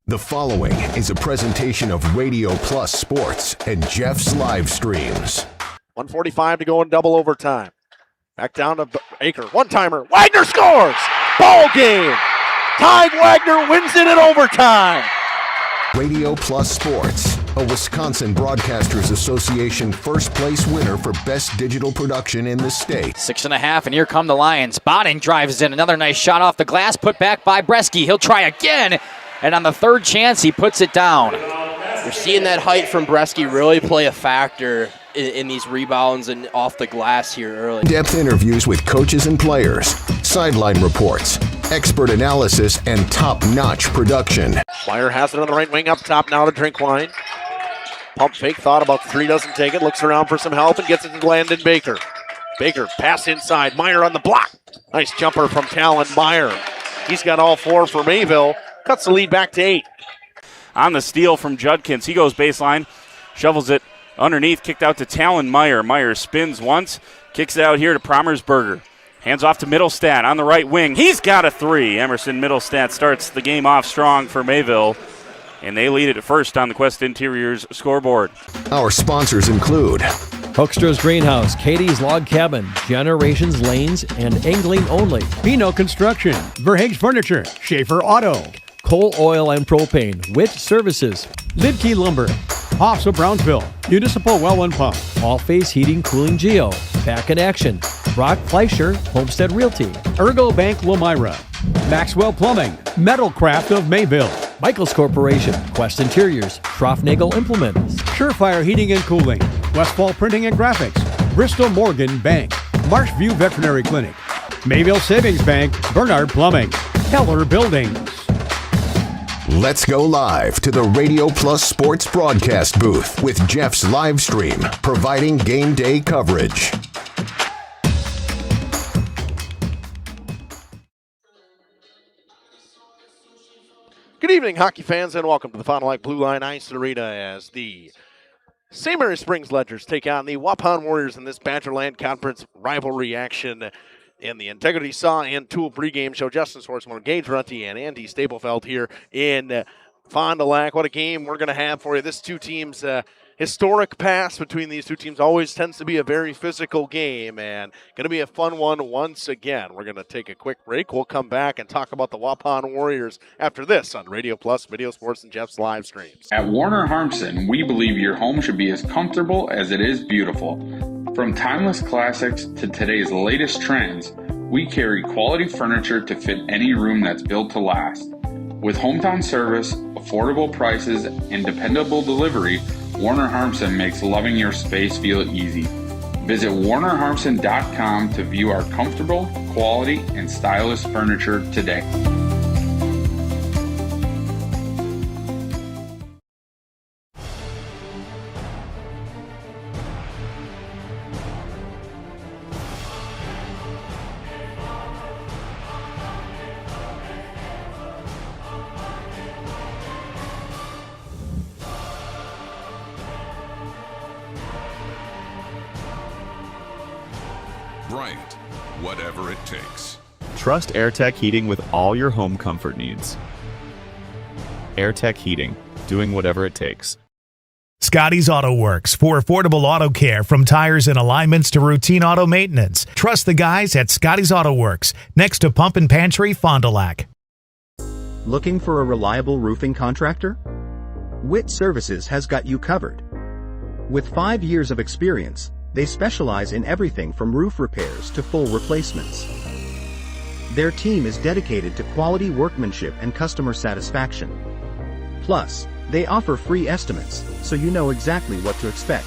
The following is a presentation of Radio Plus Sports and Jeff's live streams. 1:45 to go in double overtime. Back down to Baker. One-timer. Wagner scores! Ball game! Ty Wagner wins it in overtime. Radio Plus Sports, a Wisconsin Broadcasters Association first place winner for best digital production in the state. 6.5, and here come the Lions. Bonning drives in. Another nice shot off the glass, put back by Bresky. He'll try again, and on the third chance, he puts it down. You're seeing that height from Bresky really play a factor in these rebounds and off the glass here early. In-depth interviews with coaches and players, sideline reports, expert analysis, and top-notch production. Meyer has it on the right wing up top now to Drinkwine. Pump fake, thought about three, doesn't take it, looks around for some help and gets it to Landon Baker. Baker, pass inside, Meyer on the block. Nice jumper from Talon Meyer. He's got all four for Mayville, cuts the lead back to 8. On the steal from Judkins, he goes baseline, shovels it underneath, kicked out to Talon Meyer. Meyer spins once, kicks it out here to Promersberger. Hands off to Middlestat on the right wing. He's got a three. Emerson Middlestat starts the game off strong for Mayville, and they lead it at first on the Quest Interiors scoreboard. Our sponsors include Hoekstra's Greenhouse, Katie's Log Cabin, Generations Lanes, and Angling Only. Pino Construction, Verhaeg's Furniture, Schaefer Auto, Coal, Oil, and Propane, Witt Services, Lidkey Lumber, Hoffs of Brownsville, Municipal Well and Pump, All-Face Heating, Cooling Geo, Back in Action, Brock Fleischer, Homestead Realty, Ergo Bank Lomira, Maxwell Plumbing, Metalcraft of Mayville, Michaels Corporation, Quest Interiors, Schroffnagel Implements, Surefire Heating and Cooling, Westfall Printing and Graphics, Bristol Morgan Bank, Marshview Veterinary Clinic, Mayville Savings Bank, Bernard Plumbing, Keller Buildings. Let's go live to the Radio Plus Sports broadcast booth with Jeff's live stream, providing game day coverage. Good evening, hockey fans, and welcome to the Fond du Lac Blue Line Ice Arena as the St. Mary Springs Ledgers take on the Waupun Warriors in this Badgerland Conference rivalry action. In the Integrity Saw and Tool pregame show, Justin Swartzman, Gage Runty, and Andy Stablefeld here in Fond du Lac. What a game we're going to have for you. This two teams' historic past between these two teams always tends to be a very physical game, and going to be a fun one once again. We're going to take a quick break. We'll come back and talk about the Waupun Warriors after this on Radio Plus, Video Sports, and Jeff's live streams. At Warner Harmson, we believe your home should be as comfortable as it is beautiful. From timeless classics to today's latest trends, we carry quality furniture to fit any room that's built to last. With hometown service, affordable prices, and dependable delivery, Warner Harmson makes loving your space feel easy. Visit warnerharmson.com to view our comfortable, quality, and stylish furniture today. Bryant, whatever it takes. Trust AirTech Heating with all your home comfort needs. AirTech Heating, doing whatever it takes. Scotty's Auto Works for affordable auto care, from tires and alignments to routine auto maintenance. Trust the guys at Scotty's Auto Works, next to Pump and Pantry, Fond du Lac. Looking for a reliable roofing contractor? Witt Services has got you covered. With 5 years of experience, they specialize in everything from roof repairs to full replacements. Their team is dedicated to quality workmanship and customer satisfaction. Plus, they offer free estimates, so you know exactly what to expect.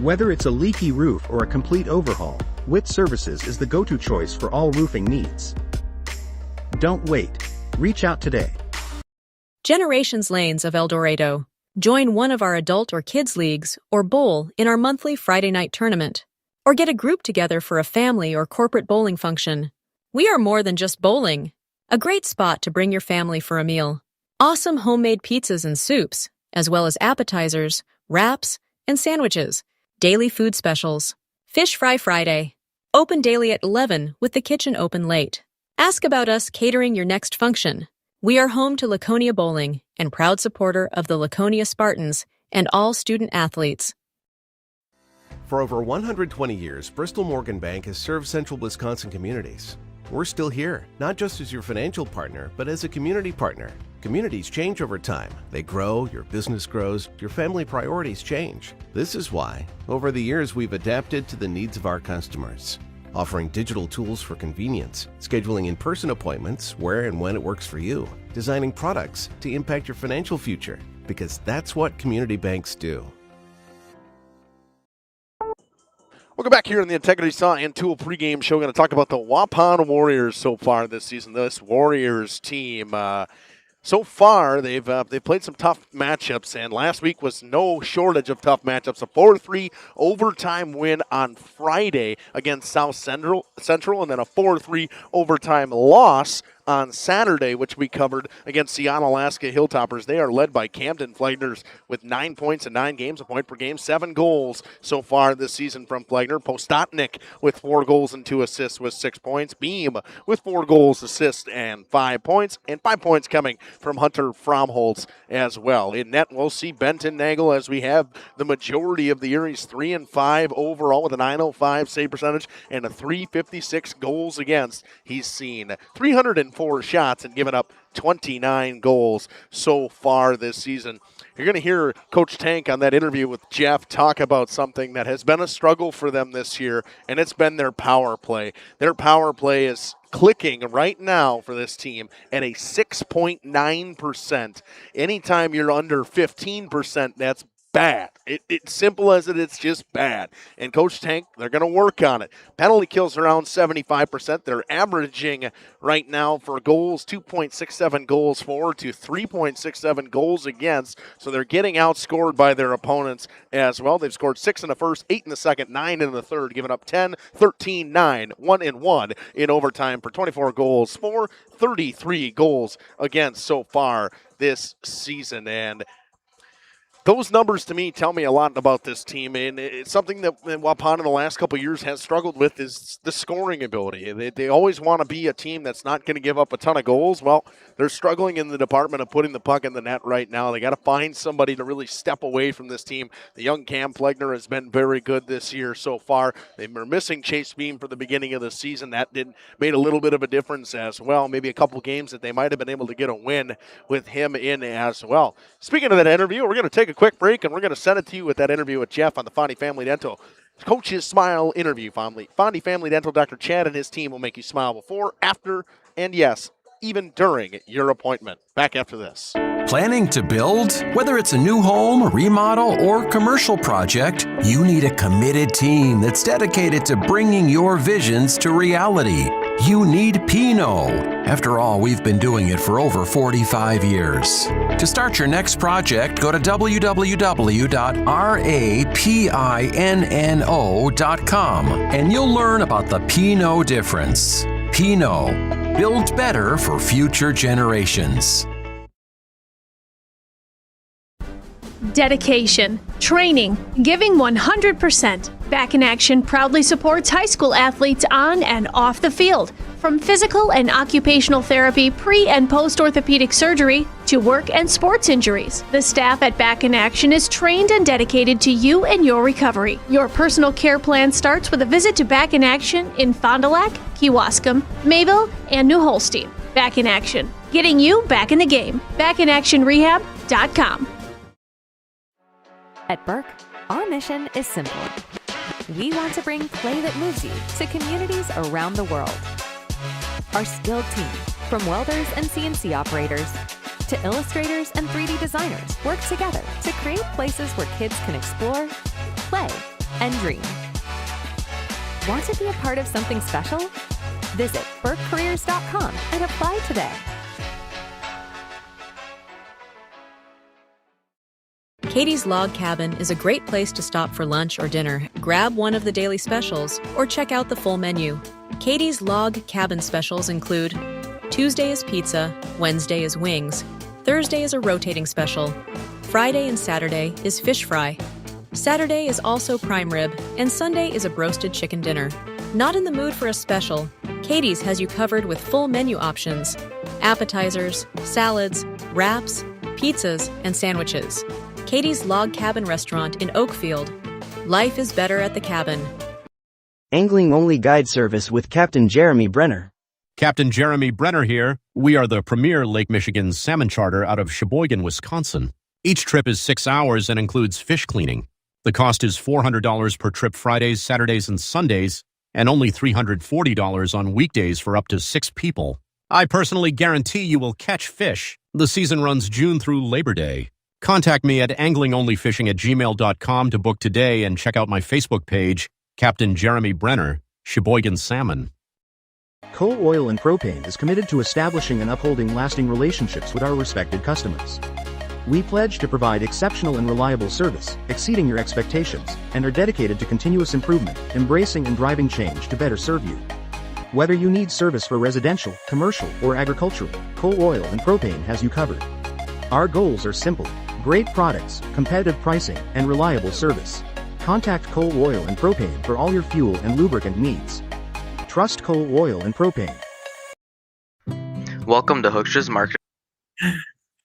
Whether it's a leaky roof or a complete overhaul, Witt Services is the go-to choice for all roofing needs. Don't wait. Reach out today. Generations Lanes of El Dorado. Join one of our adult or kids leagues or bowl in our monthly Friday night tournament. Or get a group together for a family or corporate bowling function. We are more than just bowling. A great spot to bring your family for a meal. Awesome homemade pizzas and soups, as well as appetizers, wraps, and sandwiches. Daily food specials. Fish Fry Friday. Open daily at 11 with the kitchen open late. Ask about us catering your next function. We are home to Laconia Bowling and proud supporter of the Laconia Spartans and all student athletes. For over 120 years, Bristol Morgan Bank has served central Wisconsin communities. We're still here, not just as your financial partner, but as a community partner. Communities change over time. They grow, your business grows, your family priorities change. This is why, over the years, we've adapted to the needs of our customers, offering digital tools for convenience, scheduling in-person appointments where and when it works for you, designing products to impact your financial future, because that's what community banks do. Welcome back here in the Integrity Saw and Tool pregame show. We're going to talk about the Waupun Warriors so far this season. This Warriors team, so far they've played some tough matchups, and last week was no shortage of tough matchups. A 4-3 overtime win on Friday against South Central, and then a 4-3 overtime loss on Saturday, which we covered against the Onalaska Hilltoppers. They are led by Camden Flegners with 9 points in 9 games, a point per game, 7 goals so far this season from Flegner. Postotnik with 4 goals and 2 assists with 6 points. Beam with 4 goals, assists, and 5 points. And 5 points coming from Hunter Fromholtz as well. In net, we'll see Benton Nagel as we have the majority of the year. He's 3-5 overall with a .905 save percentage and a .356 goals against. He's seen 304 shots and given up 29 goals so far this season. You're going to hear Coach Tank on that interview with Jeff talk about something that has been a struggle for them this year, and it's been their power play. Their power play is clicking right now for this team at a 6.9%. Anytime you're under 15%, that's bad. It's simple as it, it's just bad. And Coach Tank, they're going to work on it. Penalty kills around 75%. They're averaging right now for goals 2.67 goals for to 3.67 goals against. So they're getting outscored by their opponents as well. They've scored 6 in the first, 8 in the second, 9 in the third, giving up 10, 13, 9, 1-1 in overtime for 24 goals for 33 goals against so far this season. And those numbers, to me, tell me a lot about this team, and it's something that Waupun in the last couple of years has struggled with is the scoring ability. They always want to be a team that's not going to give up a ton of goals. Well, they're struggling in the department of putting the puck in the net right now. They got to find somebody to really step away from this team. The young Cam Flegner has been very good this year so far. They were missing Chase Beam for the beginning of the season. That made a little bit of a difference as well. Maybe a couple games that they might have been able to get a win with him in as well. Speaking of that interview, we're going to take a quick break, and we're going to send it to you with that interview with Jeff on the Fondy Family Dental Coach's Smile interview. Fondy Family Dental, Dr. Chad and his team will make you smile before, after, and yes, even during your appointment. Back after this. Planning to build? Whether it's a new home, remodel, or commercial project, you need a committed team that's dedicated to bringing your visions to reality. You need Pinot. After all, we've been doing it for over 45 years. To start your next project, go to www.rapinno.com and you'll learn about the Pinot difference. Pinot, build better for future generations. Dedication, training, giving 100%. Back in Action proudly supports high school athletes on and off the field. From physical and occupational therapy, pre- and post-orthopedic surgery, to work and sports injuries. The staff at Back in Action is trained and dedicated to you and your recovery. Your personal care plan starts with a visit to Back in Action in Fond du Lac, Kewaskum, Mayville, and New Holstein. Back in Action, getting you back in the game. BackinActionRehab.com. At Burke, our mission is simple. We want to bring play that moves you to communities around the world. Our skilled team, from welders and CNC operators to illustrators and 3D designers, work together to create places where kids can explore, play, and dream. Want to be a part of something special? Visit burkecareers.com and apply today. Katie's Log Cabin is a great place to stop for lunch or dinner, grab one of the daily specials, or check out the full menu. Katie's Log Cabin specials include Tuesday is pizza, Wednesday is wings, Thursday is a rotating special, Friday and Saturday is fish fry, Saturday is also prime rib, and Sunday is a broasted chicken dinner. Not in the mood for a special? Katie's has you covered with full menu options. appetizers, salads, wraps, pizzas, and sandwiches. Katie's Log Cabin Restaurant in Oakfield. Life is better at the cabin. Angling-only guide service with Captain Jeremy Brenner. Captain Jeremy Brenner here. We are the premier Lake Michigan salmon charter out of Sheboygan, Wisconsin. Each trip is 6 hours and includes fish cleaning. The cost is $400 per trip Fridays, Saturdays, and Sundays, and only $340 on weekdays for up to 6 people. I personally guarantee you will catch fish. The season runs June through Labor Day. Contact me at anglingonlyfishing@gmail.com to book today and check out my Facebook page, Captain Jeremy Brenner, Sheboygan Salmon. Coal Oil and Propane is committed to establishing and upholding lasting relationships with our respected customers. We pledge to provide exceptional and reliable service, exceeding your expectations, and are dedicated to continuous improvement, embracing and driving change to better serve you. Whether you need service for residential, commercial, or agricultural, Coal Oil and Propane has you covered. Our goals are simple: great products, competitive pricing, and reliable service. Contact Coal Oil and Propane for all your fuel and lubricant needs. Trust Coal Oil and Propane. Welcome to Hookstra's Market.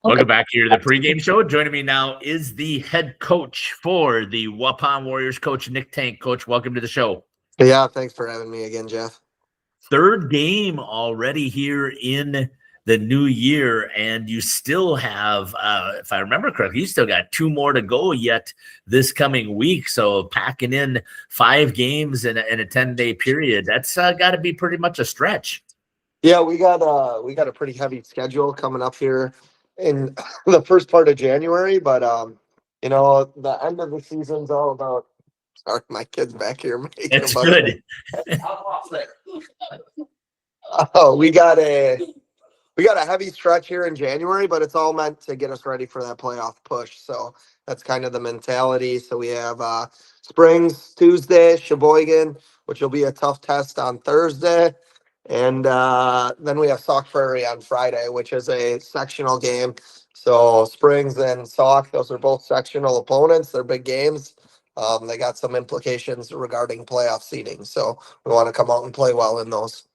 Welcome back here to the pregame show. Joining me now is the head coach for the Waupun Warriors, Coach Nick Tank. Coach, welcome to the show. Yeah, thanks for having me again, Jeff. Third game already here in the new year, and you still have, if I remember correctly, you still got 2 more to go yet this coming week. So packing in 5 games in a 10-day period, that's got to be pretty much a stretch. Yeah, we got a pretty heavy schedule coming up here in the first part of January, but the end of the season's all about. Sorry, my kid's back here making It's good. Oh, we got a heavy stretch here in January, but it's all meant to get us ready for that playoff push. So that's kind of the mentality. So we have Springs Tuesday, Sheboygan, which will be a tough test on Thursday. And then we have Sauk Prairie on Friday, which is a sectional game. So Springs and Sauk, those are both sectional opponents. They're big games. They got some implications regarding playoff seeding. So we want to come out and play well in those.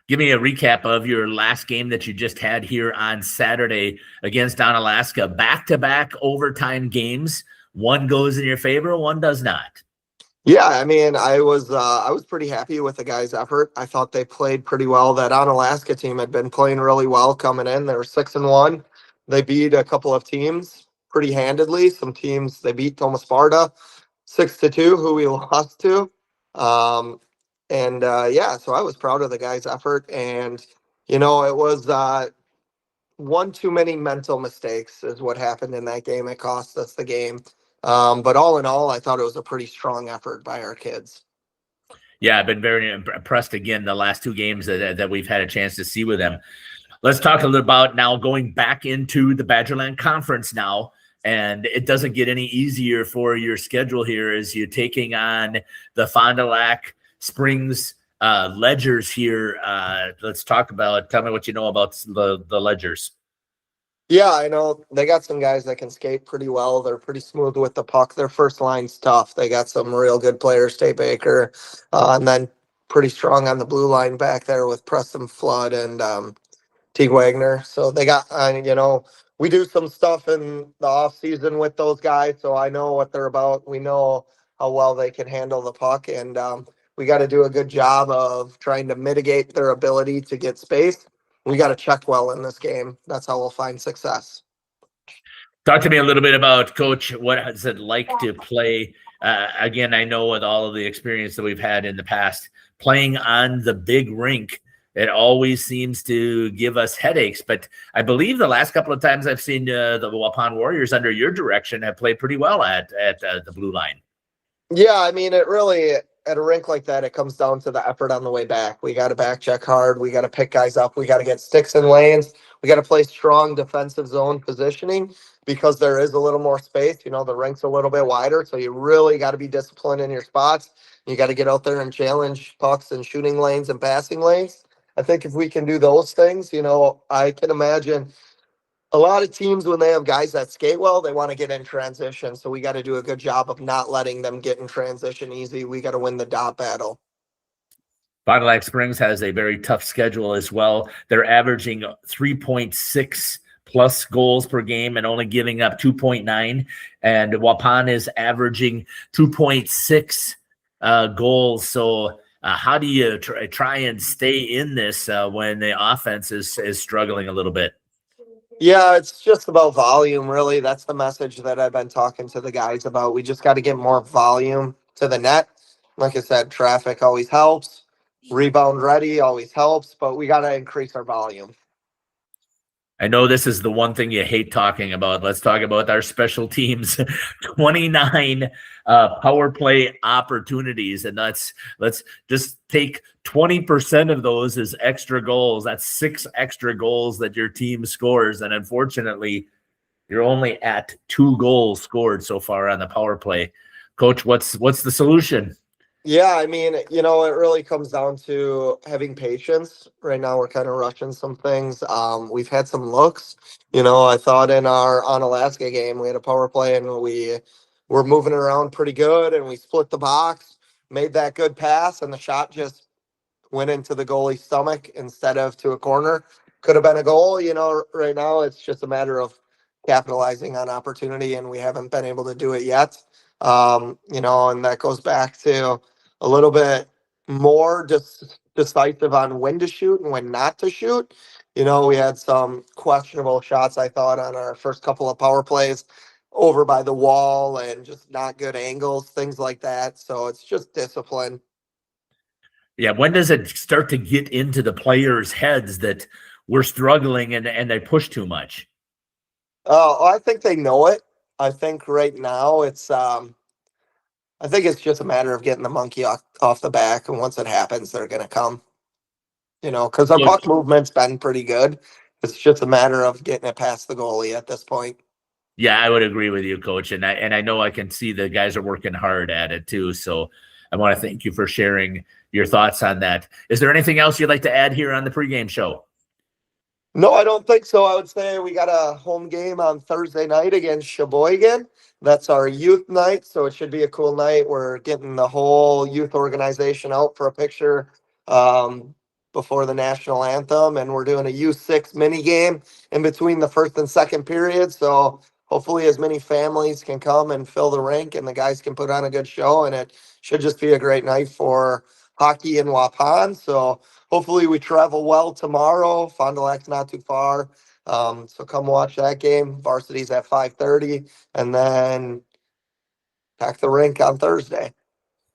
Give me a recap of your last game that you just had here on Saturday against Onalaska. Back-to-back overtime games. One goes in your favor, one does not. Yeah, I mean, I was pretty happy with the guys' effort. I thought they played pretty well. That Onalaska team had been playing really well coming in. They were 6-1. They beat a couple of teams pretty handedly. Some teams they beat Thomas Sparta 6-2, who we lost to. So I was proud of the guys' effort. And it was one too many mental mistakes is what happened in that game. It cost us the game. But all in all, I thought it was a pretty strong effort by our kids. Yeah, I've been very impressed again the last 2 games that we've had a chance to see with them. Let's talk a little about now going back into the Badgerland Conference now. And it doesn't get any easier for your schedule here as you're taking on the Fond du Lac Springs Ledgers here. Tell me what you know about the Ledgers. Yeah, I know they got some guys that can skate pretty well. They're pretty smooth with the puck. Their first line's tough. They got some real good players, Tate Baker, and then pretty strong on the blue line back there with Preston Flood and Teague Wagner. So they got, we do some stuff in the off season with those guys. So I know what they're about. We know how well they can handle the puck, and we got to do a good job of trying to mitigate their ability to get space. We got to check well in this game. That's how we'll find success. Talk to me a little bit about, Coach, what is it like to play? Again, I know with all of the experience that we've had in the past, playing on the big rink, it always seems to give us headaches. But I believe the last couple of times I've seen the Waupun Warriors under your direction have played pretty well at the blue line. Yeah, I mean, it really, at a rink like that, it comes down to the effort on the way back. We got to back check hard. We got to pick guys up. We got to get sticks in lanes. We got to play strong defensive zone positioning because there is a little more space. The rink's a little bit wider, so you really got to be disciplined in your spots. You got to get out there and challenge pucks and shooting lanes and passing lanes. I think if we can do those things, I can imagine a lot of teams, when they have guys that skate well, they want to get in transition. So we got to do a good job of not letting them get in transition easy. We got to win the dot battle. Fond du Lac Springs has a very tough schedule as well. They're averaging 3.6 plus goals per game and only giving up 2.9. And Waupun is averaging 2.6 goals. So how do you try and stay in this when the offense is struggling a little bit? Yeah, it's just about volume, really. That's the message that I've been talking to the guys about. We just got to get more volume to the net. Like I said, traffic always helps. Rebound ready always helps, but we got to increase our volume. I know this is the one thing you hate talking about. Let's talk about our special teams. 29 power play opportunities, and let's just take 20% of those as extra goals. That's 6 extra goals that your team scores, and unfortunately, you're only at 2 goals scored so far on the power play. Coach, what's the solution? Yeah, I mean, it really comes down to having patience. Right now, we're kind of rushing some things. We've had some looks. I thought in our Alaska game, we had a power play and we were moving around pretty good, and we split the box, made that good pass, and the shot just went into the goalie's stomach instead of to a corner. Could have been a goal. Right now, it's just a matter of capitalizing on opportunity, and we haven't been able to do it yet. And that goes back to a little bit more decisive on when to shoot and when not to shoot. We had some questionable shots, I thought, on our first couple of power plays over by the wall and just not good angles, things like that. So it's just discipline. Yeah, when does it start to get into the players' heads that we're struggling and they push too much? Oh, I think they know it. I think right now I think it's just a matter of getting the monkey off the back, and once it happens, they're going to come. Because our puck movement's been pretty good. It's just a matter of getting it past the goalie at this point. Yeah, I would agree with you, Coach, and I know I can see the guys are working hard at it too. So I want to thank you for sharing your thoughts on that. Is there anything else you'd like to add here on the pregame show? No, I don't think so. I would say we got a home game on Thursday night against Sheboygan. That's our youth night, so it should be a cool night. We're getting the whole youth organization out for a picture before the national anthem, and we're doing a U6 mini game in between the first and second period. So hopefully as many families can come and fill the rink, and the guys can put on a good show, and it should just be a great night for hockey in Waupun. So hopefully we travel well tomorrow. Fond du Lac's not too far. So come watch that game. Varsity's at 5:30, and then pack the rink on Thursday.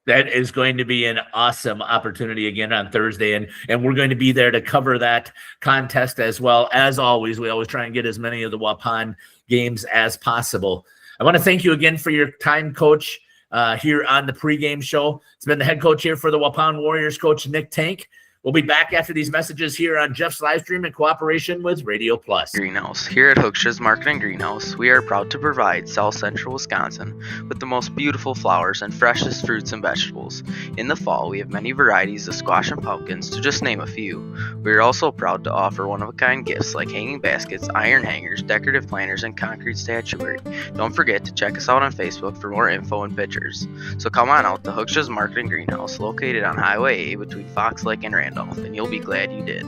That is going to be an awesome opportunity again on Thursday, and we're going to be there to cover that contest as well. As always, we always try and get as many of the Waupun games as possible. I want to thank you again for your time, Coach, here on the pregame show. It's been the head coach here for the Waupun Warriors, Coach Nick Tank. We'll be back after these messages here on Jeff's live stream in cooperation with Radio Plus. Greenhouse. Here at Hooksha's Market and Greenhouse, we are proud to provide South Central Wisconsin with the most beautiful flowers and freshest fruits and vegetables. In the fall, we have many varieties of squash and pumpkins, to just name a few. We are also proud to offer one-of-a-kind gifts like hanging baskets, iron hangers, decorative planters, and concrete statuary. Don't forget to check us out on Facebook for more info and pictures. So come on out to Hooksha's Market and Greenhouse, located on Highway A between Fox Lake and Randolph, and you'll be glad you did.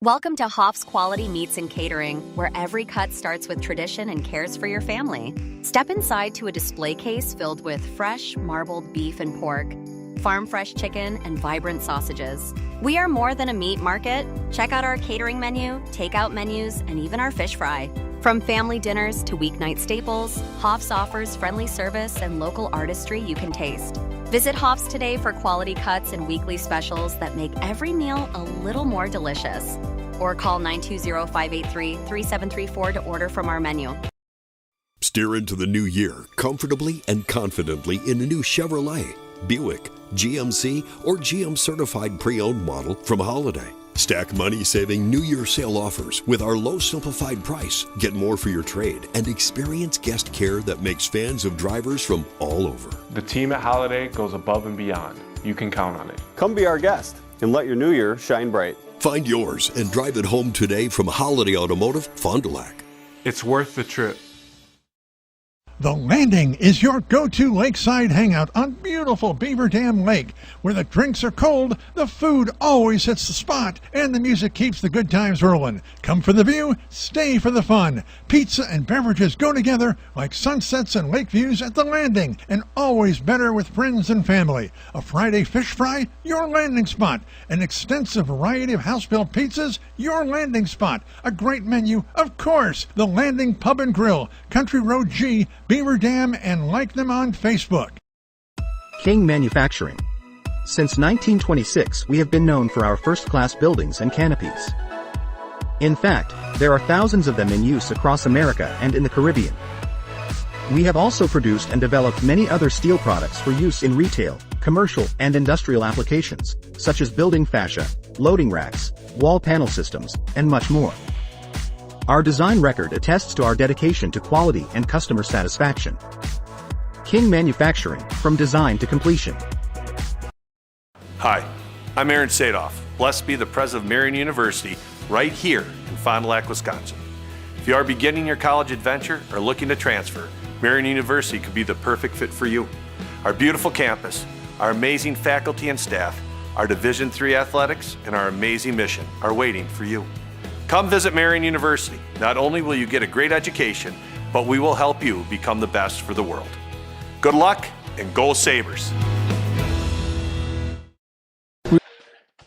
Welcome to Hoff's Quality Meats and Catering, where every cut starts with tradition and cares for your family. Step inside to a display case filled with fresh, marbled beef and pork, farm-fresh chicken, and vibrant sausages. We are more than a meat market. Check out our catering menu, takeout menus, and even our fish fry. From family dinners to weeknight staples, Hoff's offers friendly service and local artistry you can taste. Visit Hoff's today for quality cuts and weekly specials that make every meal a little more delicious. Or call 920-583-3734 to order from our menu. Steer into the new year comfortably and confidently in a new Chevrolet, Buick, GMC, or GM certified pre-owned model from Holiday. Stack money-saving New Year sale offers with our low simplified price. Get more for your trade and experience guest care that makes fans of drivers from all over. The team at Holiday goes above and beyond. You can count on it. Come be our guest and let your new year shine bright. Find yours and drive it home today from Holiday Automotive, Fond du Lac. It's worth the trip. The Landing is your go-to lakeside hangout on beautiful Beaver Dam Lake. Where the drinks are cold, the food always hits the spot, and the music keeps the good times rolling. Come for the view, stay for the fun. Pizza and beverages go together like sunsets and lake views at The Landing, and always better with friends and family. A Friday fish fry, your landing spot. An extensive variety of house-built pizzas, your landing spot. A great menu, of course. The Landing Pub and Grill, Country Road G, Beaver Dam, and like them on Facebook. King Manufacturing. Since 1926, we have been known for our first-class buildings and canopies. In fact, there are thousands of them in use across America and in the Caribbean. We have also produced and developed many other steel products for use in retail, commercial, and industrial applications, such as building fascia, loading racks, wall panel systems, and much more. Our design record attests to our dedication to quality and customer satisfaction. King Manufacturing, from design to completion. Hi, I'm Aaron Sadoff, blessed to be the president of Marian University right here in Fond du Lac, Wisconsin. If you are beginning your college adventure or looking to transfer, Marian University could be the perfect fit for you. Our beautiful campus, our amazing faculty and staff, our Division III athletics, and our amazing mission are waiting for you. Come visit Marian University. Not only will you get a great education, but we will help you become the best for the world. Good luck and go Sabres!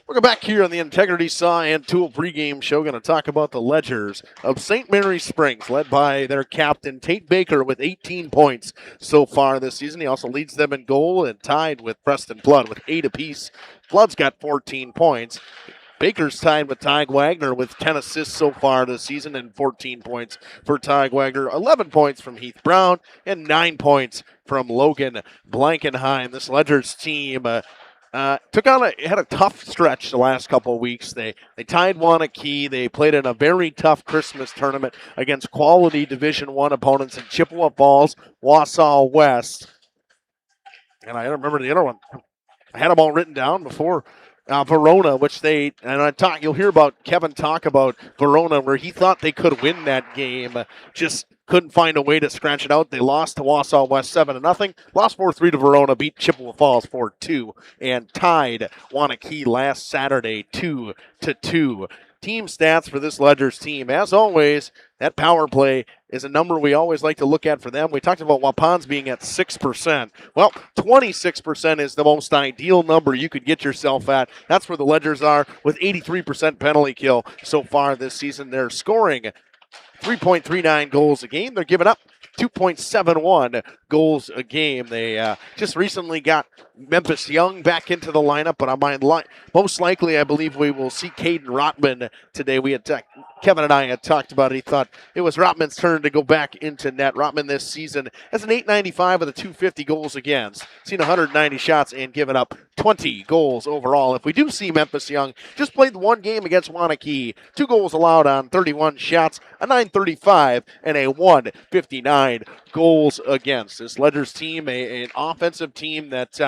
Welcome back here on the Integrity Saw and Tool pregame show. Going to talk about the Ledgers of St. Mary Springs, led by their captain Tate Baker with 18 points so far this season. He also leads them in goal and tied with Preston Flood with 8 apiece. Flood's got 14 points. Baker's tied with Ty Wagner with 10 assists so far this season and 14 points for Ty Wagner. 11 points from Heath Brown and 9 points from Logan Blankenheim. This Ledgers team had a tough stretch the last couple of weeks. They tied Waunakee. They played in a very tough Christmas tournament against quality Division I opponents in Chippewa Falls, Wausau West. And I don't remember the other one. I had them all written down before. Verona, you'll hear about Kevin talk about Verona, where he thought they could win that game, just couldn't find a way to scratch it out. They lost to Wausau West 7-0, lost 4-3 to Verona, beat Chippewa Falls 4-2, and tied Waunakee last Saturday 2-2. Team stats for this Ledgers team, as always, that power play is a number we always like to look at for them. We talked about Waupun's being at 6%. Well, 26% is the most ideal number you could get yourself at. That's where the Ledgers are with 83% penalty kill so far this season. They're scoring 3.39 goals a game. They're giving up 2.71 goals a game. They just recently got Memphis Young back into the lineup, but most likely I believe we will see Caden Rotman today. Kevin and I had talked about it. He thought it was Rotman's turn to go back into net. Rotman this season has an .895 with a 250 goals against. Seen 190 shots and given up 20 goals overall. If we do see Memphis Young, just played the one game against Waunakee, 2 goals allowed on 31 shots, a .935 and a .159 goals against. This Ledgers team, an offensive team that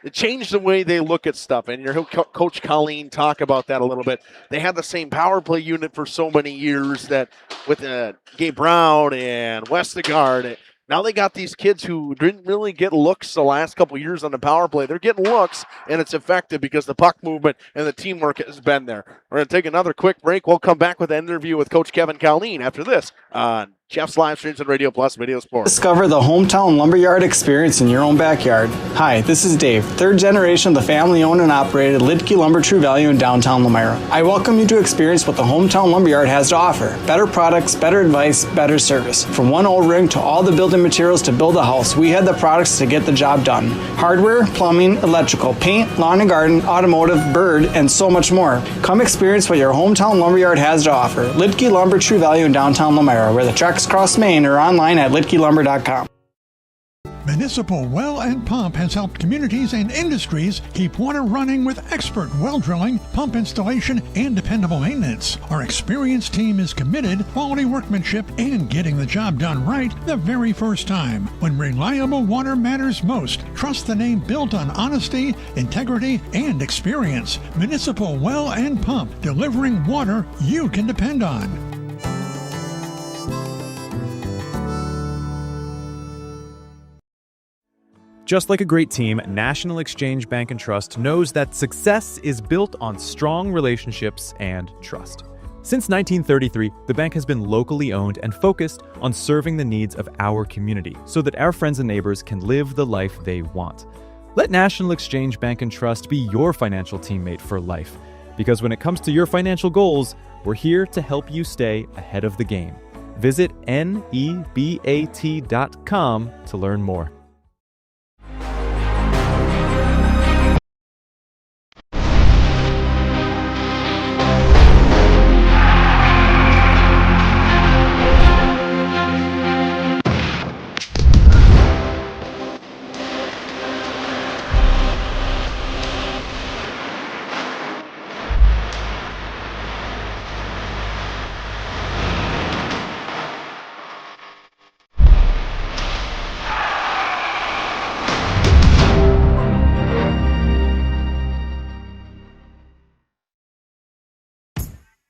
it changed the way they look at stuff. And you heard Coach Colleen talk about that a little bit. They had the same power play unit for so many years that with Gabe Brown and Westergaard. Now they got these kids who didn't really get looks the last couple years on the power play. They're getting looks, and it's effective because the puck movement and the teamwork has been there. We're going to take another quick break. We'll come back with an interview with Coach Kevin Colleen after this on Jeff's Live Streams and Radio Plus Video Sports. Discover the hometown lumberyard experience in your own backyard. Hi, this is Dave, third generation of the family-owned and operated Lidke Lumber True Value in downtown Lamira. I welcome you to experience what the hometown lumberyard has to offer. Better products, better advice, better service. From one old ring to all the building materials to build a house, we have the products to get the job done. Hardware, plumbing, electrical, paint, lawn and garden, automotive, bird, and so much more. Come experience what your hometown lumberyard has to offer. Lidke Lumber True Value in downtown Lamira, where the tracks cross Maine, or online at lidkelumber.com. Municipal Well and Pump has helped communities and industries keep water running with expert well drilling, pump installation, and dependable maintenance. Our experienced team is committed, quality workmanship, and getting the job done right the very first time. When reliable water matters most, trust the name built on honesty, integrity, and experience. Municipal Well and Pump, delivering water you can depend on. Just like a great team, National Exchange Bank and Trust knows that success is built on strong relationships and trust. Since 1933, the bank has been locally owned and focused on serving the needs of our community so that our friends and neighbors can live the life they want. Let National Exchange Bank and Trust be your financial teammate for life, because when it comes to your financial goals, we're here to help you stay ahead of the game. Visit nebat.com to learn more.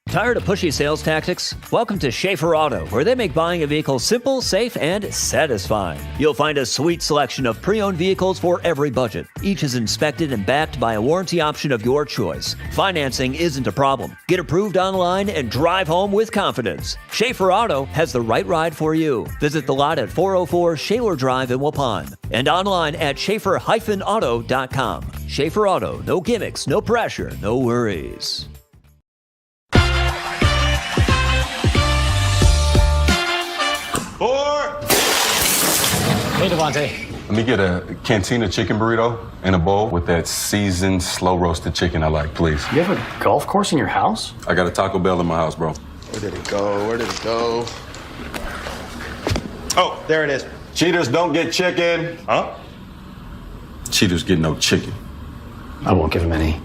Tired of pushy sales tactics? Welcome to Schaefer Auto, where they make buying a vehicle simple, safe, and satisfying. You'll find a sweet selection of pre-owned vehicles for every budget. Each is inspected and backed by a warranty option of your choice. Financing isn't a problem. Get approved online and drive home with confidence. Schaefer Auto has the right ride for you. Visit the lot at 404 Shaler Drive in Waupun and online at schaefer-auto.com. Schaefer Auto, no gimmicks, no pressure, no worries. Hey, Devontae. Let me get a Cantina chicken burrito and a bowl with that seasoned, slow-roasted chicken I like, please. You have a golf course in your house? I got a Taco Bell in my house, bro. Where did it go? Where did it go? Oh, there it is. Cheaters don't get chicken. Huh? Cheaters get no chicken. I won't give him any.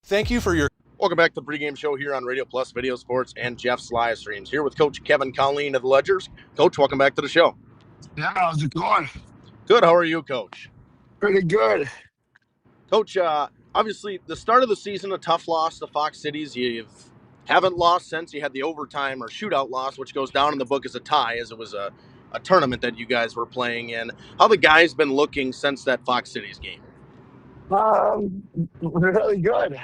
Thank you for your... Welcome back to the pregame show here on Radio Plus Video Sports and Jeff's live streams. Here with Coach Kevin Colleen of the Ledgers. Coach, welcome back to the show. Yeah, how's it going? Good. How are you, Coach? Pretty good. Coach, obviously, the start of the season, a tough loss to Fox Cities. You haven't lost since you had the overtime or shootout loss, which goes down in the book as a tie, as it was a tournament that you guys were playing in. How the guys been looking since that Fox Cities game? Really good.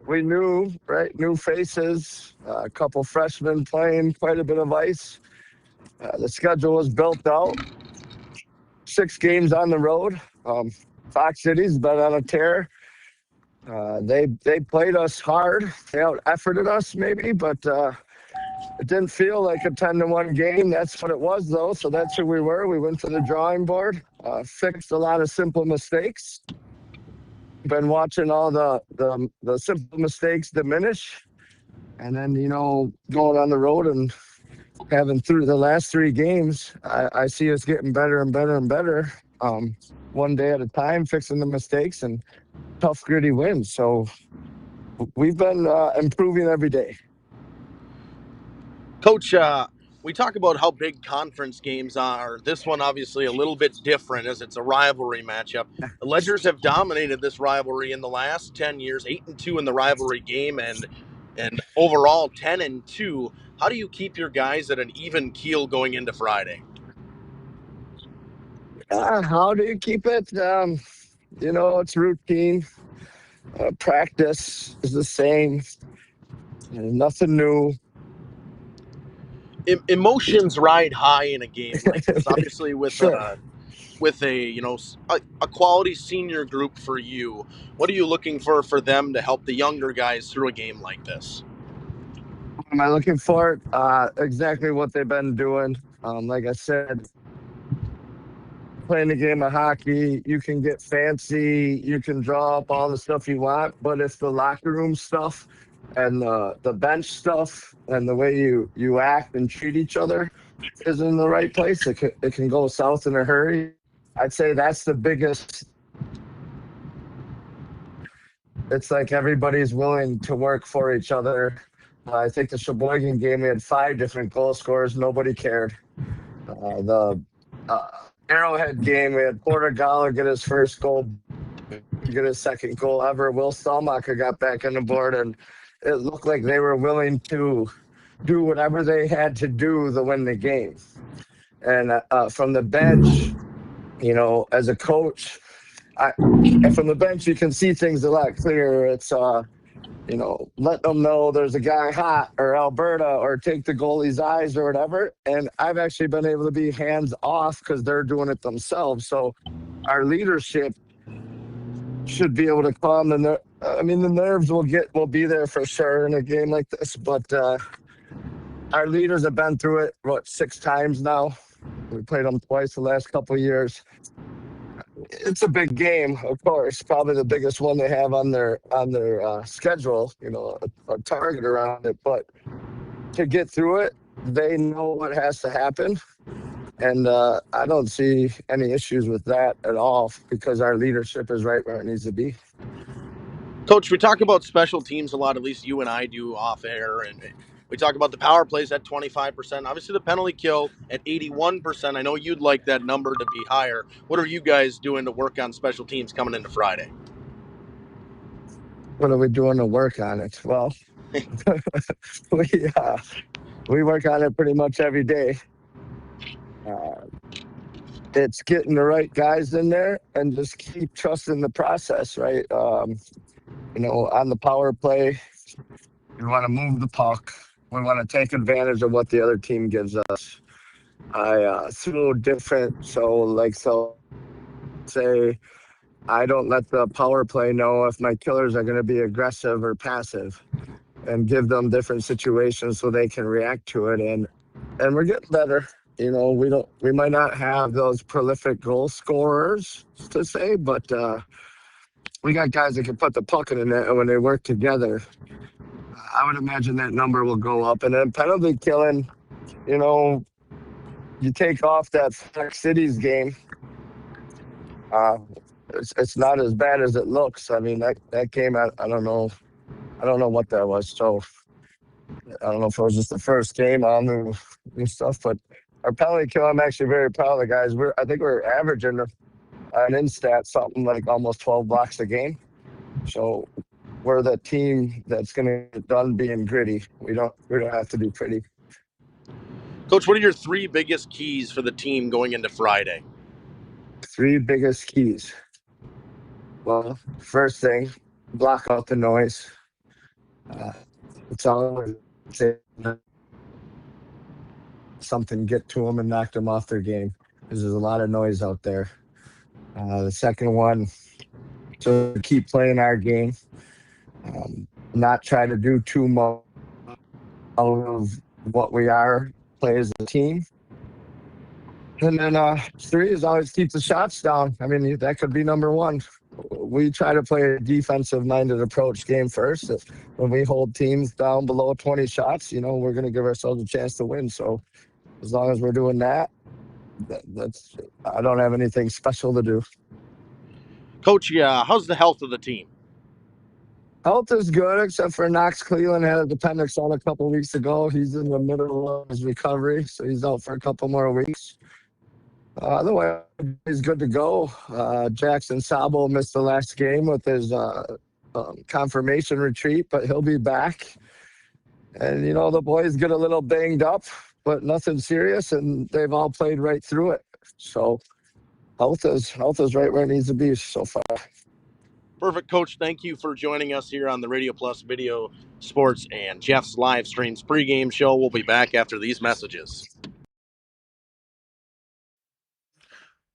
We knew, right? New faces, a couple freshmen playing quite a bit of ice. The schedule was built out. 6 games on the road. Fox City's been on a tear. They played us hard. They out-efforted us maybe, but it didn't feel like a 10-1 game. That's what it was, though. So that's who we were. We went to the drawing board, fixed a lot of simple mistakes. Been watching all the simple mistakes diminish, and then going on the road and having through the last 3 games, I see us getting better and better and better, one day at a time, fixing the mistakes and tough, gritty wins. So we've been improving every day. Coach, we talk about how big conference games are. This one obviously a little bit different as it's a rivalry matchup. The Ledgers have dominated this rivalry in the last 10 years, 8-2 in the rivalry game and overall 10-2. How do you keep your guys at an even keel going into Friday? How do you keep it? It's routine. Practice is the same. Nothing new. Emotions ride high in a game like this. Obviously, with Sure. a quality senior group for you, what are you looking for them to help the younger guys through a game like this? Am I looking for? Exactly what they've been doing. Like I said, playing the game of hockey, you can get fancy, you can draw up all the stuff you want, but if the locker room stuff and the bench stuff and the way you act and treat each other is in the right place, it can go south in a hurry. I'd say that's the biggest. It's like everybody's willing to work for each other. I think the Sheboygan game, we had 5 different goal scorers. Nobody cared. The Arrowhead game, we had Porter Galler get his first goal, get his second goal ever. Will Stalmacher got back on the board, and it looked like they were willing to do whatever they had to do to win the game. And from the bench, as a coach, and from the bench, you can see things a lot clearer. It's, let them know there's a guy hot or Alberta or take the goalie's eyes or whatever. And I've actually been able to be hands off because they're doing it themselves. So our leadership should be able to calm the the nerves will be there for sure in a game like this. But our leaders have been through it, 6 times now. We played them twice the last couple of years. It's a big game, of course. Probably the biggest one they have on their schedule. A target around it. But to get through it, they know what has to happen, and I don't see any issues with that at all because our leadership is right where it needs to be. Coach, we talk about special teams a lot. At least you and I do off air, and we talk about the power plays at 25%. Obviously, the penalty kill at 81%. I know you'd like that number to be higher. What are you guys doing to work on special teams coming into Friday? What are we doing to work on it? Well, we work on it pretty much every day. It's getting the right guys in there and just keep trusting the process, right? On the power play, we want to move the puck. We want to take advantage of what the other team gives us. I throw different, so say I don't let the power play know if my killers are going to be aggressive or passive, and give them different situations so they can react to it. And we're getting better. We might not have those prolific goal scorers to say, but we got guys that can put the puck in the net, and when they work together, I would imagine that number will go up. And then penalty killing, you take off that Fox Cities game, it's not as bad as it looks. I mean, that game, I don't know what that was. So I don't know if it was just the first game on new stuff, but our penalty kill, I'm actually very proud of the guys. I think we're averaging an in-stat something like almost 12 blocks a game. So we're the team that's going to get done being gritty. We don't have to be pretty. Coach, what are your 3 biggest keys for the team going into Friday? 3 biggest keys. Well, first thing, block out the noise. It's always something get to them and knock them off their game because there's a lot of noise out there. The second one, so keep playing our game, not try to do too much out of what we are, play as a team. And then 3 is always keep the shots down. I mean, that could be number 1. We try to play a defensive-minded approach game first. When we hold teams down below 20 shots, we're going to give ourselves a chance to win. So as long as we're doing that, I don't have anything special to do. Coach, how's the health of the team? Health is good, except for Knox Cleveland had an appendix on a couple weeks ago. He's in the middle of his recovery, so he's out for a couple more weeks. Otherwise, he's good to go. Jackson Sabo missed the last game with his confirmation retreat, but he'll be back. And, the boys get a little banged up, but nothing serious, and they've all played right through it. So health is right where it needs to be so far. Perfect, Coach. Thank you for joining us here on the Radio Plus Video Sports and Jeff's Live Streams pregame show. We'll be back after these messages.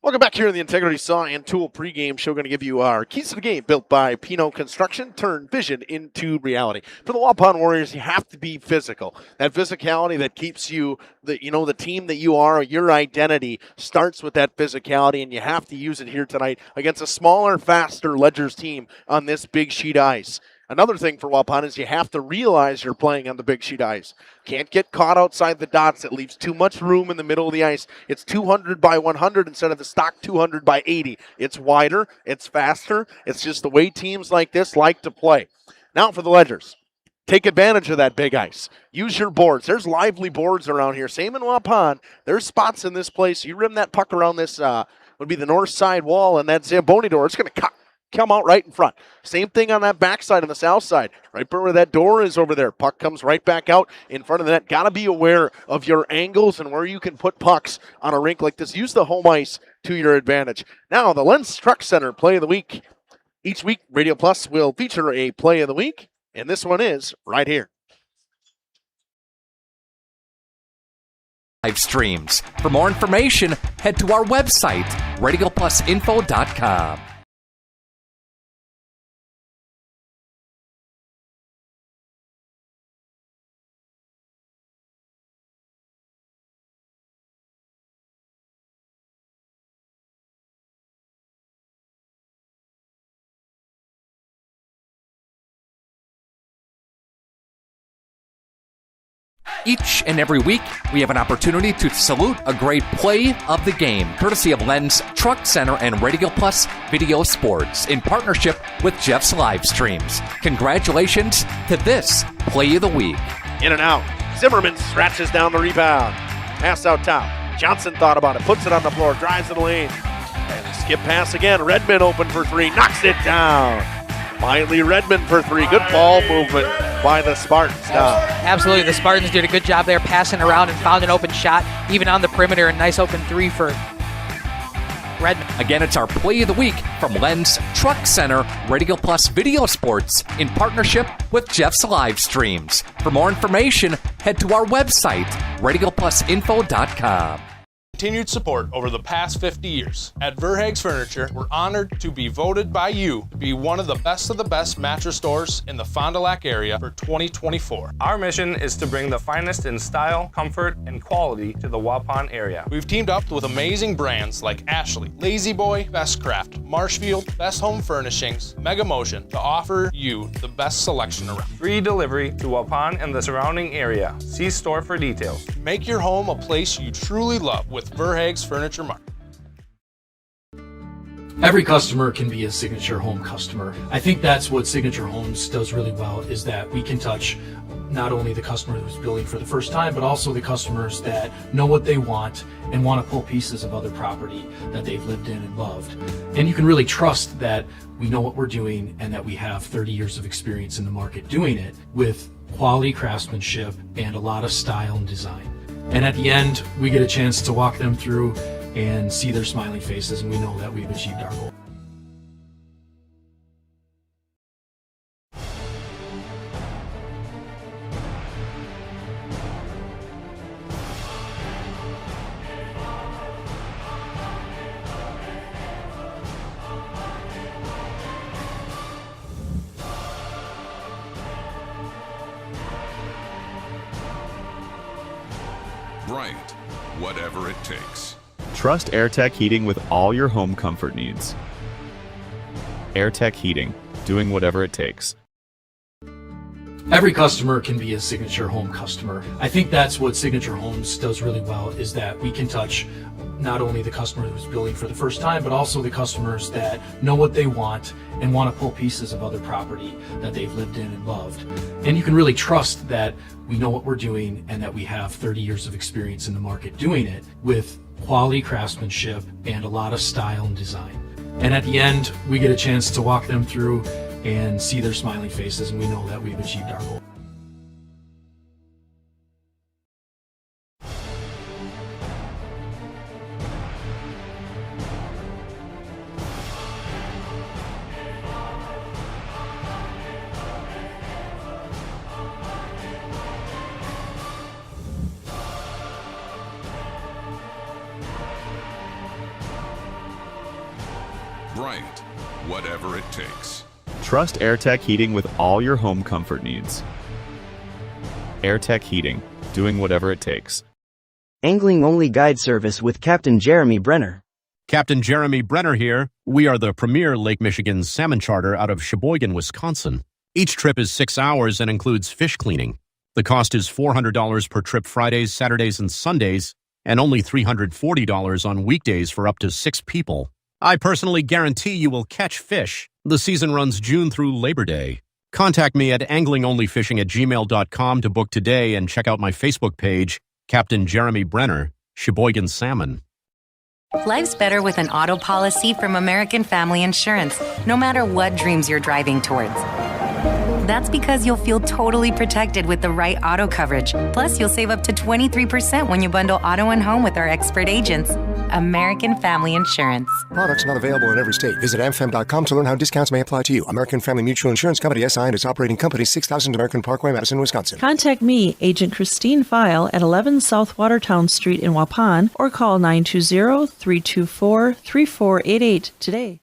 Welcome back here to the Integrity Saw and Tool pregame show. Going to give you our keys to the game built by Pino Construction. Turn vision into reality. For the Waupun Warriors, you have to be physical. That physicality that keeps you, the team that you are, your identity starts with that physicality, and you have to use it here tonight against a smaller, faster Ledgers team on this big sheet ice. Another thing for Waupun is you have to realize you're playing on the big sheet ice. Can't get caught outside the dots. It leaves too much room in the middle of the ice. It's 200 by 100 instead of the stock 200 by 80. It's wider. It's faster. It's just the way teams like this like to play. Now for the Ledgers. Take advantage of that big ice. Use your boards. There's lively boards around here. Same in Waupun. There's spots in this place. You rim that puck around this would be the north side wall, and that Zamboni door, it's going to cut come out right in front. Same thing on that backside on the south side, right where that door is over there. Puck comes right back out in front of the net. Got to be aware of your angles and where you can put pucks on a rink like this. Use the home ice to your advantage. Now, the Lens Truck Center Play of the Week. Each week, Radio Plus will feature a Play of the Week, and this one is right here. Live streams. For more information, head to our website, radioplusinfo.com. Each and every week, we have an opportunity to salute a great play of the game, courtesy of Lens Truck Center and Radio Plus Video Sports, in partnership with Jeff's Live Streams. Congratulations to this Play of the Week. In and out. Zimmerman scratches down the rebound. Pass out top. Johnson thought about it, puts it on the floor, drives to the lane. And a skip pass again. Redmond open for three, knocks it down. Miley Redmond for three. Good ball movement by the Spartans now. Absolutely. The Spartans did a good job there passing around and found an open shot, even on the perimeter. A nice open three for Redmond. Again, it's our Play of the Week from Lens Truck Center, Radio Plus Video Sports, in partnership with Jeff's Live Streams. For more information, head to our website, radioplusinfo.com. Continued support over the past 50 years. At Verhaeg's Furniture, we're honored to be voted by you to be one of the best mattress stores in the Fond du Lac area for 2024. Our mission is to bring the finest in style, comfort, and quality to the Waupun area. We've teamed up with amazing brands like Ashley, Lazy Boy, Best Craft, Marshfield, Best Home Furnishings, Mega Motion to offer you the best selection around. Free delivery to Waupun and the surrounding area. See store for details. Make your home a place you truly love with Verhaeg's Furniture Mart. Every customer can be a Signature Home customer. I think that's what Signature Homes does really well, is that we can touch not only the customer who's building for the first time, but also the customers that know what they want and want to pull pieces of other property that they've lived in and loved. And you can really trust that we know what we're doing and that we have 30 years of experience in the market doing it with quality craftsmanship and a lot of style and design. And at the end, we get a chance to walk them through and see their smiling faces, and we know that we've achieved our goal. Bryant, whatever it takes. Trust AirTech Heating with all your home comfort needs. AirTech Heating, doing whatever it takes. Every customer can be a Signature Home customer. I think that's what Signature Homes does really well, is that we can touch not only the customer who's building for the first time, but also the customers that know what they want and want to pull pieces of other property that they've lived in and loved. And you can really trust that we know what we're doing and that we have 30 years of experience in the market doing it with quality craftsmanship and a lot of style and design. And at the end, we get a chance to walk them through and see their smiling faces, and we know that we've achieved our goal. Bryant, whatever it takes. Trust AirTech Heating with all your home comfort needs. AirTech Heating, doing whatever it takes. Angling only guide service with Captain Jeremy Brenner. Captain Jeremy Brenner here. We are the premier Lake Michigan salmon charter out of Sheboygan, Wisconsin. Each trip is 6 hours and includes fish cleaning. The cost is $400 per trip Fridays, Saturdays, and Sundays, and only $340 on weekdays for up to 6 people. I personally guarantee you will catch fish. The season runs June through Labor Day. Contact me at anglingonlyfishing@gmail.com to book today and check out my Facebook page, Captain Jeremy Brenner, Sheboygan Salmon. Life's better with an auto policy from American Family Insurance, no matter what dreams you're driving towards. That's because you'll feel totally protected with the right auto coverage. Plus, you'll save up to 23% when you bundle auto and home with our expert agents. American Family Insurance. Products not available in every state. Visit amfam.com to learn how discounts may apply to you. American Family Mutual Insurance Company, SI, and its operating company, 6000 American Parkway, Madison, Wisconsin. Contact me, Agent Christine File, at 11 South Watertown Street in Waupun, or call 920-324-3488 today.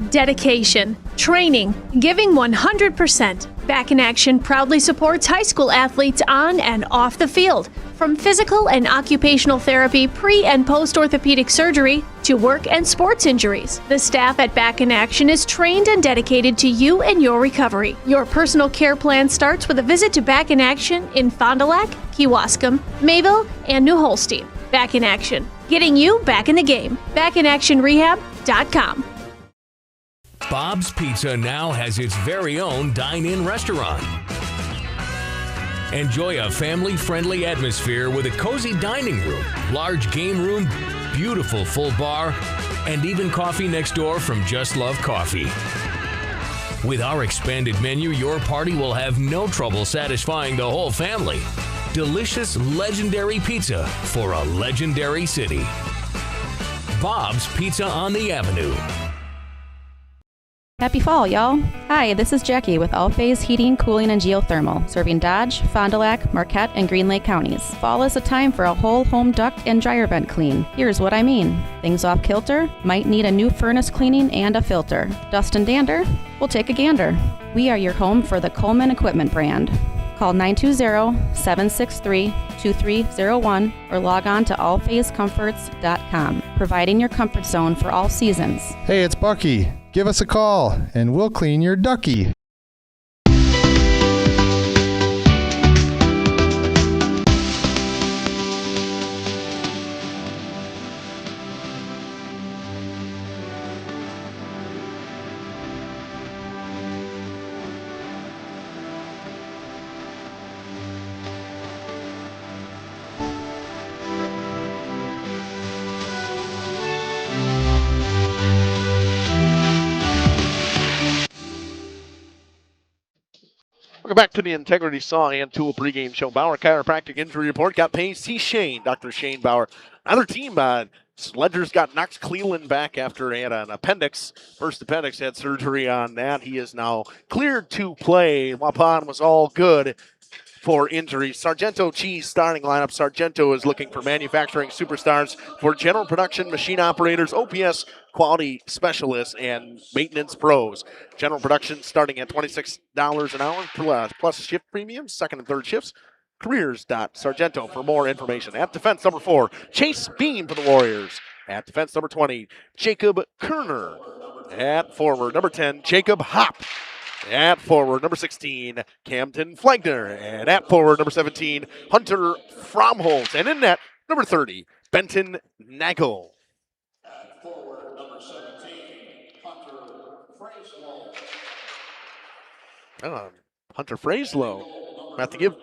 Dedication, training, giving 100%. Back in Action proudly supports high school athletes on and off the field. From physical and occupational therapy, pre- and post-orthopedic surgery, to work and sports injuries. The staff at Back in Action is trained and dedicated to you and your recovery. Your personal care plan starts with a visit to Back in Action in Fond du Lac, Kewaskum, Mayville, and New Holstein. Back in Action, getting you back in the game. BackinActionRehab.com. Bob's Pizza now has its very own dine-in restaurant. Enjoy a family-friendly atmosphere with a cozy dining room, large game room, beautiful full bar, and even coffee next door from Just Love Coffee. With our expanded menu, your party will have no trouble satisfying the whole family. Delicious, legendary pizza for a legendary city. Bob's Pizza on the Avenue. Happy fall, y'all. Hi, this is Jackie with All Phase Heating, Cooling, and Geothermal, serving Dodge, Fond du Lac, Marquette, and Green Lake counties. Fall is a time for a whole home duct and dryer vent clean. Here's what I mean. Things off kilter? Might need a new furnace cleaning and a filter. Dust and dander? We'll take a gander. We are your home for the Coleman Equipment brand. Call 920-763-2301 or log on to allphasecomforts.com, providing your comfort zone for all seasons. Hey, it's Bucky. Give us a call, and we'll clean your ducky. Welcome back to the Integrity Saw and Tool pregame show. Bauer Chiropractic Injury Report got paid. See Shane, Dr. Shane Bauer. Another team, Ledger's got Knox Cleveland back after he had an appendix. First appendix, had surgery on that. He is now cleared to play. Waupun was all good for injuries. Sargento Cheese starting lineup. Sargento is looking for manufacturing superstars for general production, machine operators, OPS, quality specialists, and maintenance pros. General production starting at $26 an hour plus shift premiums, second and third shifts. Careers.sargento for more information. At defense number 4, Chase Beam for the Warriors. At defense number 20, Jacob Kerner. At forward number 10, Jacob Hopp. At forward, number 16, Camden Flagner. And at forward, number 17, Hunter Fromholtz. And in net, number 30, Benton Nagel. At forward, number 17, Hunter Frazlow. Hunter Frazlow. Have to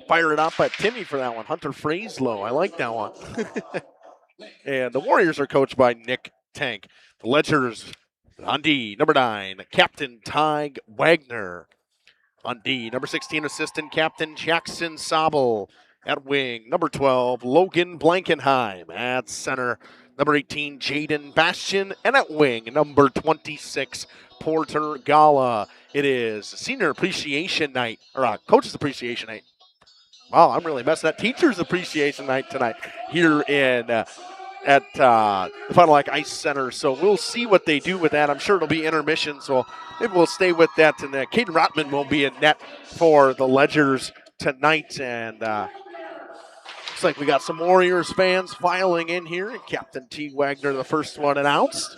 fire it up at Timmy for that one. Hunter Frazlow. I like that one. And the Warriors are coached by Nick Tank. The Ledgers on D, number 9, Captain Tig Wagner. On D, number 16, Assistant Captain Jackson Sobel. At wing, number 12, Logan Blankenheim. At center, number 18, Jaden Bastian. And at wing, number 26, Porter Gala. It is Senior Appreciation Night, or Coach's Appreciation Night. Wow, I'm really messing up. Teacher's Appreciation Night tonight here in at the Fond du Lac Ice Center. So we'll see what they do with that. I'm sure it'll be intermission, so maybe we'll stay with that. And Caden Rotman will be in net for the Ledgers tonight. And looks like we got some Warriors fans filing in here. Captain T. Wagner, the first one announced.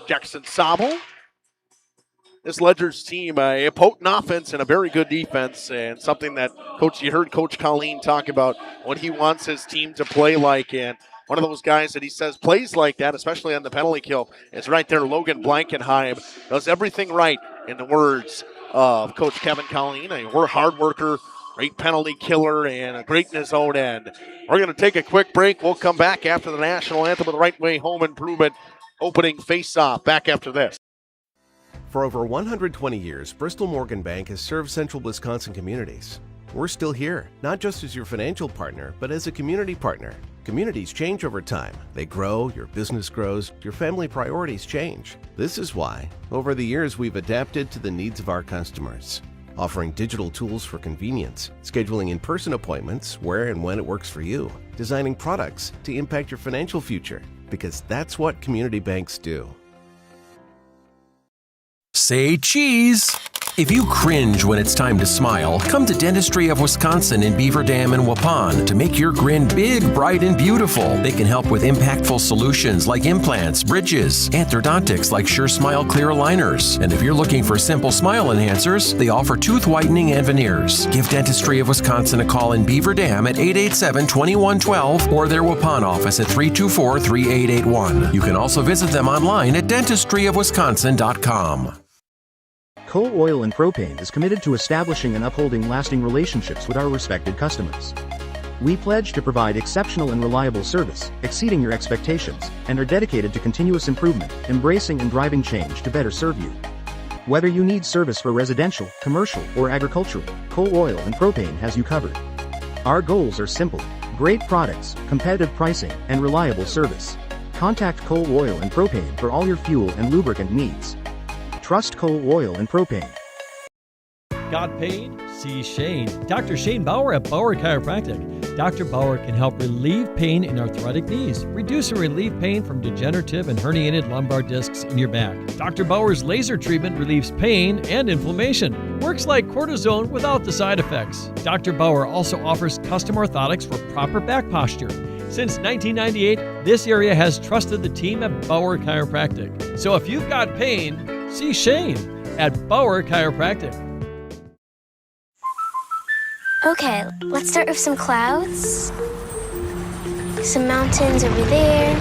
Jackson Sobel. This Ledgers team, a potent offense and a very good defense, and something that you heard Coach Colleen talk about what he wants his team to play like. And one of those guys that he says plays like that, especially on the penalty kill, is right there. Logan Blankenheim does everything right, in the words of Coach Kevin Colleen. We're a hard worker, Great penalty killer and a great in his own end. We're going to take a quick break. We'll come back after the national anthem with the Right Way Home Improvement opening face-off. Back after this. For over 120 years, Bristol Morgan Bank has served central Wisconsin communities. We're still here, not just as your financial partner, but as a community partner. Communities change over time. They grow, your business grows, your family priorities change. This is why, over the years, we've adapted to the needs of our customers, offering digital tools for convenience, scheduling in-person appointments where and when it works for you, designing products to impact your financial future, because that's what community banks do. Say cheese! If you cringe when it's time to smile, come to Dentistry of Wisconsin in Beaver Dam and Waupun to make your grin big, bright, and beautiful. They can help with impactful solutions like implants, bridges, orthodontics like Sure Smile clear aligners. And if you're looking for simple smile enhancers, they offer tooth whitening and veneers. Give Dentistry of Wisconsin a call in Beaver Dam at 887-2112 or their Waupun office at 324-3881. You can also visit them online at dentistryofwisconsin.com. Coal Oil and Propane is committed to establishing and upholding lasting relationships with our respected customers. We pledge to provide exceptional and reliable service, exceeding your expectations, and are dedicated to continuous improvement, embracing and driving change to better serve you. Whether you need service for residential, commercial, or agricultural, Coal Oil and Propane has you covered. Our goals are simple: great products, competitive pricing, and reliable service. Contact Coal Oil and Propane for all your fuel and lubricant needs. Trust Coal Oil and Propane. Got pain? See Shane. Dr. Shane Bauer at Bauer Chiropractic. Dr. Bauer can help relieve pain in arthritic knees, reduce or relieve pain from degenerative and herniated lumbar discs in your back. Dr. Bauer's laser treatment relieves pain and inflammation. Works like cortisone without the side effects. Dr. Bauer also offers custom orthotics for proper back posture. Since 1998, this area has trusted the team at Bauer Chiropractic. So if you've got pain, see Shane at Bauer Chiropractic. Okay, let's start with some clouds, some mountains over there,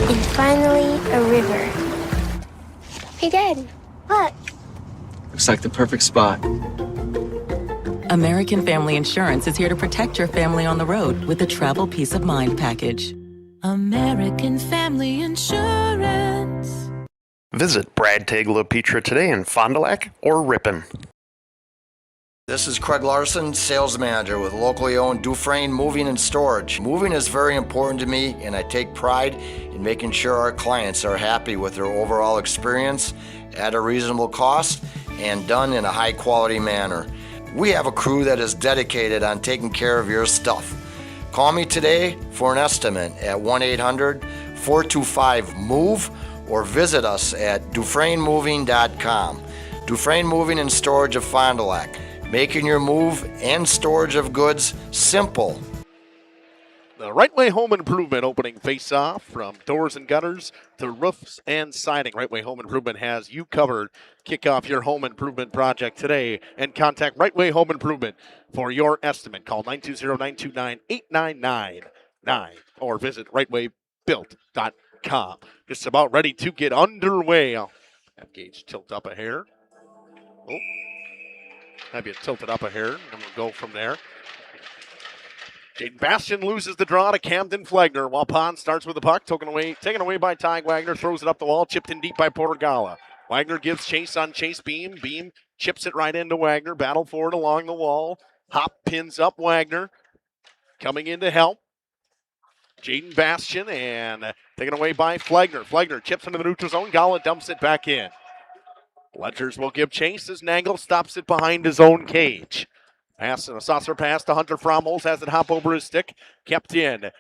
and finally a river. Hey, Dad, look. Looks like the perfect spot. American Family Insurance is here to protect your family on the road with the Travel Peace of Mind package. American Family Insurance. Visit Brad Tagle Petra today in Fond du Lac or Ripon. This is Craig Larson, sales manager with locally owned Dufresne Moving and Storage. Moving is very important to me, and I take pride in making sure our clients are happy with their overall experience at a reasonable cost and done in a high quality manner. We have a crew that is dedicated on taking care of your stuff. Call me today for an estimate at 1-800-425-MOVE or visit us at DufresneMoving.com. Dufresne Moving and Storage of Fond du Lac, making your move and storage of goods simple. The Right Way Home Improvement opening face-off, from doors and gutters to roofs and siding. Right Way Home Improvement has you covered. Kick off your home improvement project today and contact Right Way Home Improvement for your estimate. Call 920-929-8999 or visit rightwaybuilt.com. Just about ready to get underway. I'll have Gage tilt up a hair. Oh, have you tilted up a hair, and we'll go from there. Jaden Bastian loses the draw to Camden Flegner. Waupun starts with the puck, taken away by Ty Wagner, throws it up the wall, chipped in deep by Portagala. Wagner gives chase on Chase Beam. Beam chips it right into Wagner. Battle for it along the wall. Hop pins up Wagner. Coming in to help. Jaden Bastian, and taken away by Flegner. Flegner chips into the neutral zone. Gala dumps it back in. Ledgers will give chase as Nagel stops it behind his own cage. Pass and a saucer pass to Hunter Fromholz, has it hop over his stick. Kept in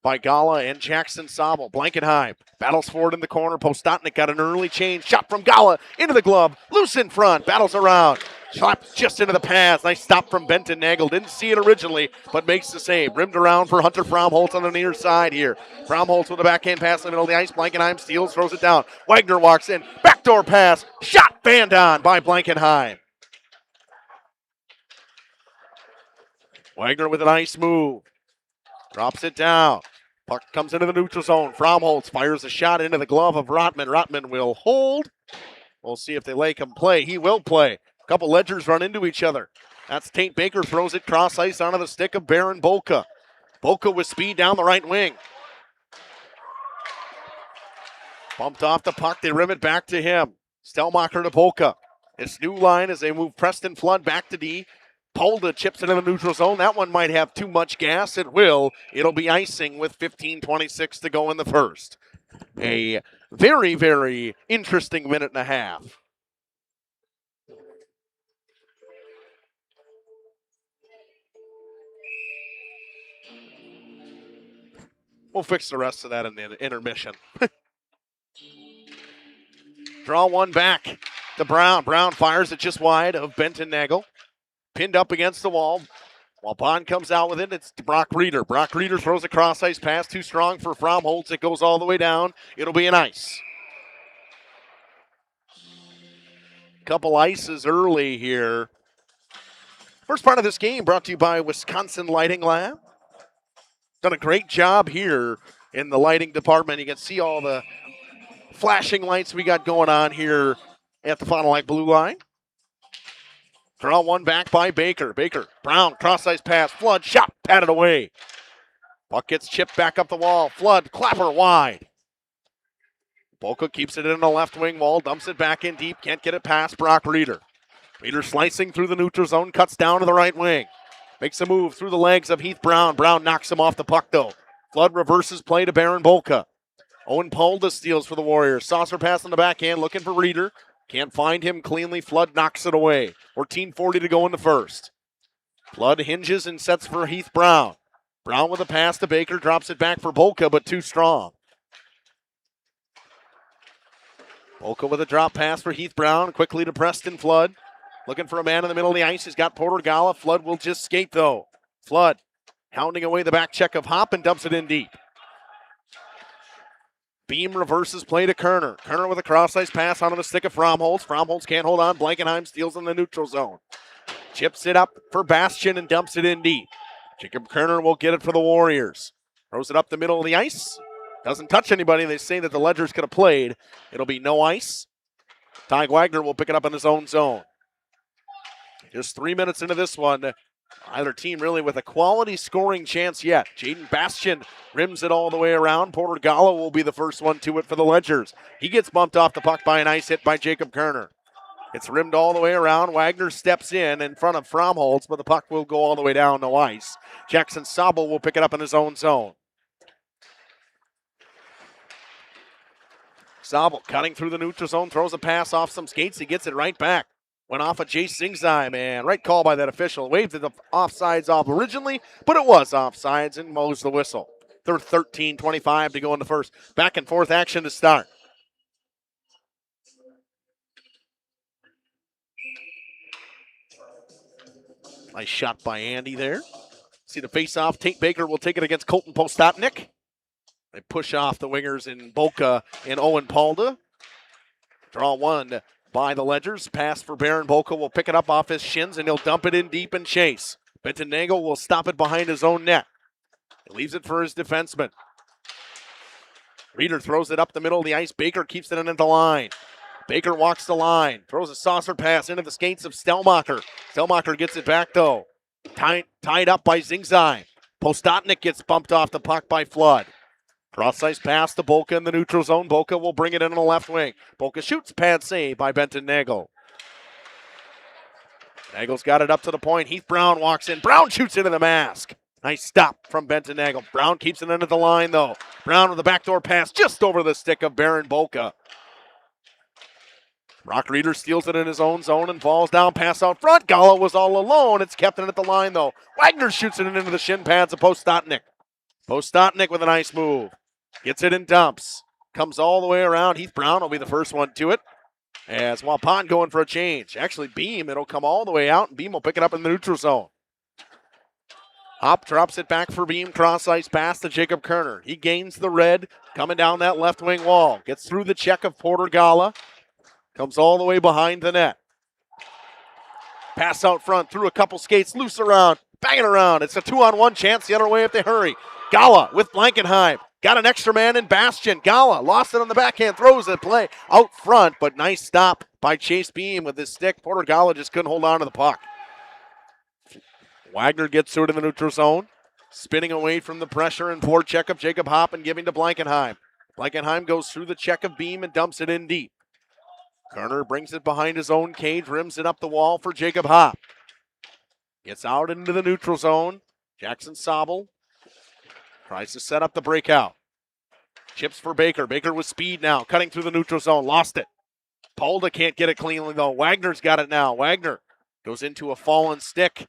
by Gala and Jackson Sobel. Blankenheim battles forward in the corner. Postotnik got an early change. Shot from Gala into the glove. Loose in front. Battles around. Slaps just into the pass. Nice stop from Benton Nagel. Didn't see it originally, but makes the save. Rimmed around for Hunter Fromholz on the near side here. Fromholz with a backhand pass in the middle of the ice. Blankenheim steals, throws it down. Wagner walks in. Backdoor pass. Shot banned on by Blankenheim. Wagner with a nice move. Drops it down. Puck comes into the neutral zone. Fromholz fires a shot into the glove of Rotman. Rotman will hold. We'll see if they let him play. He will play. Couple Ledgers run into each other. That's Tate Baker, throws it cross ice onto the stick of Baron Bolka. Bolka with speed down the right wing. Bumped off the puck, they rim it back to him. Stelmacher to Bolka. It's new line as they move Preston Flood back to D. Polda chips into the neutral zone. That one might have too much gas. It will. It'll be icing with 15:26 to go in the first. A very, very interesting minute and a half. We'll fix the rest of that in the intermission. Draw one back to Brown. Brown fires it just wide of Benton Nagel. Pinned up against the wall. While Bond comes out with it, it's Brock Reeder. Brock Reeder throws a cross-ice pass, too strong for Fromholtz. It goes all the way down. It'll be an ice. Couple ices early here. First part of this game brought to you by Wisconsin Lighting Lab. Done a great job here in the lighting department. You can see all the flashing lights we got going on here at the Fond du Lac Blue Line. Draw one back by Baker. Baker, Brown, cross-ice pass. Flood, shot, patted away. Puck gets chipped back up the wall. Flood, clapper wide. Bolka keeps it in the left wing wall, dumps it back in deep, can't get it past Brock Reeder. Reeder slicing through the neutral zone, cuts down to the right wing. Makes a move through the legs of Heath Brown. Brown knocks him off the puck, though. Flood reverses play to Baron Bolka. Owen Polda steals for the Warriors. Saucer pass on the backhand, looking for Reeder. Can't find him cleanly. Flood knocks it away. 14:40 to go in the first. Flood hinges and sets for Heath Brown. Brown with a pass to Baker, drops it back for Bolka, but too strong. Bolka with a drop pass for Heath Brown, quickly to Preston Flood. Looking for a man in the middle of the ice. He's got Porter Gala. Flood will just skate, though. Flood hounding away the back check of Hop and dumps it in deep. Beam reverses play to Kerner. Kerner with a cross-ice pass onto the stick of Fromholtz. Fromholtz can't hold on. Blankenheim steals in the neutral zone. Chips it up for Bastian and dumps it in deep. Jacob Kerner will get it for the Warriors. Throws it up the middle of the ice. Doesn't touch anybody. They say that the Ledgers could have played. It'll be no ice. Ty Wagner will pick it up in his own zone. Just 3 minutes into this one. Either team really with a quality scoring chance yet. Jaden Bastian rims it all the way around. Porter Gala will be the first one to it for the Ledgers. He gets bumped off the puck by an ice hit by Jacob Kerner. It's rimmed all the way around. Wagner steps in front of Fromholtz, but the puck will go all the way down, no ice. Jackson Sabel will pick it up in his own zone. Sabel cutting through the neutral zone, throws a pass off some skates. He gets it right back. Went off of Jace Zingzai, man. Right call by that official. Waved the offsides off originally, but it was offsides and blows the whistle. 13:25 to go in the first. Back and forth action to start. Nice shot by Andy there. See the face-off. Tate Baker will take it against Colton Postotnik. They push off the wingers in Bolka and Owen Polda. Draw one by the Ledgers. Pass for Baron Bolka will pick it up off his shins and he'll dump it in deep and chase. Benton Nagel will stop it behind his own net. He leaves it for his defenseman. Reeder throws it up the middle of the ice. Baker keeps it into the line. Baker walks the line. Throws a saucer pass into the skates of Stelmacher. Stelmacher gets it back though. Tied up by Zingzai. Postotnik gets bumped off the puck by Flood. Cross-ice pass to Bolka in the neutral zone. Bolka will bring it in on the left wing. Bolka shoots, pad save by Benton Nagel. Nagel's got it up to the point. Heath Brown walks in. Brown shoots into the mask. Nice stop from Benton Nagel. Brown keeps it into the line, though. Brown with the backdoor pass just over the stick of Baron Bolka. Brock Reeder steals it in his own zone and falls down, pass out front. Gala was all alone. It's kept it at the line, though. Wagner shoots it into the shin pads of Postotnik. Postotnik with a nice move. Gets it in dumps. Comes all the way around. Heath Brown will be the first one to it. As Waupun going for a change. Actually, Beam, it'll come all the way out, and Beam will pick it up in the neutral zone. Hop drops it back for Beam. Cross-ice pass to Jacob Kerner. He gains the red, coming down that left wing wall. Gets through the check of Porter Gala. Comes all the way behind the net. Pass out front, through a couple skates, loose around, banging around. It's a 2-on-1 chance the other way if they hurry. Gala with Blankenheim. Got an extra man in Bastion. Gala lost it on the backhand, throws it, play out front, but nice stop by Chase Beam with his stick. Porter Gala just couldn't hold on to the puck. Wagner gets to it in the neutral zone, spinning away from the pressure and poor check of Jacob Hopp and giving to Blankenheim. Blankenheim goes through the check of Beam and dumps it in deep. Kerner brings it behind his own cage, rims it up the wall for Jacob Hopp. Gets out into the neutral zone. Jackson Sobel tries to set up the breakout. Chips for Baker. Baker with speed now, cutting through the neutral zone. Lost it. Polda can't get it cleanly, though. Wagner's got it now. Wagner goes into a fallen stick.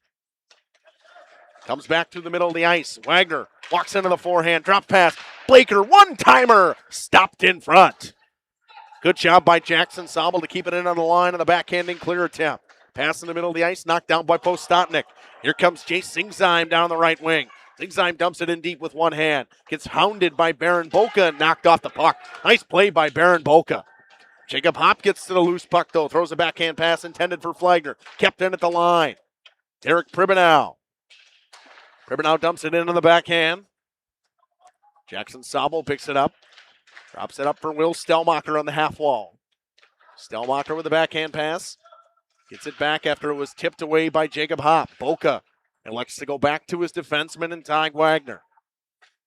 Comes back through the middle of the ice. Wagner walks into the forehand. Drop pass. Blaker, one-timer. Stopped in front. Good job by Jackson Sobel to keep it in on the line on the backhanding clear attempt. Pass in the middle of the ice, knocked down by Postotnik. Here comes Chase Zingzheim down the right wing. Zingzheim dumps it in deep with one hand. Gets hounded by Baron Boca and knocked off the puck. Nice play by Baron Boca. Jacob Hopp gets to the loose puck, though. Throws a backhand pass intended for Flagner. Kept in at the line. Derek Pribenow. Pribenow dumps it in on the backhand. Jackson Sobel picks it up. Drops it up for Will Stelmacher on the half wall. Stelmacher with the backhand pass. Gets it back after it was tipped away by Jacob Hopp. Boca elects to go back to his defenseman and Ty Wagner.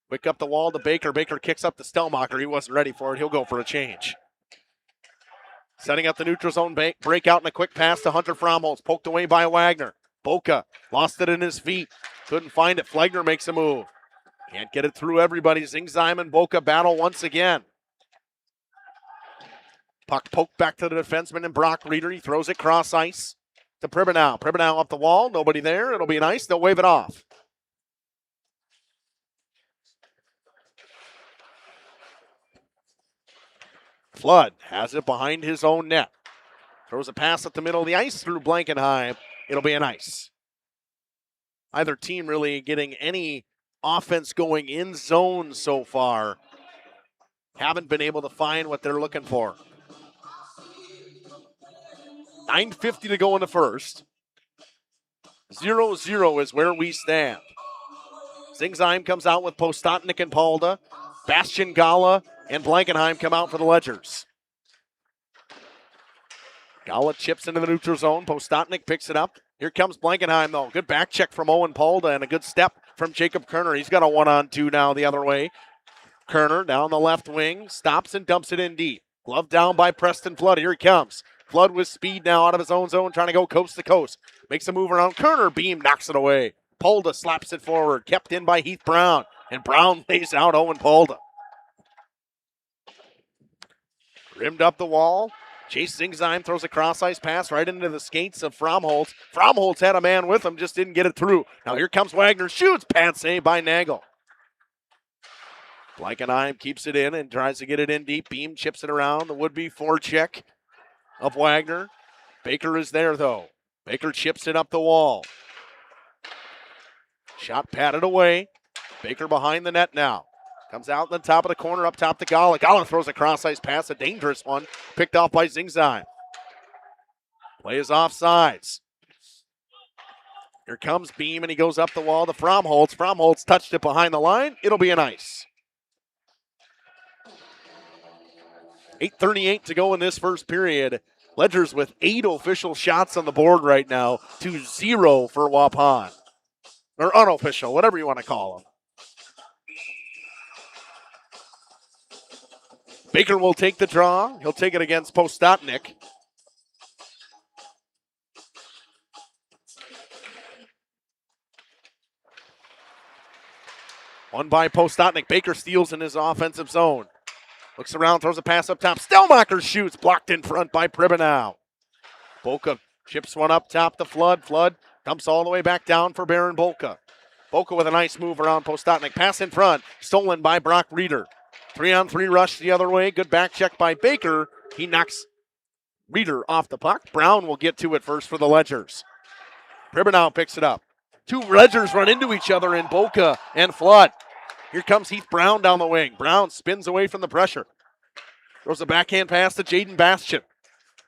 Quick up the wall to Baker. Baker kicks up to Stelmacher. He wasn't ready for it. He'll go for a change. Setting up the neutral zone breakout and a quick pass to Hunter Fromholz. Poked away by Wagner. Boca lost it in his feet. Couldn't find it. Flagner makes a move. Can't get it through everybody. Zingzheim and Boca battle once again. Puck poked back to the defenseman and Brock Reeder. He throws it cross ice to Pribenow. Pribenow up the wall. Nobody there. It'll be nice. They'll wave it off. Flood has it behind his own net. Throws a pass at the middle of the ice through Blankenheim. It'll be an ice. Either team really getting any offense going in zone so far. Haven't been able to find what they're looking for. 9:50 to go in the first. 0-0 is where we stand. Zingzheim comes out with Postotnik and Polda. Bastion, Gala, and Blankenheim come out for the Ledgers. Gala chips into the neutral zone. Postotnik picks it up. Here comes Blankenheim, though. Good back check from Owen Polda and a good step from Jacob Kerner. He's got a 1-on-2 now the other way. Kerner down the left wing, stops and dumps it in deep. Glove down by Preston Flood. Here he comes. Flood with speed now out of his own zone, trying to go coast to coast. Makes a move around Kerner. Beam knocks it away. Polda slaps it forward. Kept in by Heath Brown. And Brown lays out Owen Polda. Rimmed up the wall. Chase Zingzheim throws a cross-ice pass right into the skates of Fromholz. Fromholz had a man with him, just didn't get it through. Now here comes Wagner. Shoots. Pad save by Nagel. Blankenheim keeps it in and tries to get it in deep. Beam chips it around. The would-be forecheck of Wagner. Baker is there, though. Baker chips it up the wall. Shot patted away. Baker behind the net now. Comes out in the top of the corner, up top to Gala. Gala throws a cross-ice pass, a dangerous one. Picked off by Zingzheim. Play is offsides. Here comes Beam, and he goes up the wall to Fromholz. Fromholz touched it behind the line. It'll be an ice. 8:38 to go in this first period. Ledgers with 8 official shots on the board right now to 0 for Waupun. Or unofficial, whatever you want to call them. Baker will take the draw. He'll take it against Postotnik. One by Postotnik. Baker steals in his offensive zone. Looks around, throws a pass up top. Stelmacher shoots, blocked in front by Pribenow. Boca chips one up top to Flood. Flood dumps all the way back down for Baron Boca. Boca with a nice move around Postotnik. Pass in front, stolen by Brock Reeder. 3-on-3 rush the other way. Good back check by Baker. He knocks Reeder off the puck. Brown will get to it first for the Ledgers. Pribenow picks it up. Two Ledgers run into each other in Boca and Flood. Here comes Heath Brown down the wing. Brown spins away from the pressure. Throws a backhand pass to Jaden Bastion.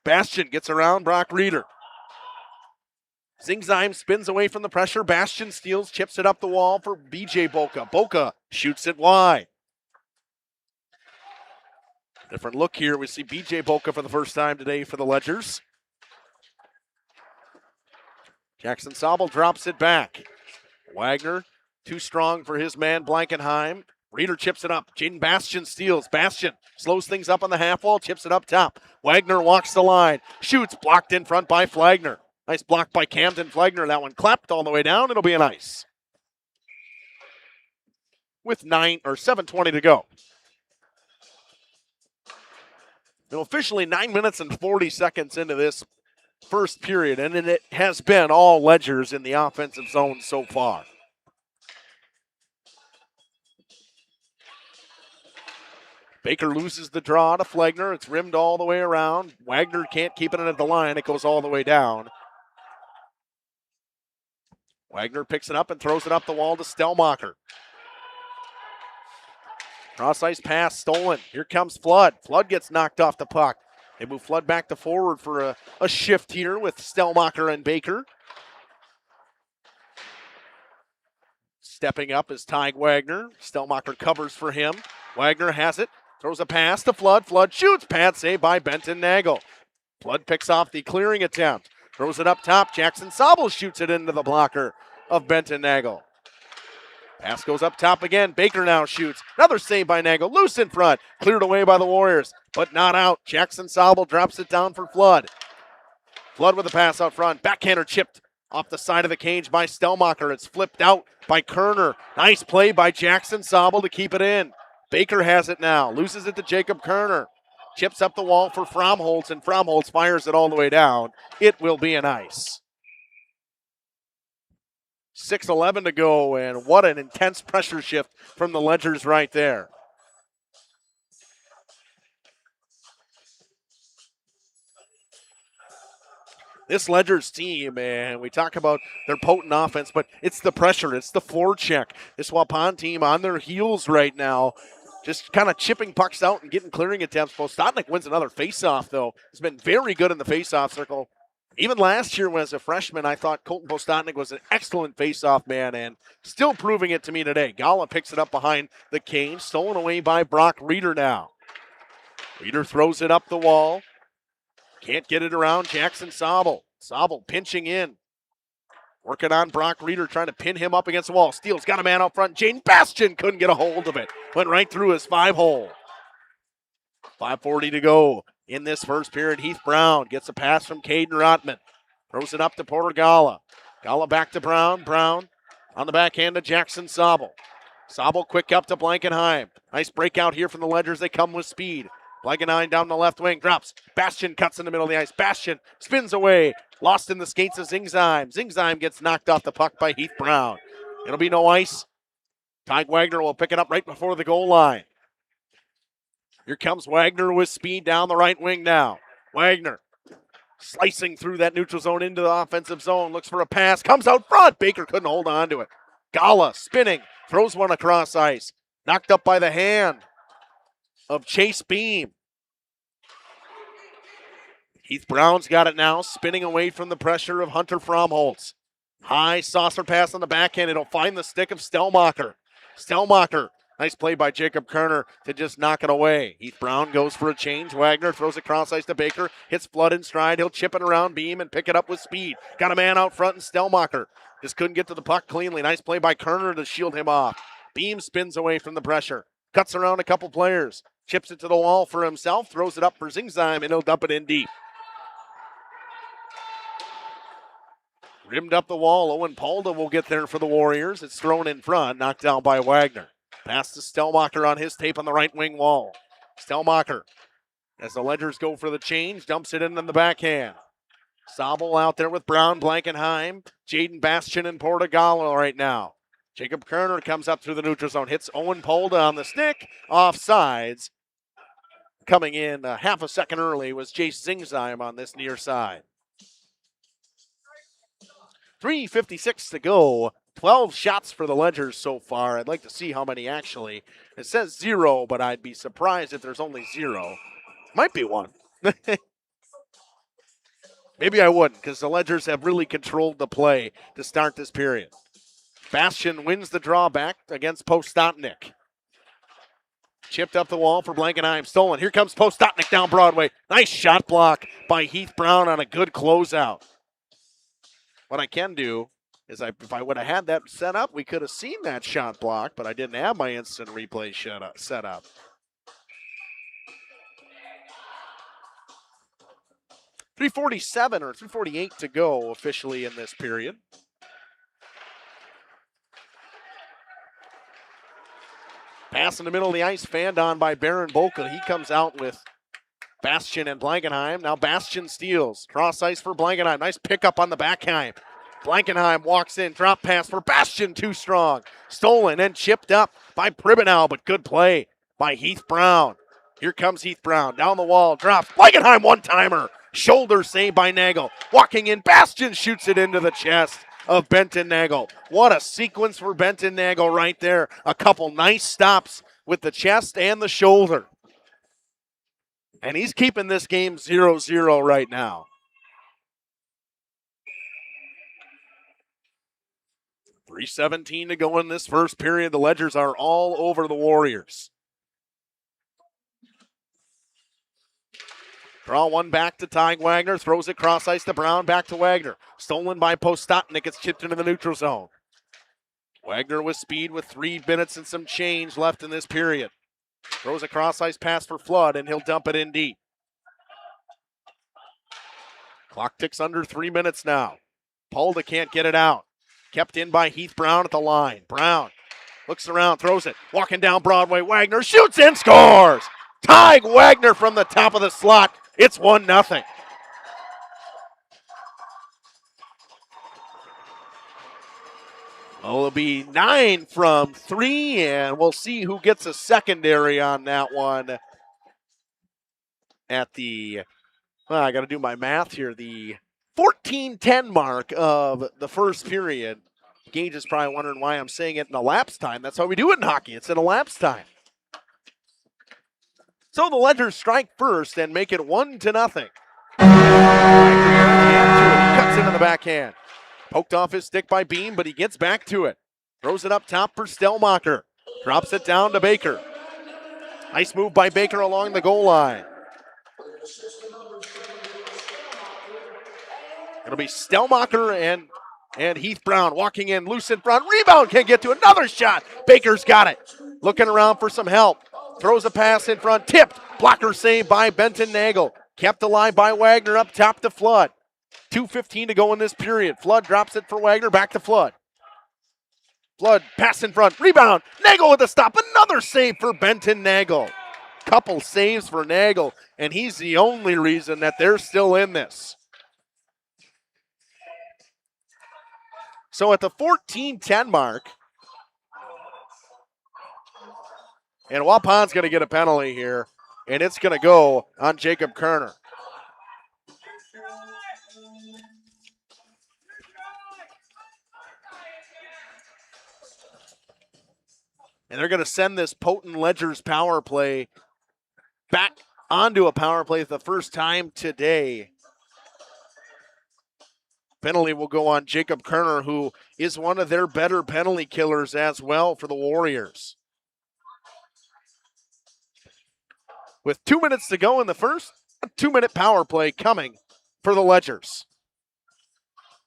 Bastion gets around Brock Reeder. Zingzheim spins away from the pressure. Bastion steals, chips it up the wall for BJ Boca. Boca shoots it wide. Different look here. We see B.J. Boca for the first time today for the Ledgers. Jackson Sobel drops it back. Wagner, too strong for his man Blankenheim. Reeder chips it up. Jaden Bastian steals. Bastian slows things up on the half wall, chips it up top. Wagner walks the line, shoots, blocked in front by Flagner. Nice block by Camden Flagner. That one clapped all the way down. It'll be an ice. With 7:20 to go. Now officially 9 minutes and 40 seconds into this first period, and it has been all Ledgers in the offensive zone so far. Baker loses the draw to Flagner. It's rimmed all the way around. Wagner can't keep it at the line. It goes all the way down. Wagner picks it up and throws it up the wall to Stellmacher. Cross-ice pass stolen. Here comes Flood. Flood gets knocked off the puck. They move Flood back to forward for a shift here with Stellmacher and Baker. Stepping up is Ty Wagner. Stellmacher covers for him. Wagner has it. Throws a pass to Flood. Flood shoots. Pad save by Benton Nagel. Flood picks off the clearing attempt. Throws it up top. Jackson Sobel shoots it into the blocker of Benton Nagel. Pass goes up top again. Baker now shoots. Another save by Nagel. Loose in front. Cleared away by the Warriors, but not out. Jackson Sobel drops it down for Flood. Flood with a pass out front. Backhander chipped off the side of the cage by Stellmacher. It's flipped out by Kerner. Nice play by Jackson Sobel to keep it in. Baker has it now. Loses it to Jacob Kerner. Chips up the wall for Fromholtz, and Fromholtz fires it all the way down. It will be an ice. 6:11 to go, and what an intense pressure shift from the Ledgers right there. This Ledgers team, and we talk about their potent offense, but it's the pressure, it's the forecheck. This Waupun team on their heels right now, just kind of chipping pucks out and getting clearing attempts. Postotnik wins another faceoff, though. He's been very good in the faceoff circle. Even last year when as a freshman, I thought Colton Postotnik was an excellent faceoff man, and still proving it to me today. Gala picks it up behind the cage, stolen away by Brock Reeder now. Reeder throws it up the wall. Can't get it around Jackson Sobel. Sobel pinching in. Working on Brock Reeder, trying to pin him up against the wall. Steele's got a man out front. Jaden Bastian couldn't get a hold of it. Went right through his 5-hole. 5:40 to go in this first period. Heath Brown gets a pass from Caden Rotman. Throws it up to Porter Gala. Gala back to Brown. Brown on the backhand to Jackson Sobel. Sobel quick up to Blankenheim. Nice breakout here from the Ledgers. They come with speed. Blankenheim down the left wing. Drops. Bastian cuts in the middle of the ice. Bastian spins away. Lost in the skates of Zingzheim. Zingzheim gets knocked off the puck by Heath Brown. It'll be no ice. Ty Wagner will pick it up right before the goal line. Here comes Wagner with speed down the right wing now. Wagner slicing through that neutral zone into the offensive zone. Looks for a pass. Comes out front. Baker couldn't hold on to it. Gala spinning. Throws one across ice. Knocked up by the hand of Chase Beam. Heath Brown's got it now. Spinning away from the pressure of Hunter Fromholtz. High saucer pass on the backhand. It'll find the stick of Stellmacher. Stellmacher. Nice play by Jacob Kerner to just knock it away. Heath Brown goes for a change. Wagner throws it cross ice to Baker. Hits Flood in stride. He'll chip it around Beam and pick it up with speed. Got a man out front in Stellmacher. Just couldn't get to the puck cleanly. Nice play by Kerner to shield him off. Beam spins away from the pressure. Cuts around a couple players. Chips it to the wall for himself. Throws it up for Zingzheim, and he'll dump it in deep. Rimmed up the wall. Owen Polda will get there for the Warriors. It's thrown in front. Knocked down by Wagner. Pass to Stellmacher on his tape on the right wing wall. Stellmacher, as the Ledgers go for the change, dumps it in on the backhand. Sobel out there with Brown, Blankenheim, Jaden Bastian, and Portugalo right now. Jacob Kerner comes up through the neutral zone, hits Owen Polda on the stick, offsides. Coming in half a second early was Jace Zingzheim on this near side. 3:56 to go. 12 shots for the Ledgers so far. I'd like to see how many actually. It says 0, but I'd be surprised if there's only 0. Might be 1. Maybe I wouldn't, because the Ledgers have really controlled the play to start this period. Bastian wins the drawback against Postotnik. Chipped up the wall for Blankenheim. Stolen. Here comes Postotnik down Broadway. Nice shot block by Heath Brown on a good closeout. What I can do is if I would have had that set up, we could have seen that shot block, but I didn't have my instant replay set up. .347 or 3:48 to go officially in this period. Pass in the middle of the ice, fanned on by Baron Bolka. He comes out with Bastian and Blankenheim. Now Bastian steals. Cross ice for Blankenheim. Nice pickup on the backhand. Blankenheim walks in. Drop pass for Bastian. Too strong. Stolen and chipped up by Pribenow, but good play by Heath Brown. Here comes Heath Brown. Down the wall. Drops. Blankenheim one-timer. Shoulder save by Nagel. Walking in. Bastian shoots it into the chest of Benton Nagel. What a sequence for Benton Nagel right there. A couple nice stops with the chest and the shoulder. And he's keeping this game 0-0 right now. .317 to go in this first period. The Ledgers are all over the Warriors. Draw one back to Ty Wagner. Throws it cross ice to Brown. Back to Wagner. Stolen by Postotnik. It's chipped into the neutral zone. Wagner with speed with 3 minutes and some change left in this period. Throws a cross ice pass for Flood, and he'll dump it in deep. Clock ticks under 3 minutes now. Polda can't get it out. Kept in by Heath Brown at the line. Brown looks around, throws it. Walking down Broadway. Wagner shoots and scores. Ty Wagner from the top of the slot. It's 1-0. Well, it'll be 9 from 3, and we'll see who gets a secondary on that one at the, well, I got to do my math here, the 14:10 mark of the first period. Gage is probably wondering why I'm saying it in elapsed time. That's how we do it in hockey. It's in elapsed time. So the Ledgers strike first and make it 1-0. He cuts into the backhand. Poked off his stick by Beam, but he gets back to it. Throws it up top for Stellmacher. Drops it down to Baker. Nice move by Baker along the goal line. It'll be Stellmacher and Heath Brown walking in, loose in front. Rebound, can't get to another shot. Baker's got it. Looking around for some help. Throws a pass in front, tipped. Blocker saved by Benton Nagel. Kept alive by Wagner up top to Flood. 2:15 to go in this period. Flood drops it for Wagner, back to Flood. Flood, pass in front, rebound. Nagel with a stop, another save for Benton Nagel. Couple saves for Nagel, and he's the only reason that they're still in this. So at the 14:10 mark, and Waupun's going to get a penalty here, and it's going to go on Jacob Kerner. And they're going to send this potent Ledgers power play back onto a power play for the first time today. Penalty will go on Jacob Kerner, who is one of their better penalty killers as well for the Warriors. With 2 minutes to go in the first, a 2-minute power play coming for the Ledgers.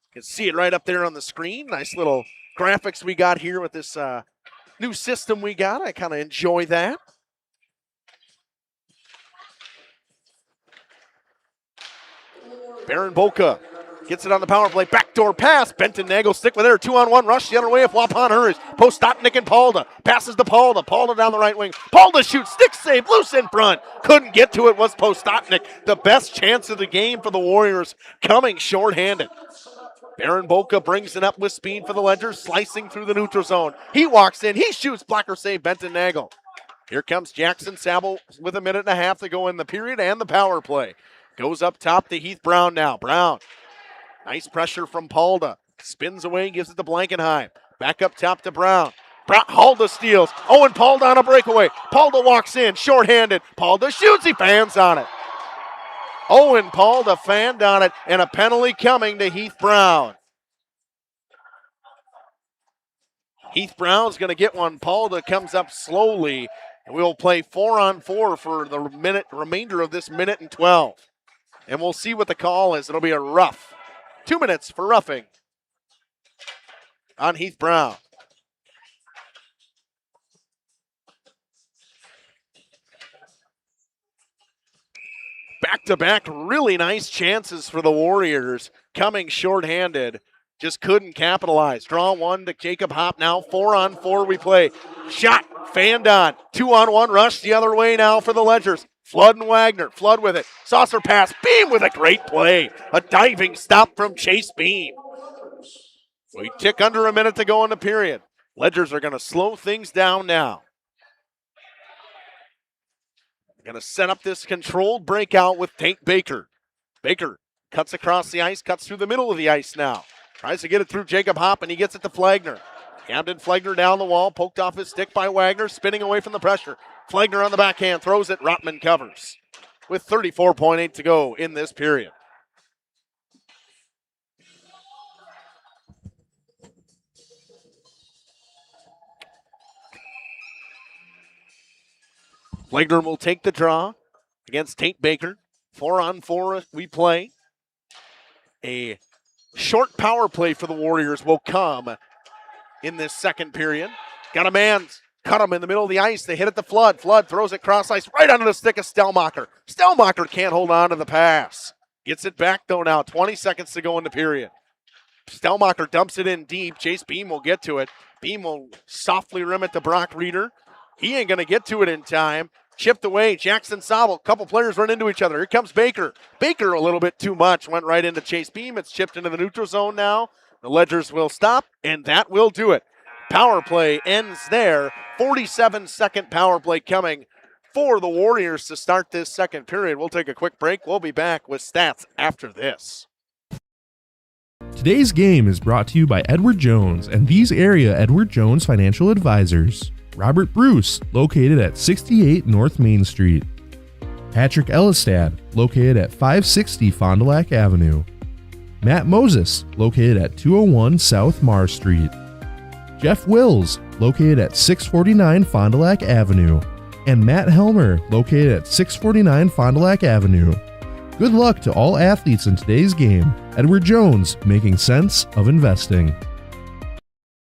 You can see it right up there on the screen. Nice little graphics we got here with this new system we got. I kind of enjoy that. Baron Bolka gets it on the power play. Backdoor pass. Benton Nagel stick with her. 2-on-1 rush the other way if Waupun hurries. Postotnik and Polda. Passes to Polda. Polda down the right wing. Polda shoots. Stick save. Loose in front. Couldn't get to it was Postotnik. The best chance of the game for the Warriors coming shorthanded. Baron Bolka brings it up with speed for the Ledgers, slicing through the neutral zone. He walks in. He shoots. Blocker save. Benton Nagel. Here comes Jackson Sabel with 1.5 minutes to go in the period and the power play. Goes up top to Heath Brown now. Brown. Nice pressure from Polda. Spins away, gives it to Blankenheim. Back up top to Brown. Halda steals. Owen Polda on a breakaway. Polda walks in, shorthanded. Polda shoots, he fans on it. Owen Polda fanned on it, and a penalty coming to Heath Brown. Heath Brown's going to get one. Polda comes up slowly, And we will play 4-on-4 for the remainder of this minute and 12. And we'll see what the call is. It'll be a rough. 2 minutes for roughing on Heath Brown. Back-to-back really nice chances for the Warriors, coming shorthanded. Just couldn't capitalize. Draw one to Jacob Hop now. 4-on-4 we play. Shot, fanned on. 2-on-1 rush the other way now for the Ledgers. Flood and Wagner. Flood with it. Saucer pass. Beam with a great play. A diving stop from Chase Beam. We tick under a minute to go in the period. Ledgers are going to slow things down now. Going to set up this controlled breakout with Tank Baker. Baker cuts across the ice, cuts through the middle of the ice now. Tries to get it through Jacob Hop, and he gets it to Flagner. Camden Flagner down the wall, poked off his stick by Wagner, spinning away from the pressure. Flagner on the backhand, throws it, Rotman covers. With 34.8 to go in this period. Flagner will take the draw against Tate Baker. 4-on-4 we play. A short power play for the Warriors will come in this second period. Got a man, cut him in the middle of the ice. They hit it to Flood. Flood throws it cross ice right onto the stick of Stelmacher. Stelmacher can't hold on to the pass. Gets it back though now. 20 seconds to go in the period. Stelmacher dumps it in deep. Chase Beam will get to it. Beam will softly rim it to Brock Reeder. He ain't going to get to it in time. Chipped away. Jackson Sobel. Couple players run into each other. Here comes Baker. Baker a little bit too much. Went right into Chase Beam. It's chipped into the neutral zone now. The Ledgers will stop, and that will do it. Power play ends there. 47-second power play coming for the Warriors to start this second period. We'll take a quick break. We'll be back with stats after this. Today's game is brought to you by Edward Jones and these area Edward Jones financial advisors. Robert Bruce, located at 68 North Main Street. Patrick Ellistad, located at 560 Fond du Lac Avenue. Matt Moses, located at 201 South Marr Street. Jeff Wills, located at 649 Fond du Lac Avenue. And Matt Helmer, located at 649 Fond du Lac Avenue. Good luck to all athletes in today's game. Edward Jones, making sense of investing.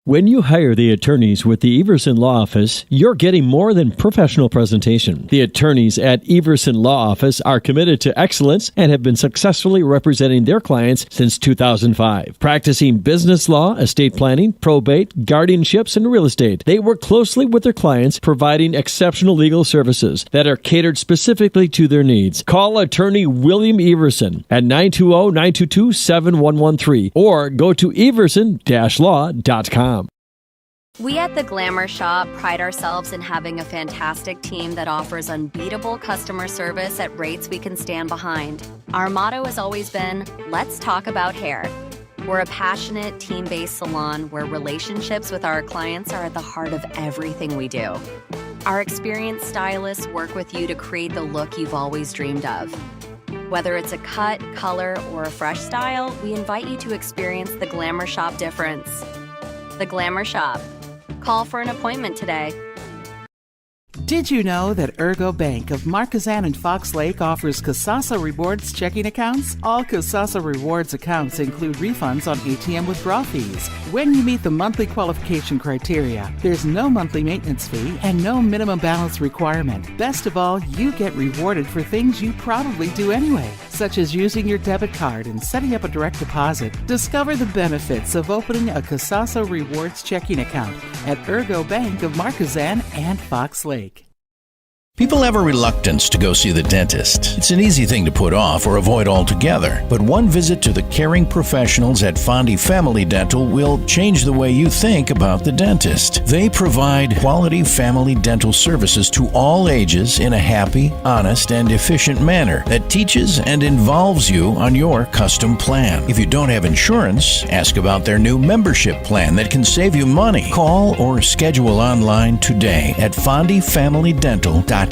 When you hire the attorneys with the Everson Law Office, you're getting more than professional presentation. The attorneys at Everson Law Office are committed to excellence and have been successfully representing their clients since 2005. Practicing business law, estate planning, probate, guardianships, and real estate, they work closely with their clients, providing exceptional legal services that are catered specifically to their needs. Call attorney William Everson at 920-922-7113 or go to everson-law.com. We at the Glamour Shop pride ourselves in having a fantastic team that offers unbeatable customer service at rates we can stand behind. Our motto has always been, let's talk about hair. We're a passionate, team-based salon where relationships with our clients are at the heart of everything we do. Our experienced stylists work with you to create the look you've always dreamed of. Whether it's a cut, color, or a fresh style, we invite you to experience the Glamour Shop difference. The Glamour Shop. Call for an appointment today. Did you know that Ergo Bank of Marquezan and Fox Lake offers Casasa Rewards checking accounts? All Casasa Rewards accounts include refunds on ATM withdrawal fees. When you meet the monthly qualification criteria, there's no monthly maintenance fee and no minimum balance requirement. Best of all, you get rewarded for things you probably do anyway, such as using your debit card and setting up a direct deposit. Discover the benefits of opening a Casasa Rewards checking account at Ergo Bank of Marquezan and Fox Lake. People have a reluctance to go see the dentist. It's an easy thing to put off or avoid altogether. But one visit to the caring professionals at Fondi Family Dental will change the way you think about the dentist. They provide quality family dental services to all ages in a happy, honest, and efficient manner that teaches and involves you on your custom plan. If you don't have insurance, ask about their new membership plan that can save you money. Call or schedule online today at FondiFamilyDental.com.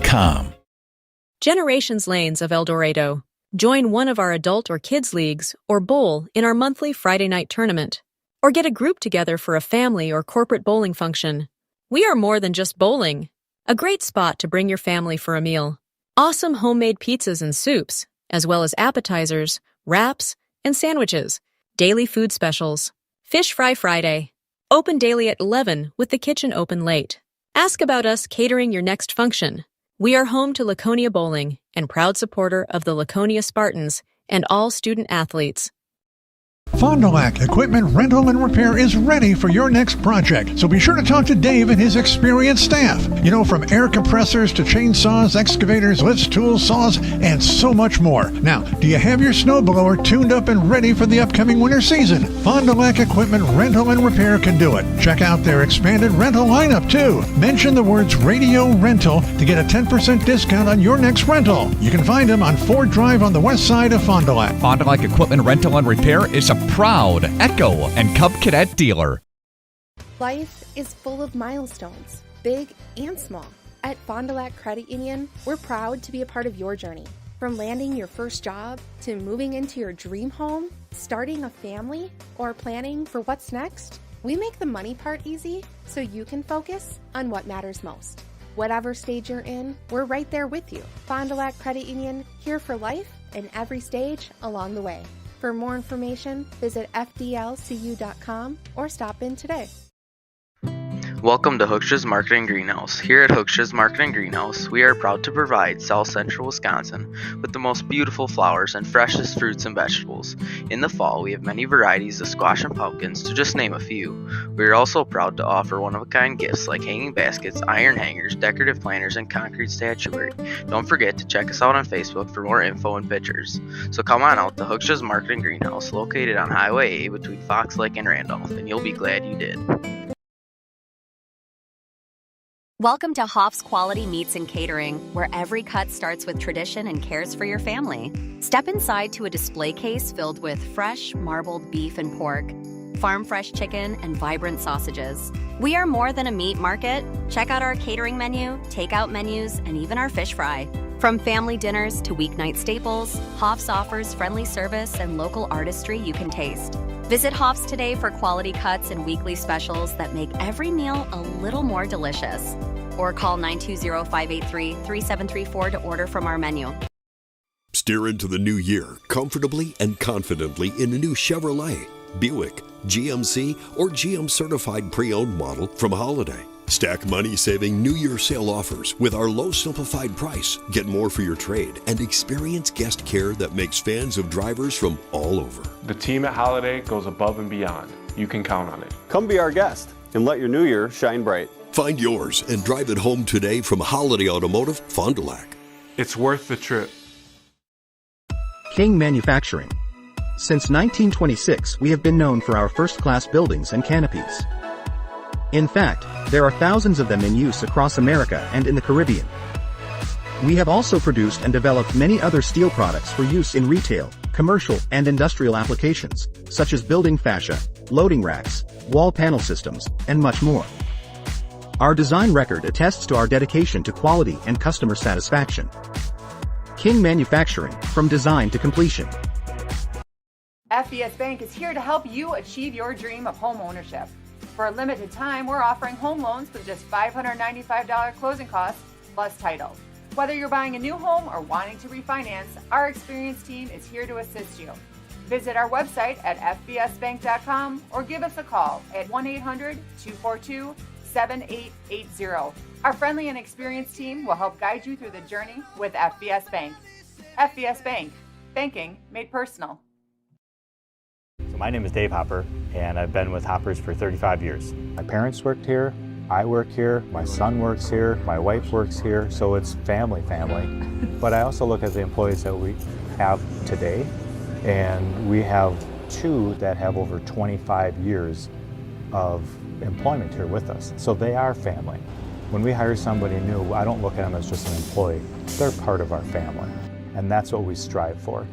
Generations Lanes of El Dorado. Join one of our adult or kids leagues or bowl in our monthly Friday night tournament. Or get a group together for a family or corporate bowling function. We are more than just bowling. A great spot to bring your family for a meal. Awesome homemade pizzas and soups, as well as appetizers, wraps, and sandwiches. Daily food specials. Fish Fry Friday. Open daily at 11 with the kitchen open late. Ask about us catering your next function. We are home to Laconia Bowling and proud supporter of the Laconia Spartans and all student athletes. Fond du Lac Equipment Rental and Repair is ready for your next project, so be sure to talk to Dave and his experienced staff. You know, from air compressors to chainsaws, excavators, lifts, tools, saws, and so much more. Now, do you have your snowblower tuned up and ready for the upcoming winter season? Fond du Lac Equipment Rental and Repair can do it. Check out their expanded rental lineup, too. Mention the words Radio Rental to get a 10% discount on your next rental. You can find them on Ford Drive on the west side of Fond du Lac. Fond du Lac Equipment Rental and Repair is a proud Echo and Cub Cadet dealer. Life is full of milestones, big and small. At Fond du Lac Credit Union, we're proud to be a part of your journey. From landing your first job to moving into your dream home, starting a family, or planning for what's next, we make the money part easy so you can focus on what matters most. Whatever stage you're in, we're right there with you. Fond du Lac Credit Union, here for life and every stage along the way. For more information, visit fdlcu.com or stop in today. Welcome to Hooksha's Marketing Greenhouse. Here at Hooksha's Marketing Greenhouse, we are proud to provide South Central Wisconsin with the most beautiful flowers and freshest fruits and vegetables. In the fall, we have many varieties of squash and pumpkins, to just name a few. We are also proud to offer one-of-a-kind gifts like hanging baskets, iron hangers, decorative planters, and concrete statuary. Don't forget to check us out on Facebook for more info and pictures. So come on out to Hooksha's Marketing Greenhouse, located on Highway A between Fox Lake and Randolph, and you'll be glad you did. Welcome to Hoff's Quality Meats and Catering, where every cut starts with tradition and cares for your family. Step inside to a display case filled with fresh, marbled beef and pork, farm-fresh chicken, and vibrant sausages. We are more than a meat market. Check out our catering menu, takeout menus, and even our fish fry. From family dinners to weeknight staples, Hoff's offers friendly service and local artistry you can taste. Visit Hoff's today for quality cuts and weekly specials that make every meal a little more delicious. Or call 920-583-3734 to order from our menu. Steer into the new year comfortably and confidently in a new Chevrolet, Buick, GMC, or GM certified pre-owned model from Holiday. Stack money-saving New Year sale offers with our low simplified price. Get more for your trade and experience guest care that makes fans of drivers from all over. The team at Holiday goes above and beyond. You can count on it. Come be our guest and let your new year shine bright. Find yours and drive it home today from Holiday Automotive, Fond du Lac. It's worth the trip. King Manufacturing. Since 1926, we have been known for our first-class buildings and canopies. In fact, there are thousands of them in use across America and in the Caribbean. We have also produced and developed many other steel products for use in retail, commercial, and industrial applications, such as building fascia, loading racks, wall panel systems, and much more. Our design record attests to our dedication to quality and customer satisfaction. King Manufacturing, from design to completion. FBS Bank is here to help you achieve your dream of home ownership. For a limited time, we're offering home loans with just $595 closing costs plus title. Whether you're buying a new home or wanting to refinance, our experienced team is here to assist you. Visit our website at fbsbank.com or give us a call at 1-800-242-7880. Our friendly and experienced team will help guide you through the journey with FBS Bank. FBS Bank, banking made personal. My name is Dave Hopper, and I've been with Hoppers for 35 years. My parents worked here, I work here, my son works here, my wife works here, so it's family. But I also look at the employees that we have today, and we have two that have over 25 years of employment here with us. So they are family. When we hire somebody new, I don't look at them as just an employee. They're part of our family, and that's what we strive for.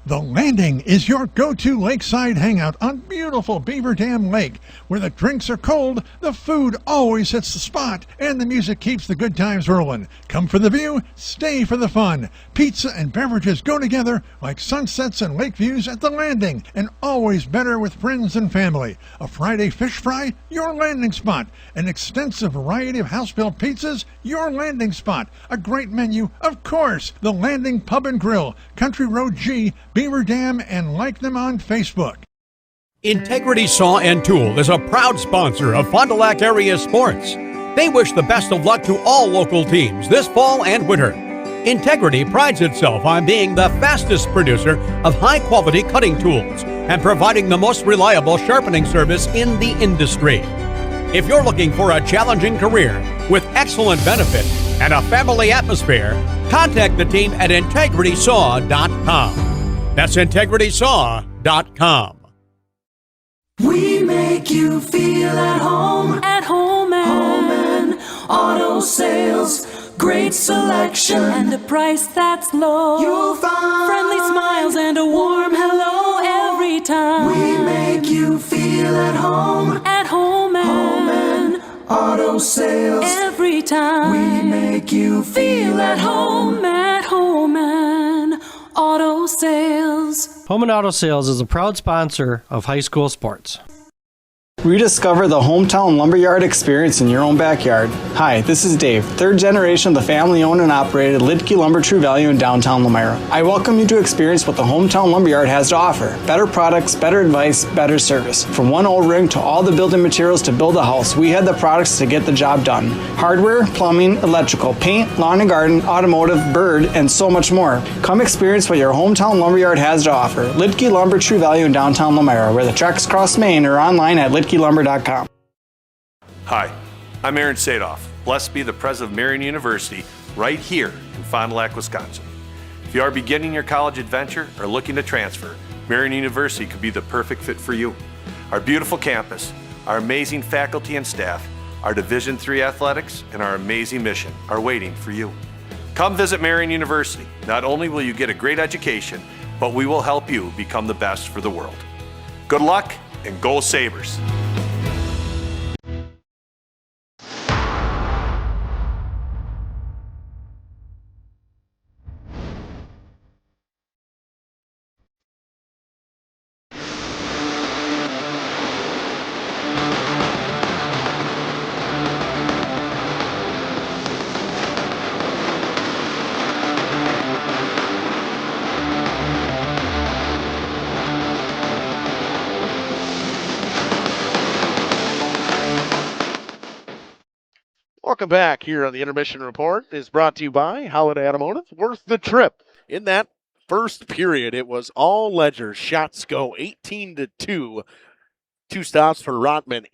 The Landing is your go-to lakeside hangout on beautiful Beaver Dam Lake. Where the drinks are cold, the food always hits the spot, and the music keeps the good times rolling. Come for the view, stay for the fun. Pizza and beverages go together like sunsets and lake views at The Landing, and always better with friends and family. A Friday fish fry, your landing spot. An extensive variety of house-built pizzas, your landing spot. A great menu, of course. The Landing Pub and Grill, Country Road G, Beaver Dam, and like them on Facebook. Integrity Saw and Tool is a proud sponsor of Fond du Lac area sports. They wish the best of luck to all local teams this fall and winter. Integrity prides itself on being the fastest producer of high-quality cutting tools and providing the most reliable sharpening service in the industry. If you're looking for a challenging career with excellent benefit and a family atmosphere, contact the team at integritysaw.com. That's integritysaw.com. We make you feel at home. At home and auto sales. Great selection and a price that's low. You'll find friendly smiles and a warm hello every time. We make you feel at home. At home and auto sales. Every time. We make you feel at home and auto sales. Home and Auto Sales is a proud sponsor of high school sports. Rediscover the hometown lumberyard experience in your own backyard. Hi, this is Dave, third generation of the family-owned and operated Lidke Lumber True Value in downtown Elmira. I welcome you to experience what the hometown lumberyard has to offer. Better products, better advice, better service. From one O-ring to all the building materials to build a house, we had the products to get the job done. Hardware, plumbing, electrical, paint, lawn and garden, automotive, bird, and so much more. Come experience what your hometown lumberyard has to offer. Lidke Lumber True Value in downtown Elmira, where the tracks cross Main, or online at lidkelumber.com. Hi, I'm Aaron Sadoff, blessed be the president of Marion University, right here in Fond du Lac, Wisconsin. If you are beginning your college adventure or looking to transfer, Marion University could be the perfect fit for you. Our beautiful campus, our amazing faculty and staff, our Division III athletics, and our amazing mission are waiting for you. Come visit Marion University. Not only will you get a great education, but we will help you become the best for the world. Good luck and go Sabres! Welcome back here on the Intermission Report. Is brought to you by Holiday Automotive. Worth the trip. In that first period, it was all Ledger. Shots go 18-2. 2 stops for Rotman,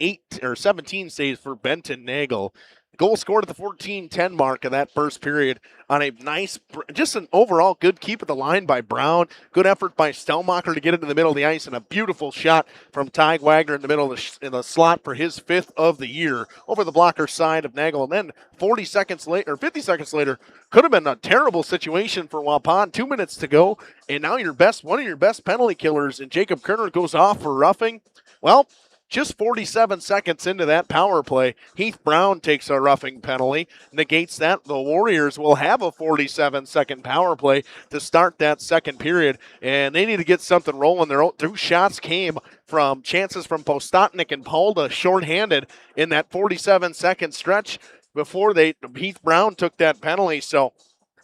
17 saves for Benton Nagel. Goal scored at the 14-10 mark of that first period on a nice, just an overall good keep of the line by Brown. Good effort by Stelmacher to get into the middle of the ice, and a beautiful shot from Ty Wagner in the middle of in the slot for his 5th of the year over the blocker side of Nagel. And then 50 seconds later, could have been a terrible situation for Waupun. 2 minutes to go, and now one of your best penalty killers, and Jacob Kerner goes off for roughing. Well, just 47 seconds into that power play, Heath Brown takes a roughing penalty, negates that. The Warriors will have a 47-second power play to start that second period, and they need to get something rolling. Their 2 shots came from chances from Postotnik and Polda shorthanded in that 47-second stretch before Heath Brown took that penalty. So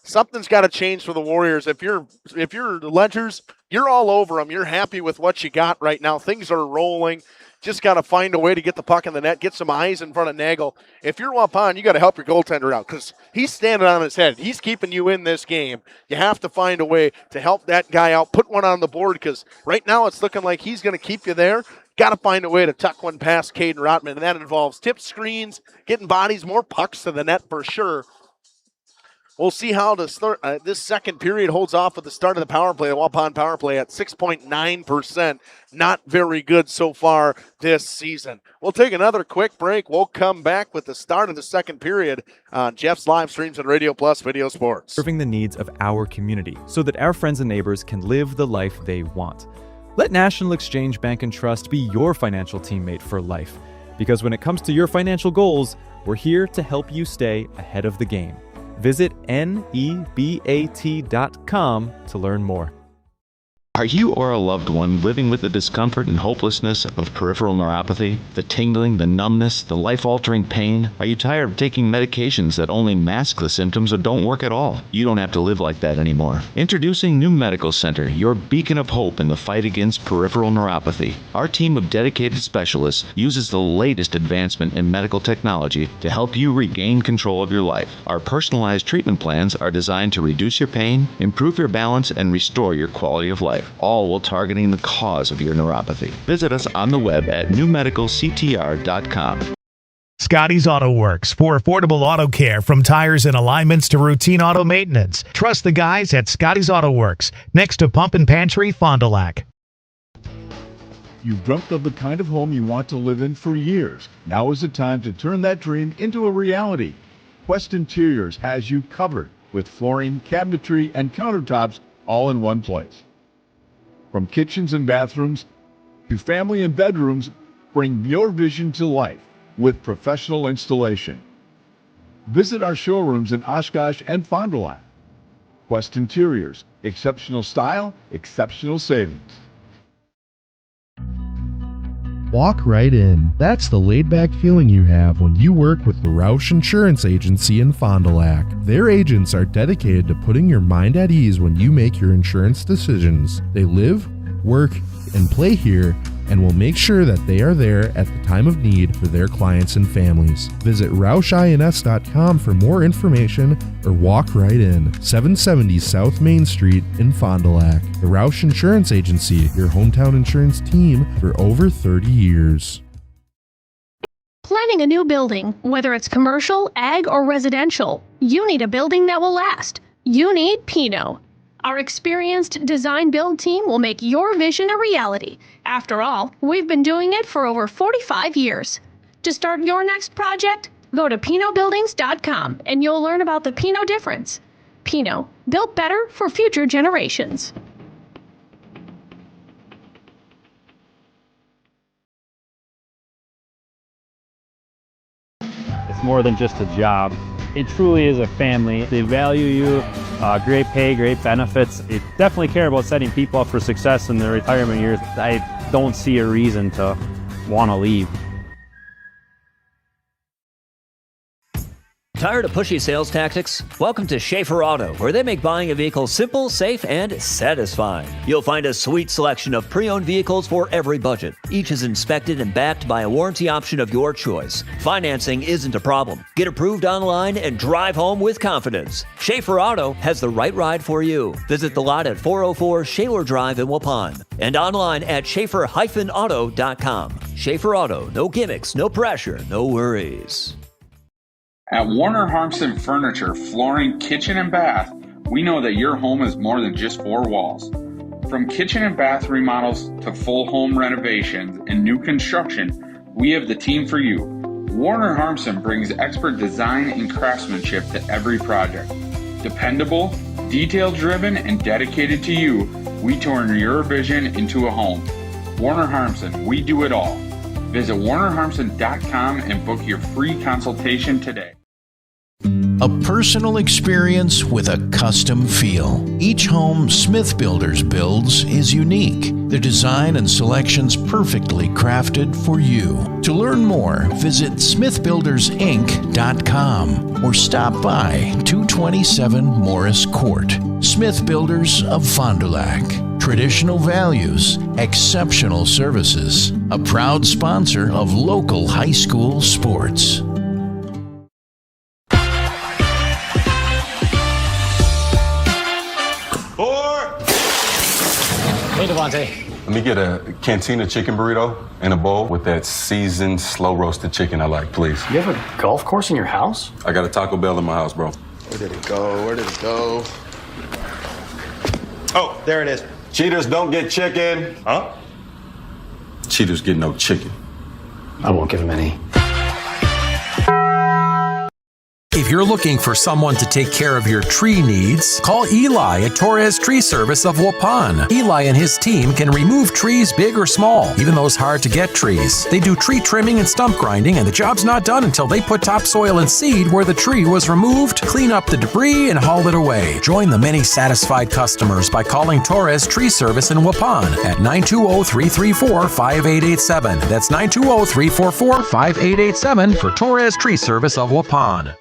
something's got to change for the Warriors. If you're the Ledgers, you're all over them. You're happy with what you got right now. Things are rolling. Just got to find a way to get the puck in the net, get some eyes in front of Nagel. If you're Waupun, you got to help your goaltender out because he's standing on his head. He's keeping you in this game. You have to find a way to help that guy out, put one on the board because right now it's looking like he's going to keep you there. Got to find a way to tuck one past Caden Rotman, and that involves tip screens, getting bodies, more pucks to the net for sure. We'll see how this second period holds off at the start of the power play. The Waupun power play at 6.9%. Not very good so far this season. We'll take another quick break. We'll come back with the start of the second period on Jeff's live streams and Radio Plus Video Sports. Serving the needs of our community so that our friends and neighbors can live the life they want. Let National Exchange Bank and Trust be your financial teammate for life. Because when it comes to your financial goals, we're here to help you stay ahead of the game. Visit nebat.com to learn more. Are you or a loved one living with the discomfort and hopelessness of peripheral neuropathy? The tingling, the numbness, the life-altering pain? Are you tired of taking medications that only mask the symptoms or don't work at all? You don't have to live like that anymore. Introducing New Medical Center, your beacon of hope in the fight against peripheral neuropathy. Our team of dedicated specialists uses the latest advancement in medical technology to help you regain control of your life. Our personalized treatment plans are designed to reduce your pain, improve your balance, and restore your quality of life, all while targeting the cause of your neuropathy. Visit us on the web at newmedicalctr.com. Scotty's Auto Works for affordable auto care, from tires and alignments to routine auto maintenance. Trust the guys at Scotty's Auto Works, next to Pump and Pantry, Fond du Lac. You've dreamt of the kind of home you want to live in for years. Now is the time to turn that dream into a reality. Quest Interiors has you covered with flooring, cabinetry, and countertops all in one place. From kitchens and bathrooms to family and bedrooms, bring your vision to life with professional installation. Visit our showrooms in Oshkosh and Fond du Lac. Quest Interiors, exceptional style, exceptional savings. Walk right in. That's the laid-back feeling you have when you work with the Roush Insurance Agency in Fond du Lac. Their agents are dedicated to putting your mind at ease when you make your insurance decisions. They live, work, and play here, and will make sure that they are there at the time of need for their clients and families. Visit RoushINS.com for more information or walk right in. 770 South Main Street in Fond du Lac. The Roush Insurance Agency, your hometown insurance team for over 30 years. Planning a new building, whether it's commercial, ag, or residential, you need a building that will last. You need Pino. Our experienced design-build team will make your vision a reality. After all, we've been doing it for over 45 years. To start your next project, go to PinoBuildings.com and you'll learn about the Pino difference. Pino, built better for future generations. It's more than just a job. It truly is a family. They value you, great pay, great benefits. They definitely care about setting people up for success in their retirement years. I don't see a reason to want to leave. Tired of pushy sales tactics? Welcome to Schaefer Auto, where they make buying a vehicle simple, safe, and satisfying. You'll find a sweet selection of pre-owned vehicles for every budget. Each is inspected and backed by a warranty option of your choice. Financing isn't a problem. Get approved online and drive home with confidence. Schaefer Auto has the right ride for you. Visit the lot at 404 Shaler Drive in Waupun and online at schaefer-auto.com. Schaefer Auto, no gimmicks, no pressure, no worries. At Warner Harmson Furniture, Flooring, Kitchen, and Bath, we know that your home is more than just four walls. From kitchen and bath remodels to full home renovations and new construction, we have the team for you. Warner Harmson brings expert design and craftsmanship to every project. Dependable, detail-driven, and dedicated to you, we turn your vision into a home. Warner Harmson, we do it all. Visit WarnerHarmson.com and book your free consultation today. A personal experience with a custom feel. Each home Smith Builders builds is unique. The design and selections perfectly crafted for you. To learn more, visit smithbuildersinc.com or stop by 227 Morris Court. Smith Builders of Fond du Lac. Traditional values, exceptional services. A proud sponsor of local high school sports. Hey, Devontae. Let me get a Cantina chicken burrito and a bowl with that seasoned, slow-roasted chicken I like, please. You have a golf course in your house? I got a Taco Bell in my house, bro. Where did it go? Where did it go? Oh, there it is. Cheaters don't get chicken. Huh? Cheaters get no chicken. I won't give him any. If you're looking for someone to take care of your tree needs, call Eli at Torres Tree Service of Waupun. Eli and his team can remove trees big or small, even those hard-to-get trees. They do tree trimming and stump grinding, and the job's not done until they put topsoil and seed where the tree was removed, clean up the debris, and haul it away. Join the many satisfied customers by calling Torres Tree Service in Waupun at 920-334-5887. That's 920-344-5887 for Torres Tree Service of Waupun.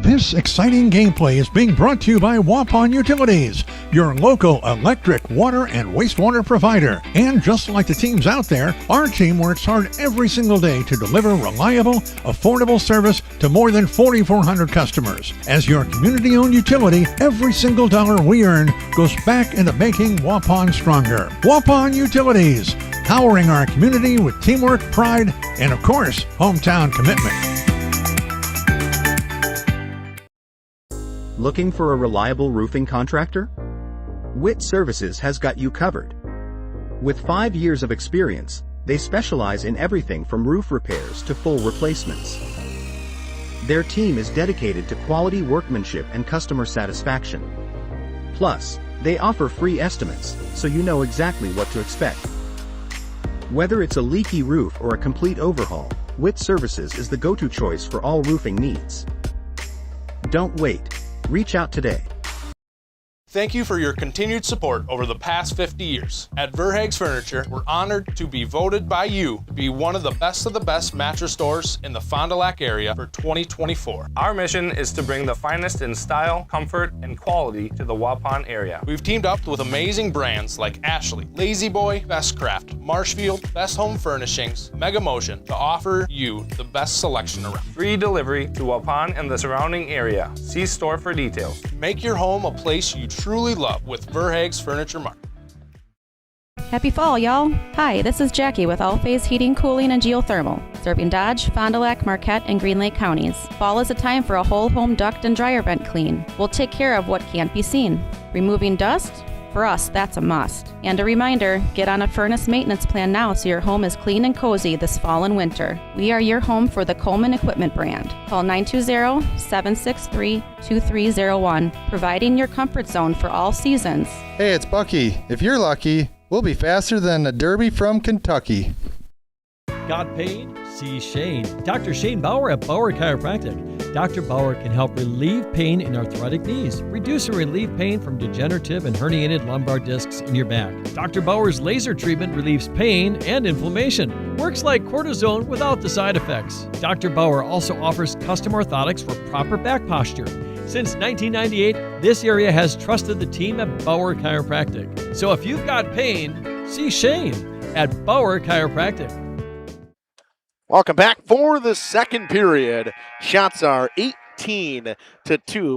This exciting gameplay is being brought to you by Waupun Utilities, your local electric, water, and wastewater provider. And just like the teams out there, our team works hard every single day to deliver reliable, affordable service to more than 4,400 customers. As your community-owned utility, every single dollar we earn goes back into making Waupun stronger. Waupun Utilities, powering our community with teamwork, pride, and of course, hometown commitment. Looking for a reliable roofing contractor? WIT Services has got you covered. With 5 years of experience, they specialize in everything from roof repairs to full replacements. Their team is dedicated to quality workmanship and customer satisfaction. Plus, they offer free estimates, so you know exactly what to expect. Whether it's a leaky roof or a complete overhaul, WIT Services is the go-to choice for all roofing needs. Don't wait. Reach out today. Thank you for your continued support over the past 50 years. At Verhaeg's Furniture, we're honored to be voted by you to be one of the best mattress stores in the Fond du Lac area for 2024. Our mission is to bring the finest in style, comfort, and quality to the Waupun area. We've teamed up with amazing brands like Ashley, Lazy Boy, Bestcraft, Marshfield, Best Home Furnishings, Mega Motion to offer you the best selection around. Free delivery to Waupun and the surrounding area. See store for details. Make your home a place you truly love with Verhaeg's Furniture Mart. Happy fall, y'all. Hi, this is Jackie with All Phase Heating, Cooling, and Geothermal, serving Dodge, Fond du Lac, Marquette, and Green Lake counties. Fall is a time for a whole home duct and dryer vent clean. We'll take care of what can't be seen. Removing dust? For us, that's a must. And a reminder, get on a furnace maintenance plan now so your home is clean and cozy this fall and winter. We are your home for the Coleman Equipment brand. Call 920-763-2301, providing your comfort zone for all seasons. Hey, it's Bucky. If you're lucky, we'll be faster than a Derby from Kentucky. Got pain? See Shane. Dr. Shane Bauer at Bauer Chiropractic. Dr. Bauer can help relieve pain in arthritic knees, reduce or relieve pain from degenerative and herniated lumbar discs in your back. Dr. Bauer's laser treatment relieves pain and inflammation. Works like cortisone without the side effects. Dr. Bauer also offers custom orthotics for proper back posture. Since 1998, this area has trusted the team at Bauer Chiropractic. So if you've got pain, see Shane at Bauer Chiropractic. Welcome back for the second period. Shots are 18-2.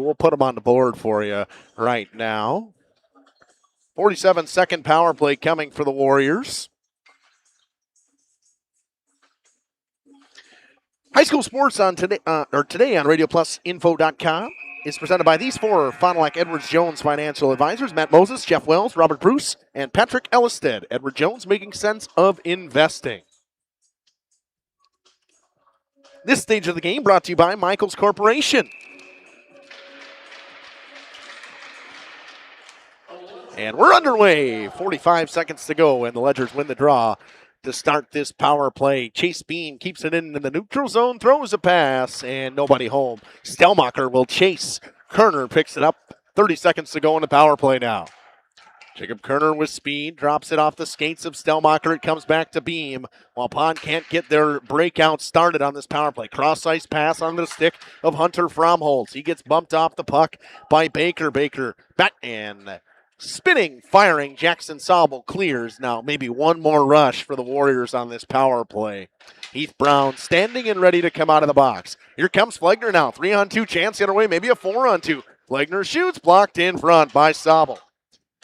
We'll put them on the board for you right now. 47-second power play coming for the Warriors. High school sports on today on RadioPlusInfo.com is presented by these four Fond du Lac Edwards Jones financial advisors: Matt Moses, Jeff Wells, Robert Bruce, and Patrick Ellisted. Edward Jones, making sense of investing. This stage of the game brought to you by Michaels Corporation. And we're underway. 45 seconds to go, and the Ledgers win the draw to start this power play. Chase Bean keeps it in the neutral zone, throws a pass, and nobody home. Stelmacher will chase. Kerner picks it up. 30 seconds to go in the power play now. Jacob Kerner with speed, drops it off the skates of Stellmacher. It comes back to Beam. Waupun can't get their breakout started on this power play. Cross-ice pass on the stick of Hunter Fromholtz. He gets bumped off the puck by Baker. Baker back and spinning, firing. Jackson Sobel clears. Now maybe one more rush for the Warriors on this power play. Heath Brown standing and ready to come out of the box. Here comes Flegner now. 3-on-2 chance the other way, maybe a 4-on-2. Flegner shoots, blocked in front by Sobel.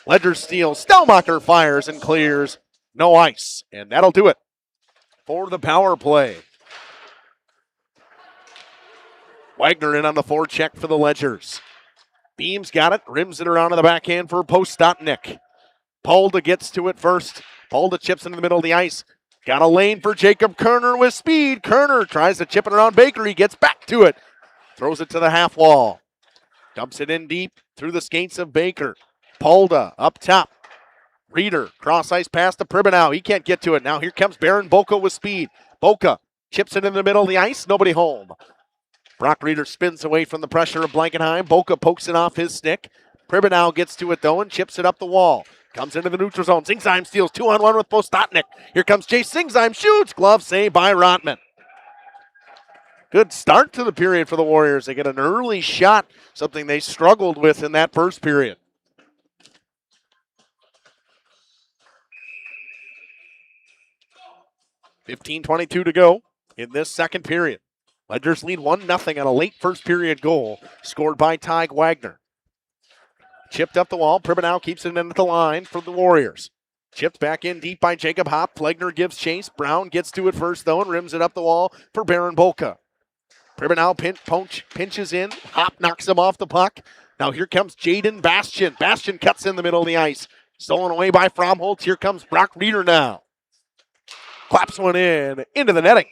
Ledger steals. Stellmacher fires and clears. No ice. And that'll do it for the power play. Wagner in on the forecheck for the Ledgers. Beams got it. Rims it around to the backhand for Postotnik. Polda gets to it first. Polda chips into the middle of the ice. Got a lane for Jacob Kerner with speed. Kerner tries to chip it around Baker. He gets back to it. Throws it to the half wall. Dumps it in deep through the skates of Baker. Polda up top. Reeder, cross-ice pass to Pribanow. He can't get to it. Now here comes Baron Boca with speed. Boca chips it in the middle of the ice. Nobody home. Brock Reeder spins away from the pressure of Blankenheim. Boca pokes it off his stick. Pribanow gets to it, though, and chips it up the wall. Comes into the neutral zone. Singsheim steals 2-on-1 with Postotnik. Here comes Chase Singsheim. Shoots. Glove save by Rotman. Good start to the period for the Warriors. They get an early shot, something they struggled with in that first period. .22 to go in this second period. Ledgers lead 1-0 on a late first period goal scored by Ty Wagner. Chipped up the wall. Pribanow keeps it in at the line for the Warriors. Chipped back in deep by Jacob Hopp. Flegner gives chase. Brown gets to it first, though, and rims it up the wall for Baron Boca. Pribanow pinches in. Hopp knocks him off the puck. Now here comes Jaden Bastian. Bastian cuts in the middle of the ice. Stolen away by Fromholtz. Here comes Brock Reeder now. Claps one in, into the netting.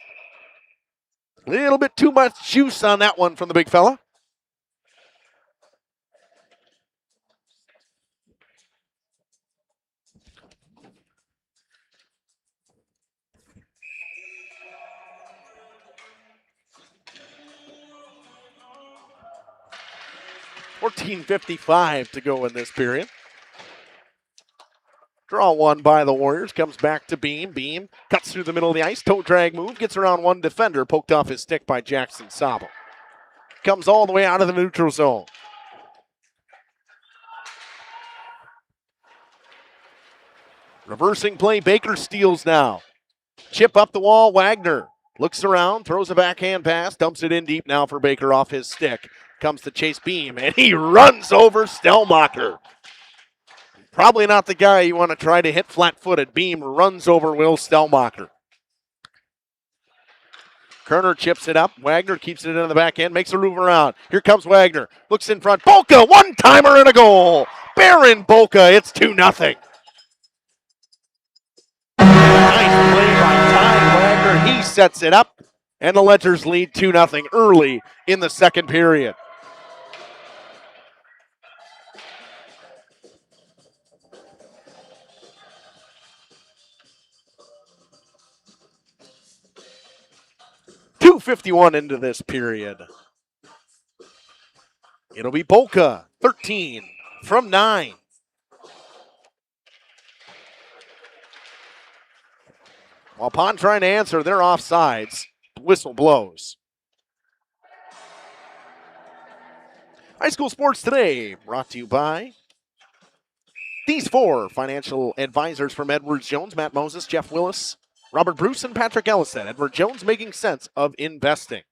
A little bit too much juice on that one from the big fella. .55 to go in this period. Draw one by the Warriors. Comes back to Beam. Beam cuts through the middle of the ice. Toe drag move. Gets around one defender. Poked off his stick by Jackson Sobel. Comes all the way out of the neutral zone. Reversing play. Baker steals now. Chip up the wall. Wagner looks around. Throws a backhand pass. Dumps it in deep now for Baker off his stick. Comes to Chase Beam. And he runs over Stellmacher. Probably not the guy you want to try to hit flat-footed. Beam runs over Will Stellmacher. Kerner chips it up. Wagner keeps it in the back end, makes a move around. Here comes Wagner. Looks in front. Boca, one-timer and a goal. Baron Boca, it's 2-0. Nice play by Ty Wagner. He sets it up, and the Ledgers lead 2-0 early in the second period. .51 into this period. It'll be Boca, 13 from 9. Waupun trying to answer, they're offsides. Whistle blows. High School Sports Today, brought to you by these four financial advisors from Edwards Jones: Matt Moses, Jeff Willis, Robert Bruce, and Patrick Ellison. Edward Jones, making sense of investing.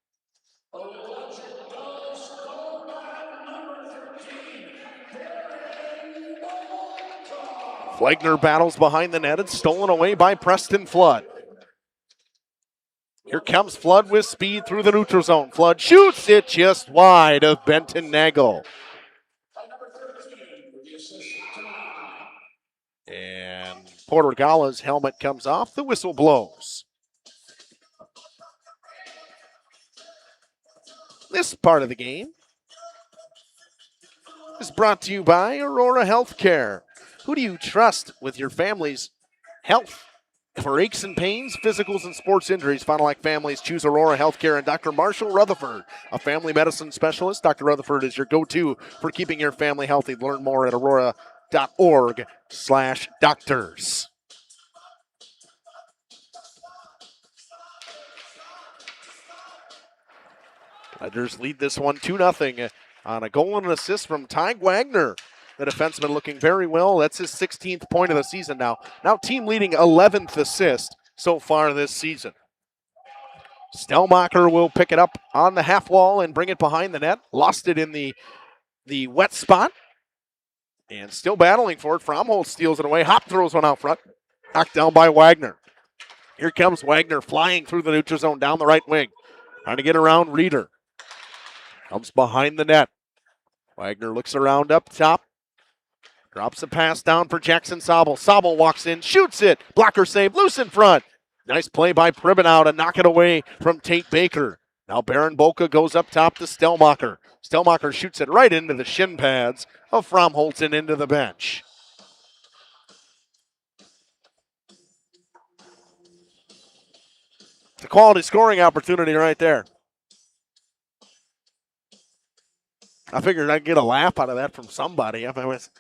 Flegner battles behind the net. It's stolen away by Preston Flood. Here comes Flood with speed through the neutral zone. Flood shoots it just wide of Benton Nagel. And Portugala's helmet comes off. The whistle blows. This part of the game is brought to you by Aurora Healthcare. Who do you trust with your family's health? For aches and pains, physicals, and sports injuries, Fond du Lac families choose Aurora Healthcare and Dr. Marshall Rutherford, a family medicine specialist. Dr. Rutherford is your go-to for keeping your family healthy. Learn more at www.ledgers.org/doctors. Ledgers lead this one 2-0 on a goal and an assist from Ty Wagner. The defenseman looking very well. That's his 16th point of the season now. Now team leading 11th assist so far this season. Stelmacher will pick it up on the half wall and bring it behind the net. Lost it in the wet spot. And still battling for it. Fromholz steals it away. Hop throws one out front. Knocked down by Wagner. Here comes Wagner flying through the neutral zone down the right wing. Trying to get around Reeder. Comes behind the net. Wagner looks around up top. Drops a pass down for Jackson Sobel. Sobel walks in, shoots it. Blocker save, loose in front. Nice play by Pribenow to knock it away from Tate Baker. Now Baron Boca goes up top to Stelmacher. Stelmacher shoots it right into the shin pads of Fromholz and into the bench. It's a quality scoring opportunity right there. I figured I'd get a laugh out of that from somebody. If I was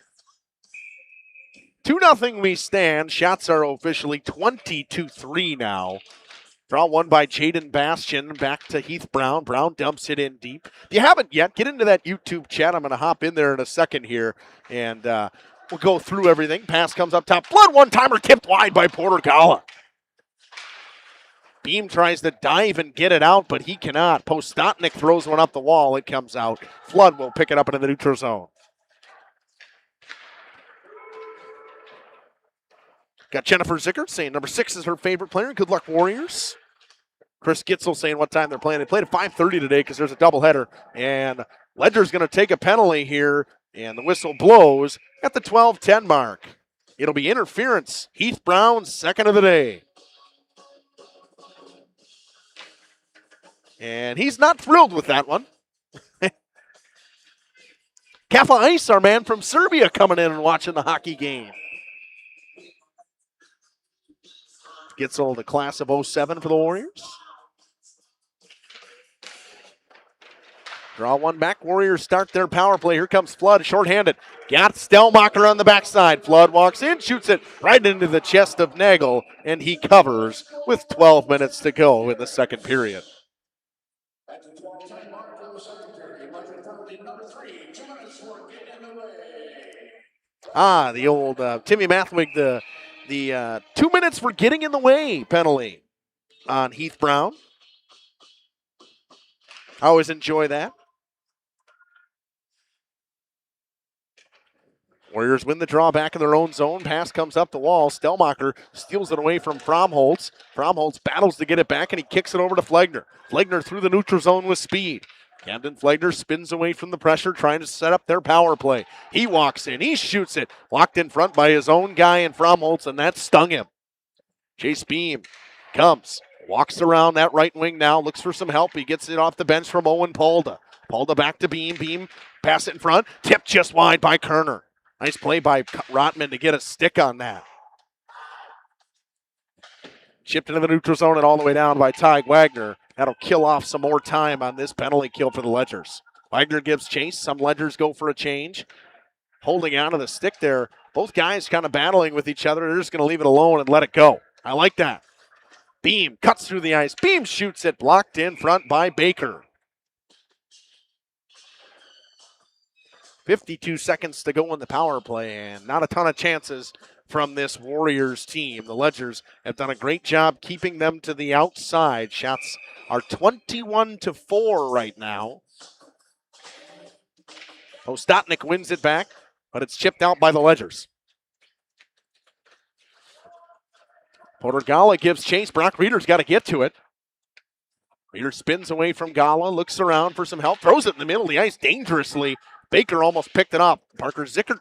2-0 we stand. Shots are officially 20-3 now. Draw one by Jaden Bastian. Back to Heath Brown. Brown dumps it in deep. If you haven't yet, get into that YouTube chat. I'm going to hop in there in a second here, and we'll go through everything. Pass comes up top. Flood one-timer tipped wide by Porter Gala. Beam tries to dive and get it out, but he cannot. Postotnik throws one up the wall. It comes out. Flood will pick it up into the neutral zone. Got Jennifer Zickert saying number 6 is her favorite player. Good luck, Warriors. Chris Gitzel saying what time they're playing. They played at 5:30 today because there's a doubleheader. And Ledger's going to take a penalty here, and the whistle blows at the 12:10 mark. It'll be interference. Heath Brown's second of the day. And he's not thrilled with that one. Kafa Ice, our man from Serbia, coming in and watching the hockey game. Gitzel, the class of 07 for the Warriors. Draw one back. Warriors start their power play. Here comes Flood, shorthanded. Got Stelmacher on the backside. Flood walks in, shoots it right into the chest of Nagel, and he covers with 12 minutes to go in the second period. The old Timmy Mathwig, the 2 minutes for getting in the way penalty on Heath Brown. I always enjoy that. Warriors win the draw back in their own zone. Pass comes up the wall. Stelmacher steals it away from Fromholz. Fromholz battles to get it back, and he kicks it over to Flegner. Flegner through the neutral zone with speed. Camden Flegner spins away from the pressure, trying to set up their power play. He walks in. He shoots it. Locked in front by his own guy in Fromholz, and that stung him. Chase Beam comes. Walks around that right wing now. Looks for some help. He gets it off the bench from Owen Polda. Polda back to Beam. Beam pass it in front. Tipped just wide by Kerner. Nice play by Rotman to get a stick on that. Chipped into the neutral zone and all the way down by Ty Wagner. That'll kill off some more time on this penalty kill for the Ledgers. Wagner gives chase. Some Ledgers go for a change. Holding on to the stick there. Both guys kind of battling with each other. They're just going to leave it alone and let it go. I like that. Beam cuts through the ice. Beam shoots it. Blocked in front by Baker. 52 seconds to go in the power play, and not a ton of chances from this Warriors team. The Ledgers have done a great job keeping them to the outside. Shots are 21-4 right now. Ostotnik wins it back, but it's chipped out by the Ledgers. Porter Gala gives chase. Brock Reeder's got to get to it. Reeder spins away from Gala, looks around for some help, throws it in the middle of the ice dangerously. Baker almost picked it up. Parker Zickert,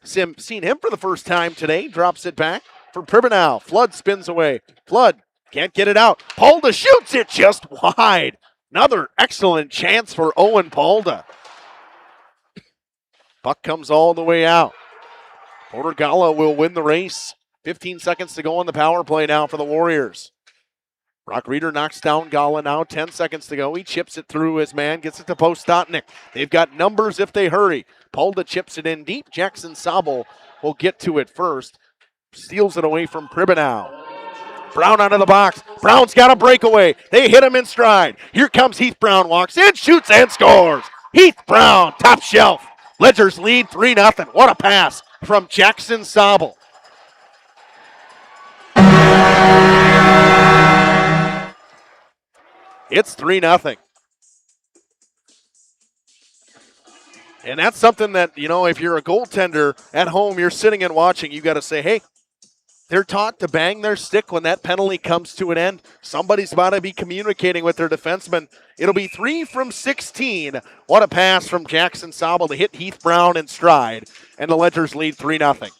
seen him for the first time today, drops it back for Pribenow. Flood spins away. Flood can't get it out. Polda shoots it just wide. Another excellent chance for Owen Polda. Puck comes all the way out. Porter Gala will win the race. 15 seconds to go on the power play now for the Warriors. Brock Reeder knocks down Gala now. 10 seconds to go. He chips it through his man, gets it to Postotnik. They've got numbers if they hurry. Polda chips it in deep. Jackson Sobel will get to it first. Steals it away from Pribanow. Brown out of the box. Brown's got a breakaway. They hit him in stride. Here comes Heath Brown. Walks in, shoots, and scores. Heath Brown, top shelf. Ledgers lead 3-0. What a pass from Jackson Sobel. It's 3-0. And that's something that, if you're a goaltender at home, you're sitting and watching, you got to say, hey, they're taught to bang their stick when that penalty comes to an end. Somebody's about to be communicating with their defenseman. It'll be 3 from 16. What a pass from Jackson Sobel to hit Heath Brown in stride. And the Ledgers lead 3-0.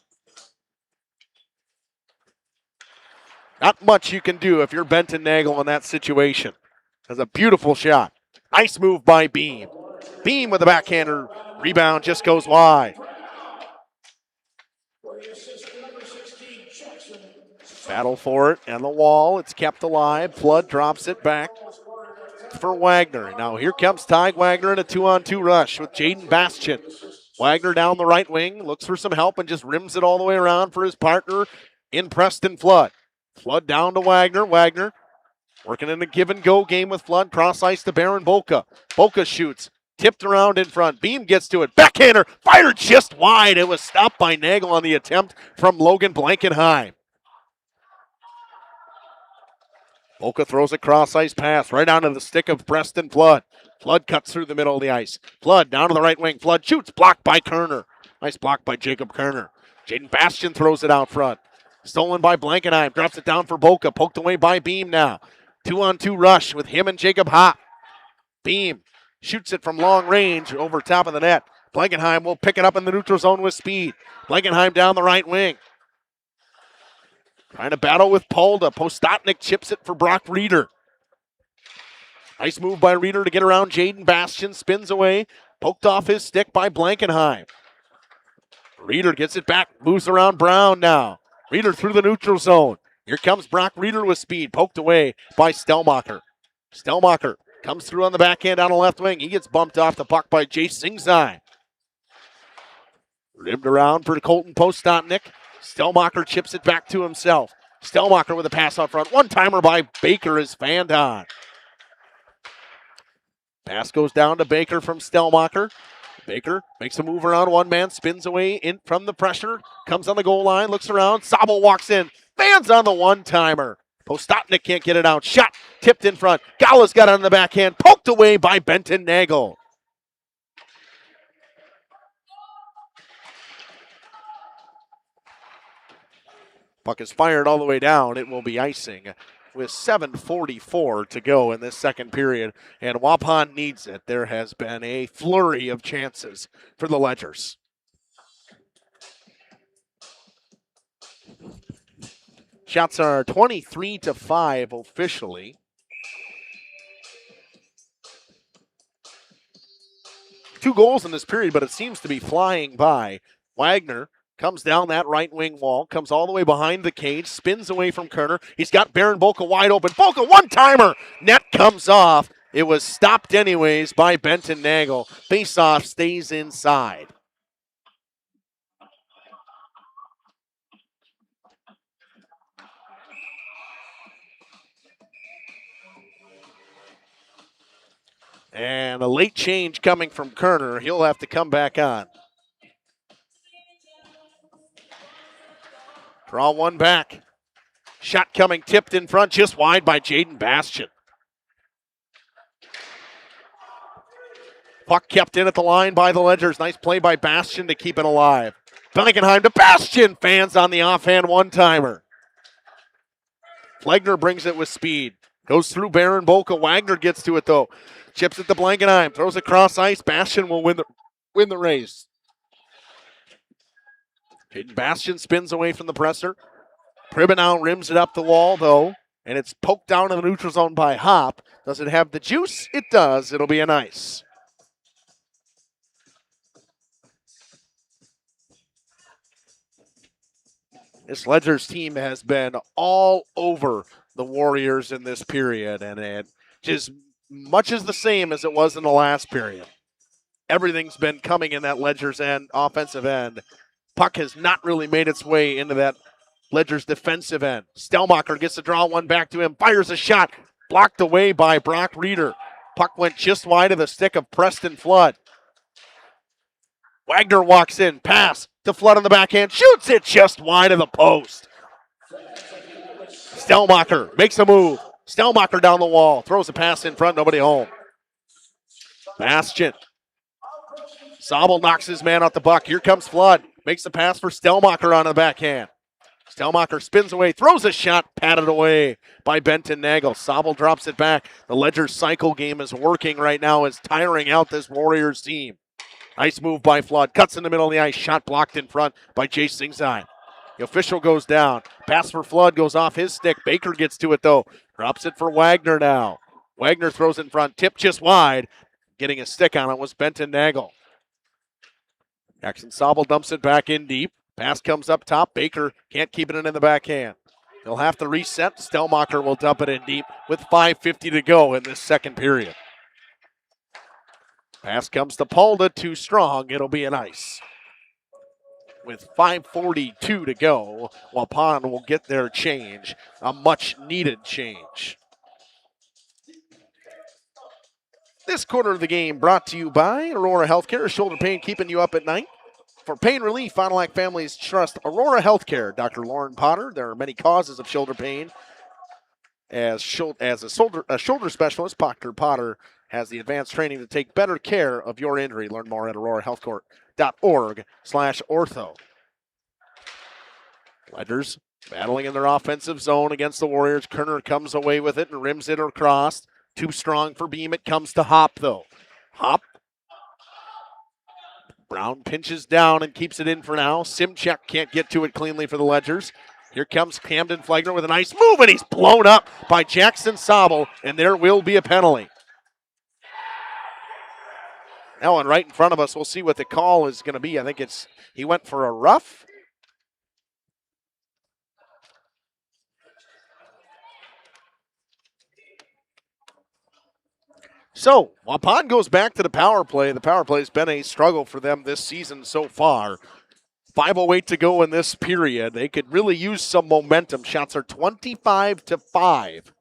Not much you can do if you're Benton Nagel in that situation. That's a beautiful shot. Nice move by Beam. Beam with a backhander. Rebound just goes wide. Battle for it and the wall. It's kept alive. Flood drops it back for Wagner. Now here comes Ty Wagner in a 2-on-2 rush with Jaden Bastian. Wagner down the right wing, looks for some help and just rims it all the way around for his partner in Preston Flood. Flood down to Wagner. Wagner working in a give-and-go game with Flood. Cross ice to Baron Boca. Boca shoots. Tipped around in front. Beam gets to it. Backhander fired just wide. It was stopped by Nagel on the attempt from Logan Blankenheim. Boca throws a cross-ice pass right onto the stick of Preston Flood. Flood cuts through the middle of the ice. Flood down to the right wing. Flood shoots. Blocked by Kerner. Nice block by Jacob Kerner. Jaden Bastian throws it out front. Stolen by Blankenheim. Drops it down for Boca. Poked away by Beam now. 2-on-2 rush with him and Jacob Hopp. Beam shoots it from long range over top of the net. Blankenheim will pick it up in the neutral zone with speed. Blankenheim down the right wing. Trying to battle with Polda. Postotnik chips it for Brock Reeder. Nice move by Reeder to get around Jaden Bastian. Spins away. Poked off his stick by Blankenheim. Reeder gets it back. Moves around Brown now. Reeder through the neutral zone. Here comes Brock Reeder with speed. Poked away by Stelmacher. Stelmacher comes through on the backhand on the left wing. He gets bumped off the puck by Jace Singzai. Ribbed around for Colton Postotnik. Stelmacher chips it back to himself. Stelmacher with a pass out front. One-timer by Baker is fanned on. Pass goes down to Baker from Stelmacher. Baker makes a move around one man, spins away in from the pressure, comes on the goal line, looks around. Sobel walks in, fans on the one-timer. Postotnik can't get it out. Shot tipped in front. Gala's got it on the backhand, poked away by Benton Nagel. Puck is fired all the way down. It will be icing with 7:44 to go in this second period, and Waupun needs it. There has been a flurry of chances for the Ledgers. Shots are 23-5 officially. Two goals in this period, but it seems to be flying by. Wagner comes down that right wing wall, comes all the way behind the cage, spins away from Kerner. He's got Baron Boca wide open. Boca, one-timer. Net comes off. It was stopped anyways by Benton Nagel. Face-off stays inside. And a late change coming from Kerner. He'll have to come back on. Draw one back. Shot coming, tipped in front, just wide by Jaden Bastian. Puck kept in at the line by the Ledgers. Nice play by Bastian to keep it alive. Blankenheim to Bastian. Fans on the offhand one-timer. Flegner brings it with speed. Goes through Baron Boca. Wagner gets to it, though. Chips it to Blankenheim. Throws it cross ice. Bastian will win the race. Jaden Bastian spins away from the presser. Pribanow rims it up the wall, though, and it's poked down in the neutral zone by Hopp. Does it have the juice? It does. It'll be an ice. This Ledgers team has been all over the Warriors in this period, and it just much as the same as it was in the last period. everything's been coming in that Ledger's end, offensive end. Puck has not really made its way into that Ledger's defensive end. Stelmacher gets to draw one back to him, fires a shot, blocked away by Brock Reeder. Puck went just wide of the stick of Preston Flood. Wagner walks in, pass to Flood on the backhand, shoots it just wide of the post. Stelmacher makes a move. Stelmacher down the wall, throws a pass in front, nobody home. Bastian. Sobel knocks his man out the puck. Here comes Flood. Makes the pass for Stelmacher on the backhand. Stelmacher spins away, throws a shot, patted away by Benton Nagel. Sobel drops it back. The Ledger cycle game is working right now, is tiring out this Warriors team. Nice move by Flood. Cuts in the middle of the ice. Shot blocked in front by Jay Singzai. The official goes down. Pass for Flood goes off his stick. Baker gets to it, though. Drops it for Wagner now. Wagner throws it in front. Tip just wide. Getting a stick on it was Benton Nagel. Jackson Sobel dumps it back in deep. Pass comes up top. Baker can't keep it in the backhand. They'll have to reset. Stelmacher will dump it in deep with 5:50 to go in this second period. Pass comes to Polda, too strong. It'll be an ice. With 5:42 to go, Waupun will get their change, a much-needed change. This quarter of the game brought to you by Aurora Healthcare, shoulder pain keeping you up at night. For pain relief, Fond du Lac families trust Aurora Healthcare. Dr. Lauren Potter, there are many causes of shoulder pain. As a shoulder specialist, Dr. Potter has the advanced training to take better care of your injury. Learn more at aurorahealthcourt.org/ortho. Ledgers battling in their offensive zone against the Warriors. Kerner comes away with it and rims it across. Too strong for Beam. It comes to Hop, though. Hop. Brown pinches down and keeps it in for now. Simchek can't get to it cleanly for the Ledgers. Here comes Camden Flagner with a nice move, and he's blown up by Jackson Sobel, and there will be a penalty. Now, and right in front of us, we'll see what the call is going to be. I think he went for a rough. So, Waupun goes back to the power play. The power play has been a struggle for them this season so far. 5:08 to go in this period. They could really use some momentum. Shots are 25-5.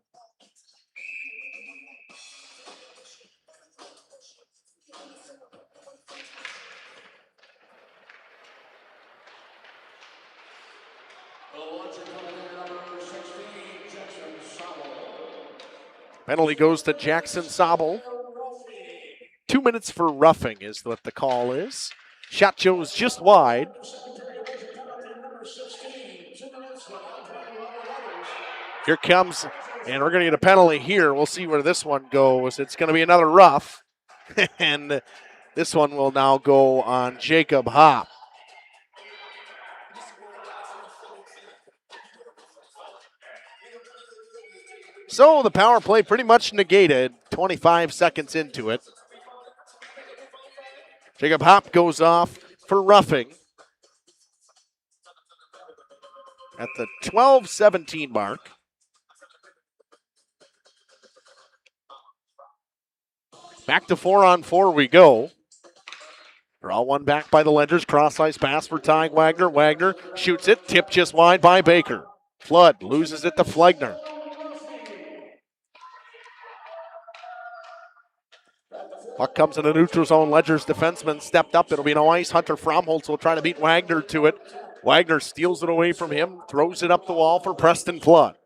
Penalty goes to Jackson Sobel. 2 minutes for roughing is what the call is. Shot goes just wide. Here comes, and we're going to get a penalty here. We'll see where this one goes. It's going to be another rough, and this one will now go on Jacob Hop. So the power play pretty much negated 25 seconds into it. Jacob Hop goes off for roughing at the 12:17 mark. Back to 4-on-4 we go. Draw one back by the Ledgers. Cross-ice pass for Ty Wagner. Wagner shoots it. Tipped just wide by Baker. Flood loses it to Flagner. Puck comes in the neutral zone. Ledger's defenseman stepped up. It'll be no ice. Hunter Fromholtz will try to beat Wagner to it. Wagner steals it away from him. Throws it up the wall for Preston Flood.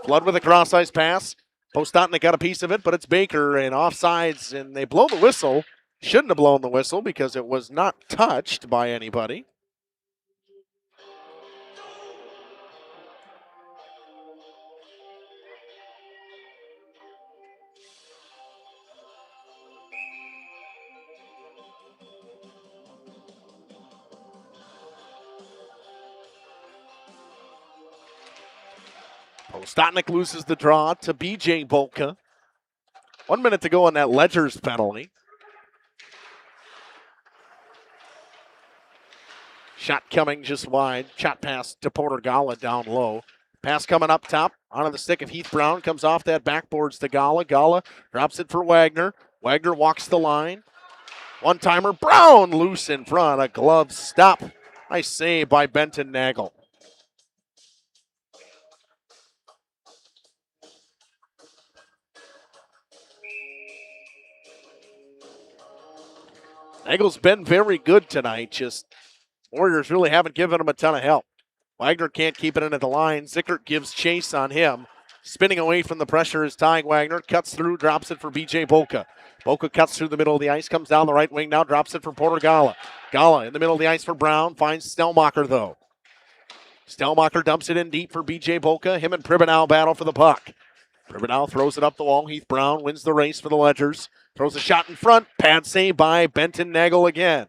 Flood with a cross-ice pass. Postotnik got a piece of it, but it's Baker and offsides, and they blow the whistle. Shouldn't have blown the whistle because it was not touched by anybody. Postotnik loses the draw to BJ Volka. 1 minute to go on that Ledgers penalty. Shot coming just wide. Shot pass to Porter Gala down low. Pass coming up top. Onto the stick of Heath Brown. Comes off that backboards to Gala. Gala drops it for Wagner. Wagner walks the line. One-timer, Brown loose in front, a glove stop. Nice save by Benton Nagel. Nagel's been very good tonight, just Warriors really haven't given him a ton of help. Wagner can't keep it in at the line. Zickert gives chase on him. Spinning away from the pressure is Ty Wagner. Cuts through, drops it for B.J. Boca. Boca cuts through the middle of the ice, comes down the right wing now, drops it for Porter Gala. Gala in the middle of the ice for Brown, finds Stelmacher though. Stelmacher dumps it in deep for B.J. Boca. Him and Pribanow battle for the puck. Pribanow throws it up the wall. Heath Brown wins the race for the Ledgers. Throws a shot in front. Pad save by Benton Nagel again.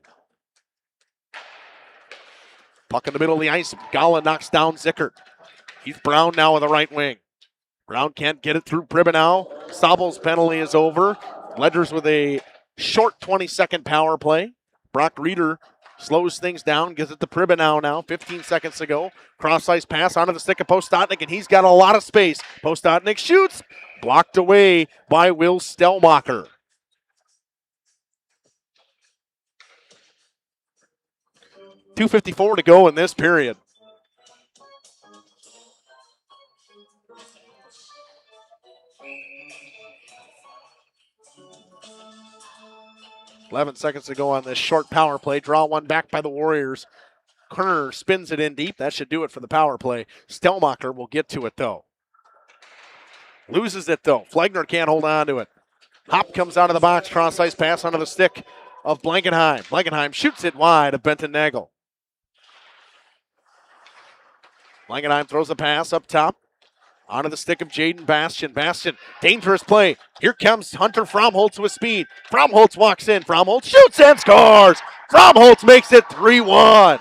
Puck in the middle of the ice. Gala knocks down Zickert. Heath Brown now on the right wing. Brown can't get it through Pribanow. Sabel's penalty is over. Ledgers with a short 20-second power play. Brock Reeder slows things down, gives it to Pribanow now, 15 seconds to go. Cross-ice pass onto the stick of Postotnik, and he's got a lot of space. Postotnik shoots, blocked away by Will Stelmacher. .254 to go in this period. .11 seconds to go on this short power play. Draw one back by the Warriors. Kerner spins it in deep. That should do it for the power play. Stelmacher will get to it, though. Loses it, though. Flegner can't hold on to it. Hop comes out of the box. Cross-ice pass onto the stick of Blankenheim. Blankenheim shoots it wide of Benton Nagel. Blankenheim throws a pass up top. Onto the stick of Jaden Bastian. Bastian, dangerous play. Here comes Hunter Fromholtz with speed. Fromholtz walks in. Fromholtz shoots and scores. Fromholtz makes it 3-1.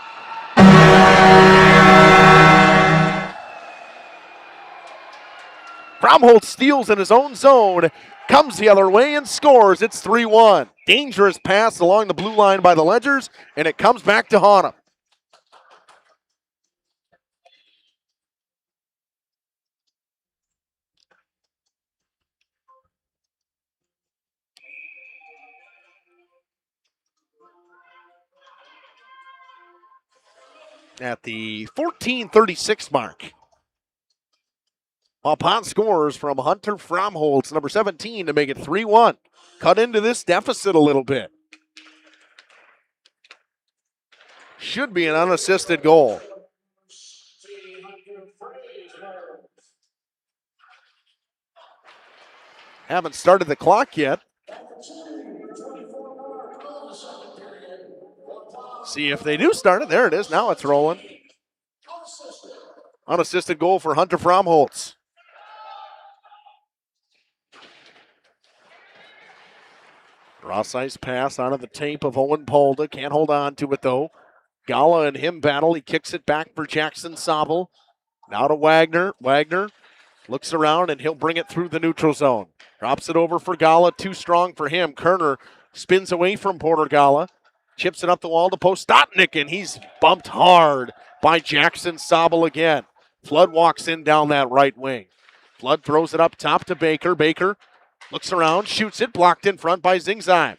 Fromholtz steals in his own zone, comes the other way and scores. It's 3-1. Dangerous pass along the blue line by the Ledgers, and it comes back to haunt him. At the 14:36 mark. Waupun scores from Hunter Fromholtz, number 17, to make it 3-1. Cut into this deficit a little bit. Should be an unassisted goal. Haven't started the clock yet. See if they do start it. There it is. Now it's rolling. Unassisted goal for Hunter Fromholtz. Cross-ice pass onto the tape of Owen Polda. Can't hold on to it, though. Gala and him battle. He kicks it back for Jackson Sabel. Now to Wagner. Wagner looks around, and he'll bring it through the neutral zone. Drops it over for Gala. Too strong for him. Kerner spins away from Porter Gala. Chips it up the wall to Postotnik, and he's bumped hard by Jackson Sabel again. Flood walks in down that right wing. Flood throws it up top to Baker. Baker looks around, shoots it, blocked in front by Zingzheim.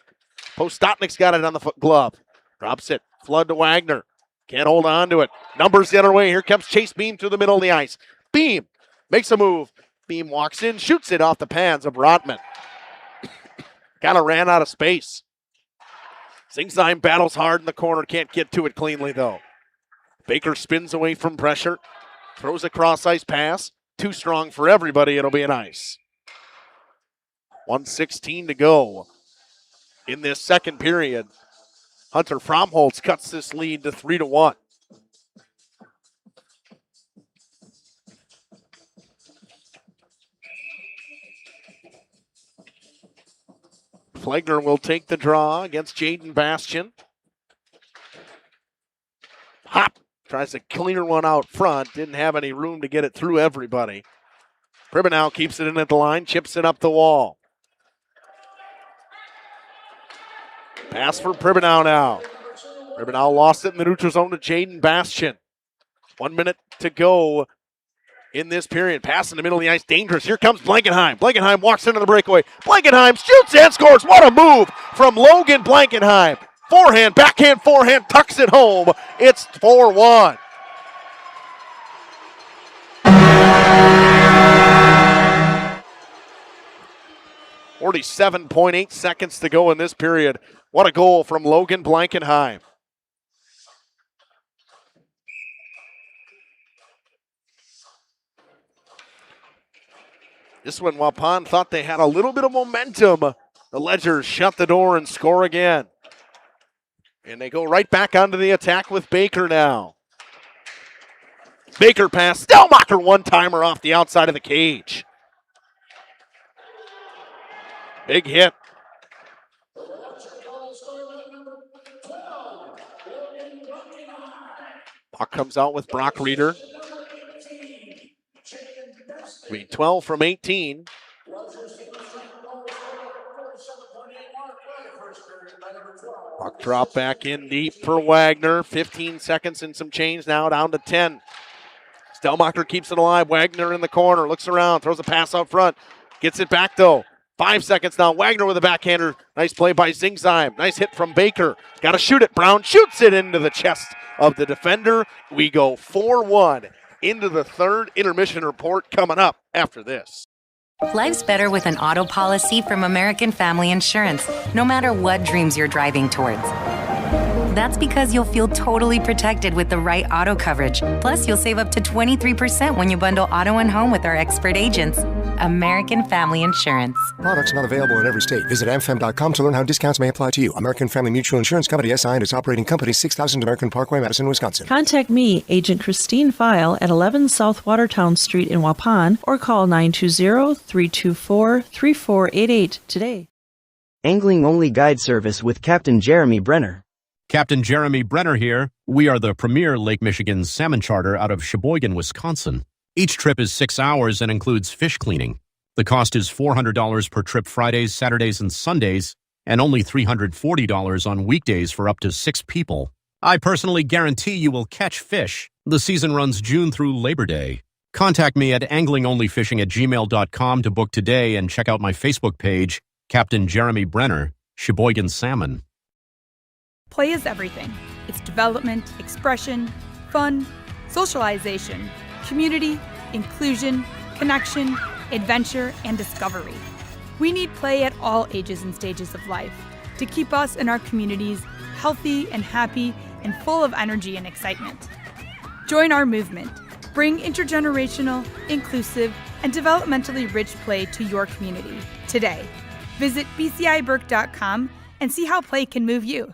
Postotnik's got it on the glove. Drops it. Flood to Wagner. Can't hold on to it. Numbers the other way. Here comes Chase Beam through the middle of the ice. Beam makes a move. Beam walks in, shoots it off the pads of Rotman. Kind of ran out of space. Zingzheim battles hard in the corner. Can't get to it cleanly, though. Baker spins away from pressure. Throws a cross-ice pass. Too strong for everybody. It'll be an ice. 1:16 to go in this second period. Hunter Fromholtz cuts this lead to 3-1. Flegner will take the draw against Jaden Bastian. Hop tries to clear one out front. Didn't have any room to get it through everybody. Pribanow keeps it in at the line, chips it up the wall. Pass for Pribanow now. Pribanow lost it in the neutral zone to Jaden Bastian. 1 minute to go in this period. Pass in the middle of the ice, dangerous. Here comes Blankenheim. Blankenheim walks into the breakaway. Blankenheim shoots and scores. What a move from Logan Blankenheim. Forehand, backhand, forehand, tucks it home. It's 4-1. .8 seconds to go in this period. What a goal from Logan Blankenheim. This one, Waupun thought they had a little bit of momentum. The Ledgers shut the door and score again. And they go right back onto the attack with Baker now. Baker pass, Stelmacher one-timer off the outside of the cage. Big hit. Puck comes out with Brock Reeder. 12 from 18. Puck drop back in deep for Wagner. 15 seconds and some change now, down to 10. Stelmacher keeps it alive. Wagner in the corner, looks around, throws a pass out front. Gets it back though. 5 seconds now. Wagner with a backhander. Nice play by Zingsheim. Nice hit from Baker. Got to shoot it. Brown shoots it into the chest of the defender. We go 4-1 into the third. Intermission report coming up after this. Life's better with an auto policy from American Family Insurance, no matter what dreams you're driving towards. That's because you'll feel totally protected with the right auto coverage. Plus, you'll save up to 23% when you bundle auto and home with our expert agents. American Family Insurance. Products not available in every state. Visit amfam.com to learn how discounts may apply to you. American Family Mutual Insurance Company, SI, and its operating company, 6000 American Parkway, Madison, Wisconsin. Contact me, Agent Christine File, at 11 South Watertown Street in Waupun, or call 920-324-3488 today. Angling-only guide service with Captain Jeremy Brenner. Captain Jeremy Brenner here. We are the premier Lake Michigan salmon charter out of Sheboygan, Wisconsin. Each trip is 6 hours and includes fish cleaning. The cost is $400 per trip Fridays, Saturdays, and Sundays, and only $340 on weekdays for up to 6 people. I personally guarantee you will catch fish. The season runs June through Labor Day. Contact me at anglingonlyfishing@gmail.com to book today and check out my Facebook page, Captain Jeremy Brenner, Sheboygan Salmon. Play is everything. It's development, expression, fun, socialization, community, inclusion, connection, adventure, and discovery. We need play at all ages and stages of life to keep us and our communities healthy and happy and full of energy and excitement. Join our movement. Bring intergenerational, inclusive, and developmentally rich play to your community today. Visit bciburke.com and see how play can move you.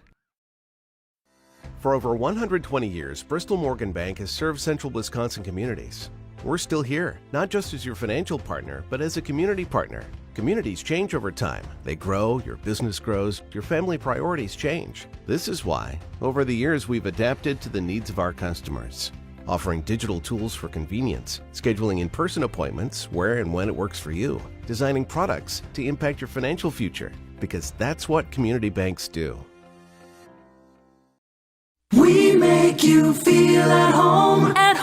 For over 120 years, Bristol Morgan Bank has served central Wisconsin communities. We're still here, not just as your financial partner, but as a community partner. Communities change over time. They grow, your business grows, your family priorities change. This is why, over the years, we've adapted to the needs of our customers, offering digital tools for convenience, scheduling in-person appointments where and when it works for you, designing products to impact your financial future, because that's what community banks do. We make you feel at home and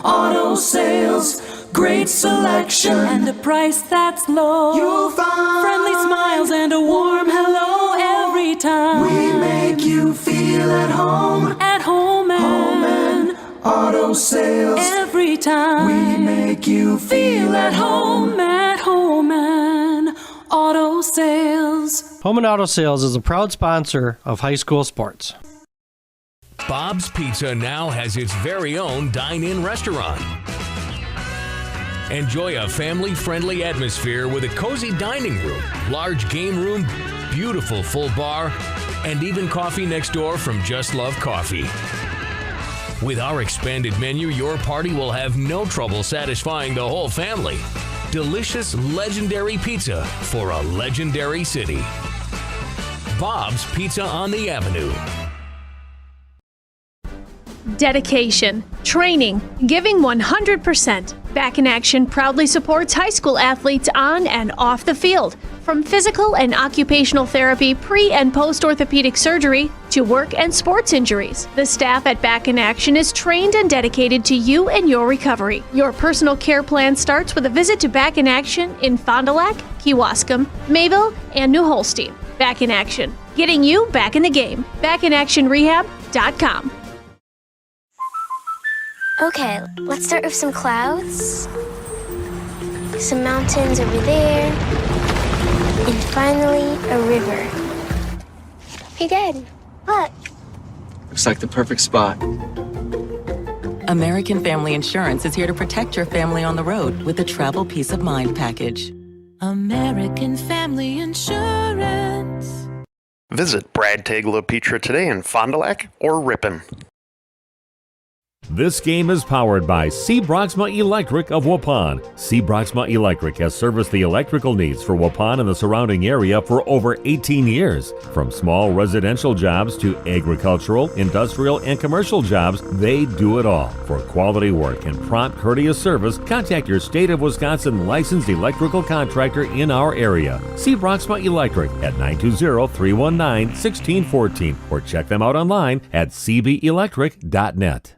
auto sales, great selection and a price that's low. You'll find friendly smiles and a warm hello every time. We make you feel at home and auto sales every time. We make you feel at home and auto sales. Home and Auto Sales is a proud sponsor of high school sports. Bob's Pizza now has its very own dine-in restaurant. Enjoy a family-friendly atmosphere with a cozy dining room, large game room, beautiful full bar, and even coffee next door from Just Love Coffee. With our expanded menu, your party will have no trouble satisfying the whole family. Delicious, legendary pizza for a legendary city. Bob's Pizza on the Avenue. Dedication, training, giving 100%. Back in Action proudly supports high school athletes on and off the field. From physical and occupational therapy, pre- and post-orthopedic surgery, to work and sports injuries, the staff at Back in Action is trained and dedicated to you and your recovery. Your personal care plan starts with a visit to Back in Action in Fond du Lac, Kewaskum, Mayville, and New Holstein. Back in Action, getting you back in the game. BackinActionRehab.com. Okay, let's start with some clouds, some mountains over there, and finally a river. Hey, Dad, look. Looks like the perfect spot. American Family Insurance is here to protect your family on the road with the Travel Peace of Mind package. American Family Insurance. Visit Brad Tagle Petra today in Fond du Lac or Ripon. This game is powered by C. Broxma Electric of Waupun. C. Broxma Electric has serviced the electrical needs for Waupun and the surrounding area for over 18 years. From small residential jobs to agricultural, industrial, and commercial jobs, they do it all. For quality work and prompt, courteous service, contact your State of Wisconsin licensed electrical contractor in our area. C. Broxma Electric at 920-319-1614 or check them out online at cbelectric.net.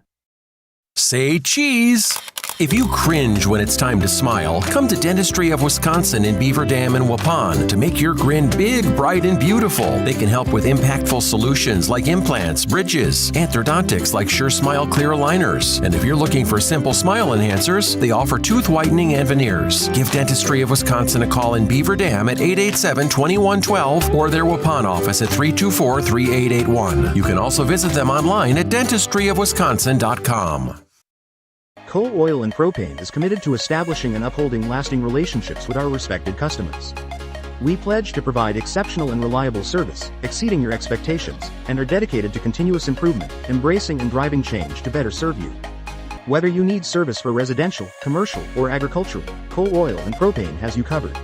Say cheese! If you cringe when it's time to smile, come to Dentistry of Wisconsin in Beaver Dam and Waupun to make your grin big, bright, and beautiful. They can help with impactful solutions like implants, bridges, orthodontics like Sure Smile clear aligners. And if you're looking for simple smile enhancers, they offer tooth whitening and veneers. Give Dentistry of Wisconsin a call in Beaver Dam at 887-2112 or their Waupun office at 324-3881. You can also visit them online at dentistryofwisconsin.com. Coal Oil and Propane is committed to establishing and upholding lasting relationships with our respected customers. We pledge to provide exceptional and reliable service, exceeding your expectations, and are dedicated to continuous improvement, embracing and driving change to better serve you. Whether you need service for residential, commercial, or agricultural, Coal Oil and Propane has you covered.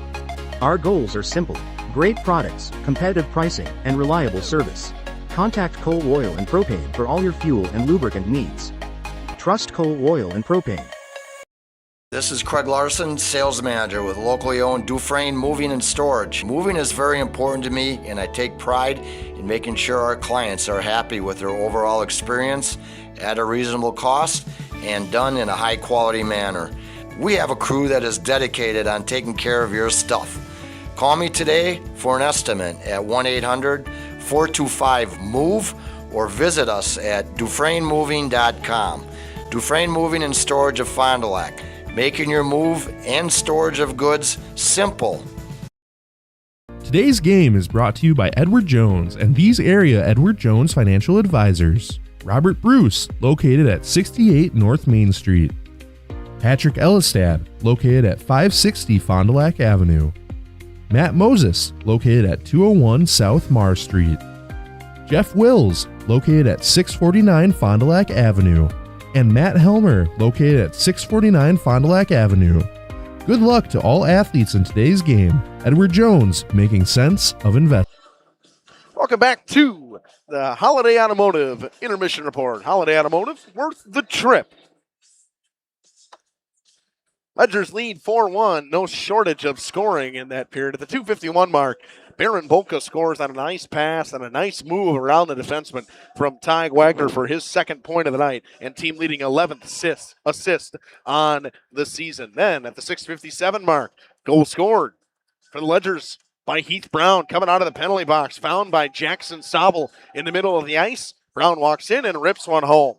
Our goals are simple: great products, competitive pricing, and reliable service. Contact Coal Oil and Propane for all your fuel and lubricant needs. Trust Coal Oil and Propane. This is Craig Larson, sales manager with locally owned Dufresne Moving and Storage. Moving is very important to me, and I take pride in making sure our clients are happy with their overall experience at a reasonable cost and done in a high quality manner. We have a crew that is dedicated on taking care of your stuff. Call me today for an estimate at 1-800-425-MOVE or visit us at DufresneMoving.com. Dufresne Moving and Storage of Fond du Lac, making your move and storage of goods simple. Today's game is brought to you by Edward Jones and these area Edward Jones financial advisors. Robert Bruce, located at 68 North Main Street. Patrick Ellistad, located at 560 Fond du Lac Avenue. Matt Moses, located at 201 South Marr Street. Jeff Wills, located at 649 Fond du Lac Avenue. And Matt Helmer, located at 649 Fond du Lac Avenue. Good luck to all athletes in today's game. Edward Jones, making sense of investment. Welcome back to the Holiday Automotive Intermission Report. Holiday Automotive, worth the trip. Ledgers lead 4-1. No shortage of scoring in that period. At the 2:51 mark, Baron Bolka scores on a nice pass and a nice move around the defenseman from Ty Wagner for his second point of the night and team leading 11th assist on the season. Then at the 6:57 mark, goal scored for the Ledgers by Heath Brown coming out of the penalty box, found by Jackson Sobel in the middle of the ice. Brown walks in and rips one home.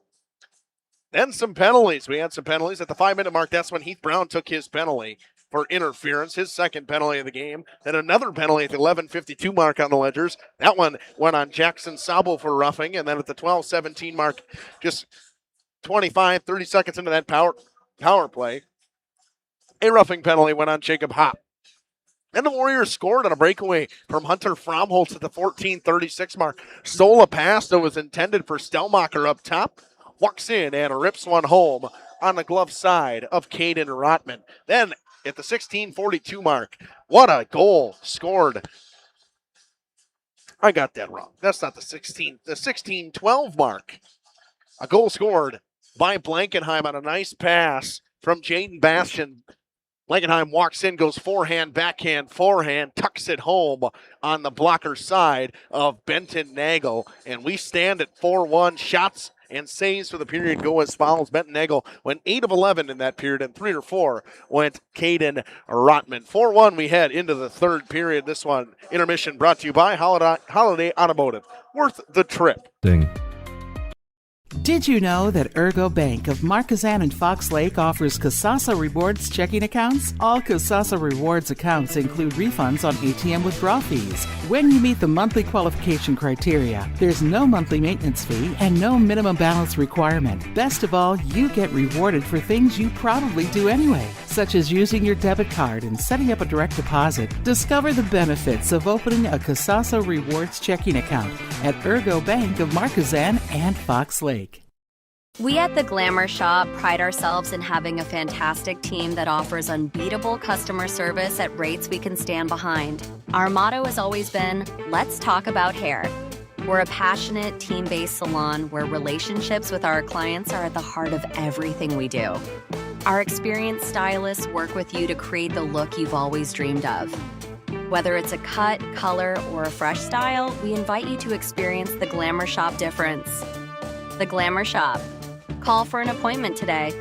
Then some penalties. We had some penalties at the 5-minute mark. That's when Heath Brown took his penalty for interference, his second penalty of the game. Then another penalty at the 11:52 mark on the Ledgers. That one went on Jackson Sobel for roughing. And then at the 12:17 mark, just 30 seconds into that power play, a roughing penalty went on Jacob Hopp. Then the Warriors scored on a breakaway from Hunter Fromholtz at the 14:36 mark. Stole a pass that was intended for Stelmacher up top. Walks in and rips one home on the glove side of Caden Rotman. Then at the 16:42 mark, what a goal scored. I got that wrong. That's not the 16:12 mark. A goal scored by Blankenheim on a nice pass from Jaden Bastian Langenheim walks in, goes forehand, backhand, forehand, tucks it home on the blocker side of Benton Nagel. And we stand at 4-1. Shots and saves for the period go as follows. Benton Nagel went 8 of 11 in that period, and 3 or 4 went Caden Rotman. 4-1 we head into the third period. This one, intermission brought to you by Holiday Automotive. Worth the trip. Did you know that Ergo Bank of Marquezan and Fox Lake offers Casasa Rewards checking accounts? All Casasa Rewards accounts include refunds on ATM withdrawal fees. When you meet the monthly qualification criteria, there's no monthly maintenance fee and no minimum balance requirement. Best of all, you get rewarded for things you probably do anyway, such as using your debit card and setting up a direct deposit. Discover the benefits of opening a Casasa Rewards checking account at Ergo Bank of Marquezan and Fox Lake. We at The Glamour Shop pride ourselves in having a fantastic team that offers unbeatable customer service at rates we can stand behind. Our motto has always been, let's talk about hair. We're a passionate, team-based salon where relationships with our clients are at the heart of everything we do. Our experienced stylists work with you to create the look you've always dreamed of. Whether it's a cut, color, or a fresh style, we invite you to experience The Glamour Shop difference. The Glamour Shop. Call for an appointment today.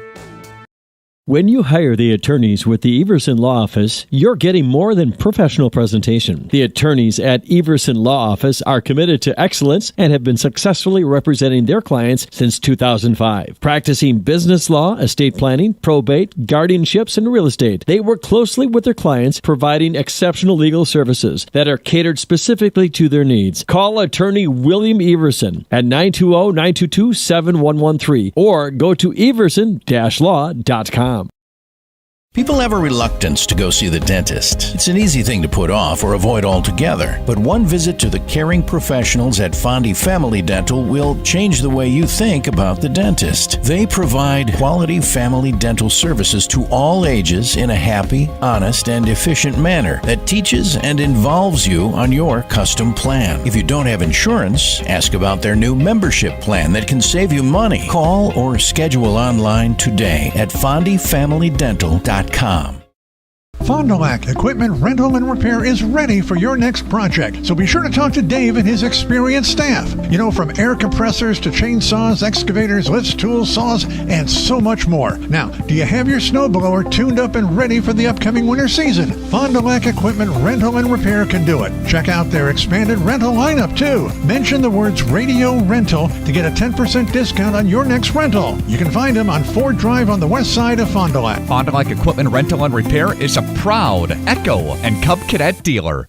When you hire the attorneys with the Everson Law Office, you're getting more than professional presentation. The attorneys at Everson Law Office are committed to excellence and have been successfully representing their clients since 2005. Practicing business law, estate planning, probate, guardianships, and real estate, they work closely with their clients, providing exceptional legal services that are catered specifically to their needs. Call attorney William Everson at 920-922-7113 or go to everson-law.com. People have a reluctance to go see the dentist. It's an easy thing to put off or avoid altogether. But one visit to the caring professionals at Fondy Family Dental will change the way you think about the dentist. They provide quality family dental services to all ages in a happy, honest, and efficient manner that teaches and involves you on your custom plan. If you don't have insurance, ask about their new membership plan that can save you money. Call or schedule online today at fondyfamilydental.com. Fond du Lac Equipment Rental and Repair is ready for your next project, so be sure to talk to Dave and his experienced staff. You know, from air compressors to chainsaws, excavators, lifts, tools, saws, and so much more. Now, do you have your snowblower tuned up and ready for the upcoming winter season? Fond du Lac Equipment Rental and Repair can do it. Check out their expanded rental lineup, too. Mention the words Radio Rental to get a 10% discount on your next rental. You can find them on Ford Drive on the west side of Fond du Lac. Fond du Lac Equipment Rental and Repair is a proud Echo and Cub Cadet dealer.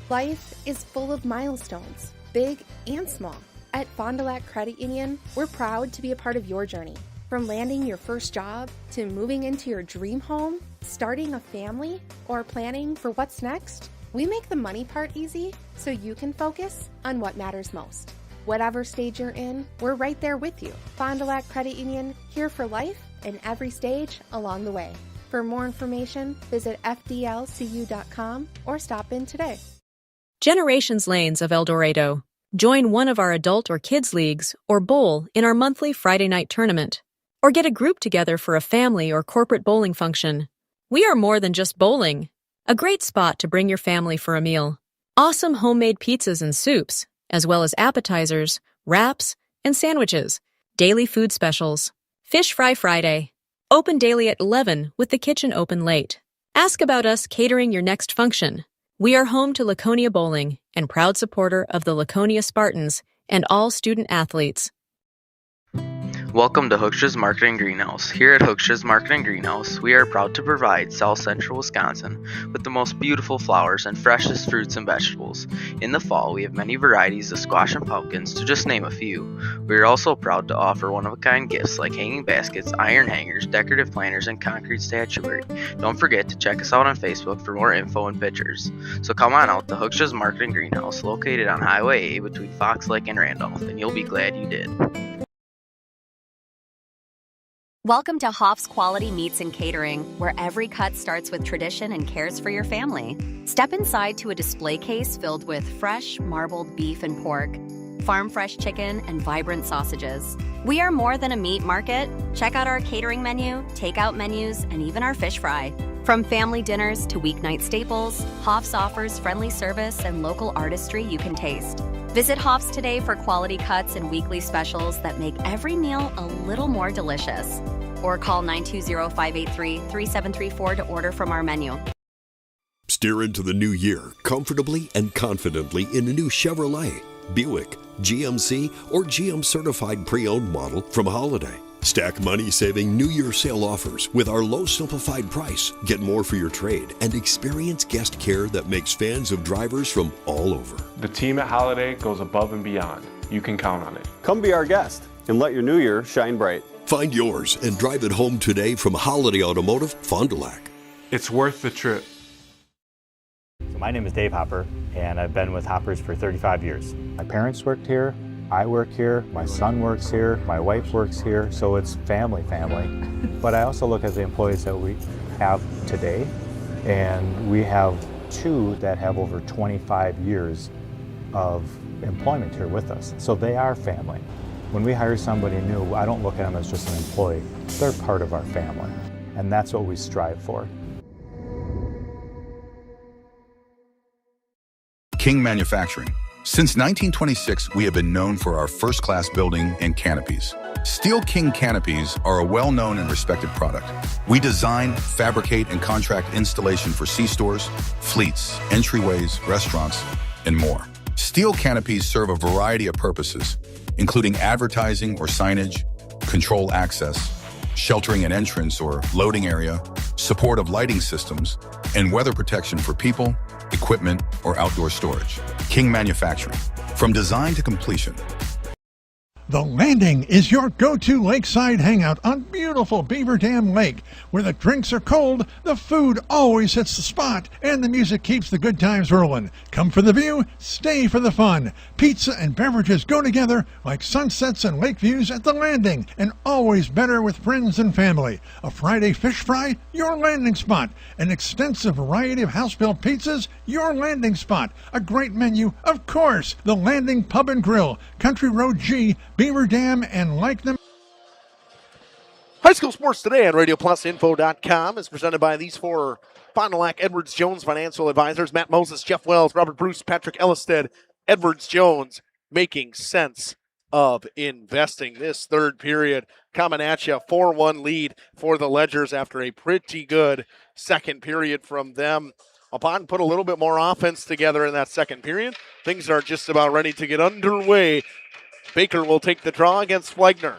Life is full of milestones, big and small. At Fond du Lac Credit Union, we're proud to be a part of your journey. From landing your first job to moving into your dream home, starting a family, or planning for what's next, we make the money part easy so you can focus on what matters most. Whatever stage you're in, we're right there with you. Fond du Lac Credit Union, here for life and every stage along the way. For more information, visit fdlcu.com or stop in today. Generations Lanes of El Dorado. Join one of our adult or kids leagues or bowl in our monthly Friday night tournament. Or get a group together for a family or corporate bowling function. We are more than just bowling. A great spot to bring your family for a meal. Awesome homemade pizzas and soups, as well as appetizers, wraps, and sandwiches. Daily food specials. Fish Fry Friday. Open daily at 11 with the kitchen open late. Ask about us catering your next function. We are home to Laconia Bowling and proud supporter of the Laconia Spartans and all student athletes. Welcome to Hookstra's Marketing Greenhouse. Here at Hookstra's Marketing Greenhouse, we are proud to provide South Central Wisconsin with the most beautiful flowers and freshest fruits and vegetables. In the fall, we have many varieties of squash and pumpkins, to just name a few. We are also proud to offer one-of-a-kind gifts like hanging baskets, iron hangers, decorative planters, and concrete statuary. Don't forget to check us out on Facebook for more info and pictures. So come on out to Hookstra's Marketing Greenhouse, located on Highway A between Fox Lake and Randolph, and you'll be glad you did. Welcome to Hoff's Quality Meats and Catering, where every cut starts with tradition and cares for your family. Step inside to a display case filled with fresh, marbled beef and pork, farm-fresh chicken, and vibrant sausages. We are more than a meat market. Check out our catering menu, takeout menus, and even our fish fry. From family dinners to weeknight staples, Hoff's offers friendly service and local artistry you can taste. Visit Hoff's today for quality cuts and weekly specials that make every meal a little more delicious. Or call 920-583-3734 to order from our menu. Steer into the new year comfortably and confidently in a new Chevrolet, Buick, GMC, or GM certified pre-owned model from Holiday. Stack money-saving New Year sale offers with our low simplified price. Get more for your trade and experience guest care that makes fans of drivers from all over. The team at Holiday goes above and beyond. You can count on it. Come be our guest and let your new year shine bright. Find yours and drive it home today from Holiday Automotive, Fond du Lac. It's worth the trip. So my name is Dave Hopper, and I've been with Hoppers for 35 years. My parents worked here, I work here, my son works here, my wife works here, so it's family. But I also look at the employees that we have today, and we have 2 that have over 25 years of employment here with us. So they are family. When we hire somebody new, I don't look at them as just an employee. They're part of our family, and that's what we strive for. King Manufacturing. Since 1926, we have been known for our first-class building and canopies. Steel King canopies are a well-known and respected product. We design, fabricate, and contract installation for C-stores, fleets, entryways, restaurants, and more. Steel canopies serve a variety of purposes, including advertising or signage, control access, sheltering an entrance or loading area, support of lighting systems, and weather protection for people, equipment, or outdoor storage. King Manufacturing. From design to completion. The Landing is your go-to lakeside hangout on beautiful Beaver Dam Lake. Where the drinks are cold, the food always hits the spot, and the music keeps the good times rolling. Come for the view, stay for the fun. Pizza and beverages go together like sunsets and lake views at The Landing, and always better with friends and family. A Friday fish fry, your landing spot. An extensive variety of house-built pizzas, your landing spot. A great menu, of course. The Landing Pub and Grill, Country Road G, Beaver Dam, and like them. High school sports today on RadioPlusInfo.com is presented by these 4 Fond du Lac Edwards Jones financial advisors: Matt Moses, Jeff Wells, Robert Bruce, Patrick Ellisted. Edwards Jones, making sense of investing. This third period coming at you, 4-1 lead for the Ledgers after a pretty good second period from them. Waupun put a little bit more offense together in that second period. Things are just about ready to get underway. Baker will take the draw against Flegner.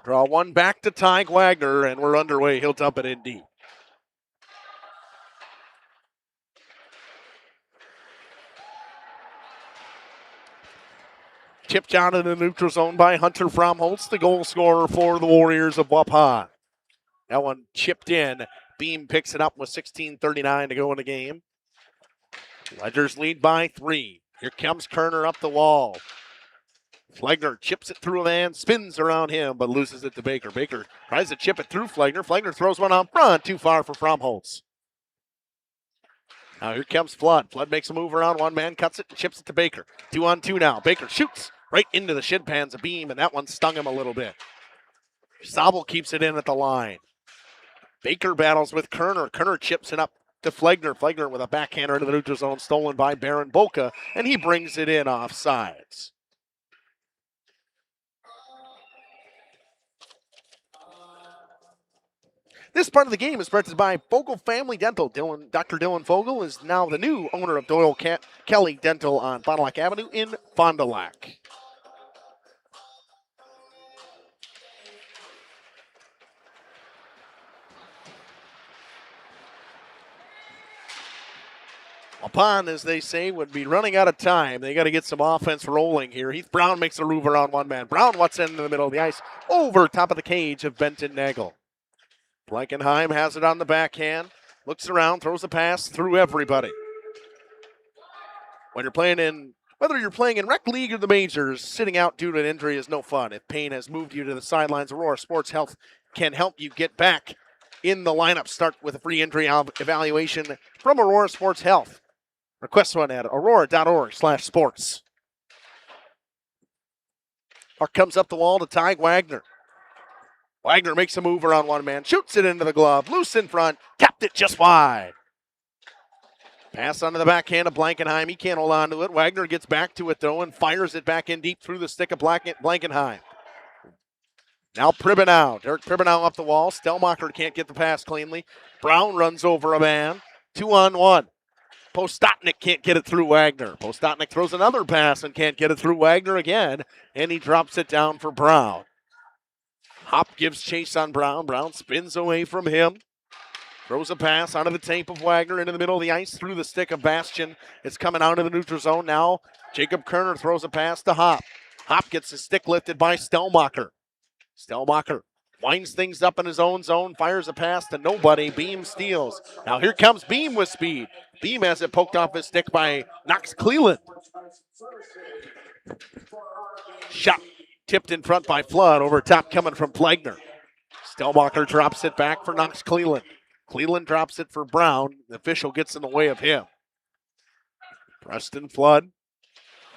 Draw one back to Ty Wagner, and we're underway. He'll dump it in deep. Chipped down in the neutral zone by Hunter Fromholtz, the goal scorer for the Warriors of Waupun. That one chipped in. Beam picks it up with 16:39 to go in the game. Ledgers lead by 3. Here comes Kerner up the wall. Flegner chips it through a man, spins around him, but loses it to Baker. Baker tries to chip it through Flegner. Flegner throws one out front, too far for Fromholtz. Now here comes Flood. Flood makes a move around one man, cuts it, and chips it to Baker. 2-on-2 now. Baker shoots right into the shin pans of Beam, and that one stung him a little bit. Sobel keeps it in at the line. Baker battles with Kerner. Kerner chips it up to Flegner. Flegner with a backhander into the neutral zone, stolen by Baron Bolka, and he brings it in off sides. This part of the game is presented by Fogel Family Dental. Dr. Dylan Fogel is now the new owner of Doyle Kelly Dental on Fond du Lac Avenue in Fond du Lac. Waupun, as they say, would be running out of time. They got to get some offense rolling here. Heath Brown makes a move around one man. Brown what's in the middle of the ice, over top of the cage of Benton Nagel. Blankenheim has it on the backhand, looks around, throws a pass through everybody. Whether you're playing in rec league or the majors, sitting out due to an injury is no fun. If pain has moved you to the sidelines, Aurora Sports Health can help you get back in the lineup. Start with a free injury evaluation from Aurora Sports Health. Request one at aurora.org/sports. Puck comes up the wall to Ty Wagner. Wagner makes a move around one man, shoots it into the glove, loose in front, tapped it just wide. Pass onto the backhand of Blankenheim. He can't hold on to it. Wagner gets back to it, though, and fires it back in deep through the stick of Blankenheim. Now Pribenow. Derek Pribenow up the wall. Stelmacher can't get the pass cleanly. Brown runs over a man. 2-on-1. Postotnik can't get it through Wagner. Postotnik throws another pass and can't get it through Wagner again, and he drops it down for Brown. Hop gives chase on Brown. Brown spins away from him. Throws a pass onto the tape of Wagner into the middle of the ice through the stick of Bastian. It's coming out of the neutral zone now. Jacob Kerner throws a pass to Hop. Hop gets the stick lifted by Stelmacher. Stelmacher winds things up in his own zone, fires a pass to nobody. Beam steals. Now here comes Beam with speed. Beam has it poked off his stick by Knox Cleland. Shot tipped in front by Flood, over top coming from Flegner. Stelmacher drops it back for Knox Cleland. Cleland drops it for Brown. The official gets in the way of him. Preston Flood,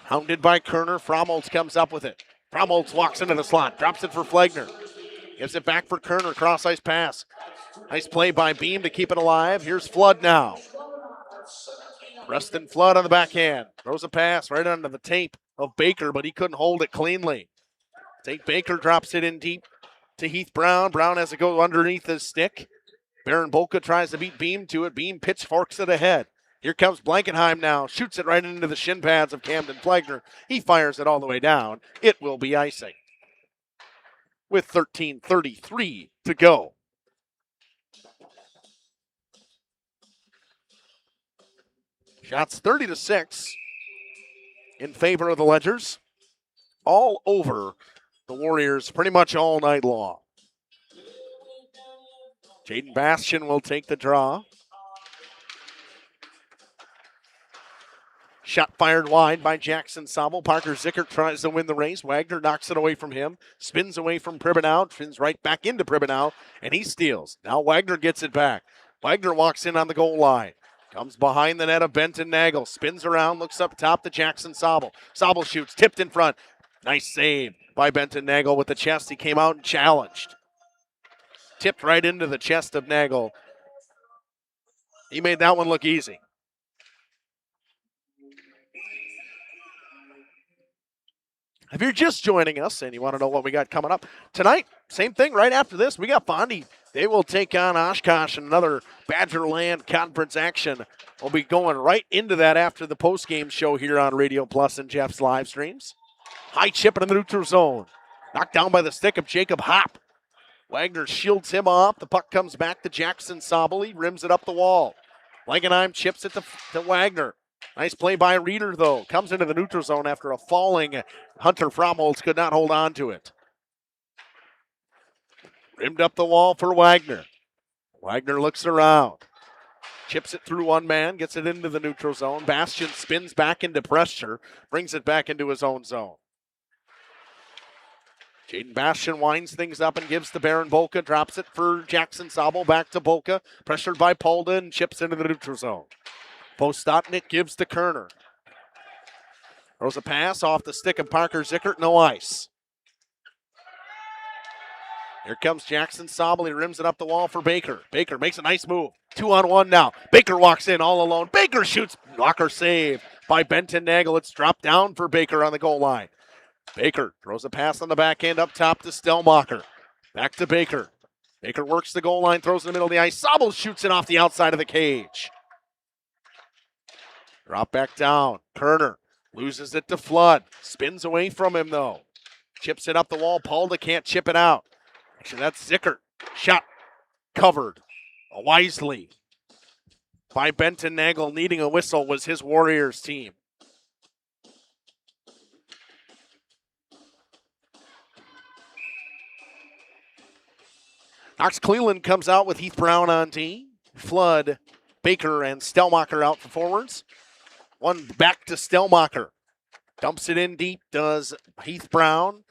hounded by Kerner. Fromholtz comes up with it. Fromholtz walks into the slot, drops it for Flegner. Gives it back for Kerner, cross-ice pass. Nice play by Beam to keep it alive. Here's Flood now. Preston Flood on the backhand. Throws a pass right under the tape of Baker, but he couldn't hold it cleanly. Tate Baker drops it in deep to Heath Brown. Brown has to go underneath his stick. Baron Bolka tries to beat Beam to it. Beam pitchforks it ahead. Here comes Blankenheim now. Shoots it right into the shin pads of Camden Flegner. He fires it all the way down. It will be icing. With 13:33 to go. Shots 30-6 in favor of the Ledgers. All over the Warriors pretty much all night long. Jaden Bastian will take the draw. Shot fired wide by Jackson Sobel. Parker Zickert tries to win the race. Wagner knocks it away from him. Spins away from Pribenow. Spins right back into Pribenow, and he steals. Now Wagner gets it back. Wagner walks in on the goal line. Comes behind the net of Benton Nagel. Spins around, looks up top to Jackson Sobel. Sobel shoots, tipped in front. Nice save by Benton Nagel with the chest. He came out and challenged. Tipped right into the chest of Nagel. He made that one look easy. If you're just joining us and you want to know what we got coming up tonight, same thing right after this. We got Fondy. They will take on Oshkosh in another Badgerland Conference action. We'll be going right into that after the postgame show here on Radio Plus and Jeff's live streams. High chip in the neutral zone. Knocked down by the stick of Jacob Hop. Wagner shields him off. The puck comes back to Jackson Sobel. He rims it up the wall. Blankenheim chips it to Wagner. Nice play by Reeder, though. Comes into the neutral zone after a falling Hunter Fromholtz could not hold on to it. Rimmed up the wall for Wagner. Wagner looks around. Chips it through one man, gets it into the neutral zone. Bastian spins back into pressure, brings it back into his own zone. Jaden Bastian winds things up and gives to Baron Bolka. Drops it for Jackson Sobel. Back to Bolka. Pressured by Polda and chips into the neutral zone. Postotnik gives to Kerner. Throws a pass off the stick of Parker Zickert. No ice. Here comes Jackson Sobel. He rims it up the wall for Baker. Baker makes a nice move. 2-on-1 now. Baker walks in all alone. Baker shoots. Blocker save by Benton Nagel. It's dropped down for Baker on the goal line. Baker throws a pass on the backhand up top to Stelmacher. Back to Baker. Baker works the goal line, throws in the middle of the ice. Sobel shoots it off the outside of the cage. Drop back down. Kerner loses it to Flood. Spins away from him, though. Chips it up the wall. Polda can't chip it out. Actually, that's Zickert. Shot covered wisely by Benton Nagel. Needing a whistle was his Warriors team. Knox Cleland comes out with Heath Brown on tee. Flood, Baker, and Stelmacher out for forwards. One back to Stelmacher. Dumps it in deep, does Heath Brown.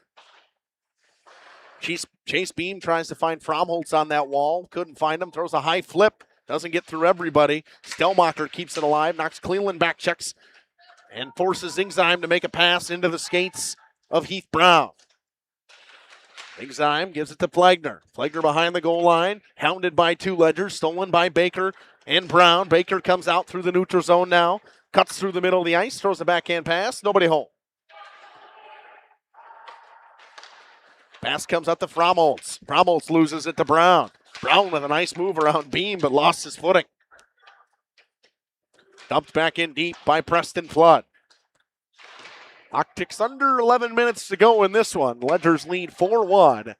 Chase Beam tries to find Fromholtz on that wall. Couldn't find him. Throws a high flip. Doesn't get through everybody. Stelmacher keeps it alive. Knox Cleland back checks and forces Zingheim to make a pass into the skates of Heath Brown. Exime gives it to Flagner. Flagner behind the goal line, hounded by two Ledgers, stolen by Baker and Brown. Baker comes out through the neutral zone now, cuts through the middle of the ice, throws a backhand pass, nobody home. Pass comes out to Fromholtz. Fromholtz loses it to Brown. Brown with a nice move around Beam, but lost his footing. Dumped back in deep by Preston Flood. Clock ticks under 11 minutes to go in this one. Ledgers lead 4-1.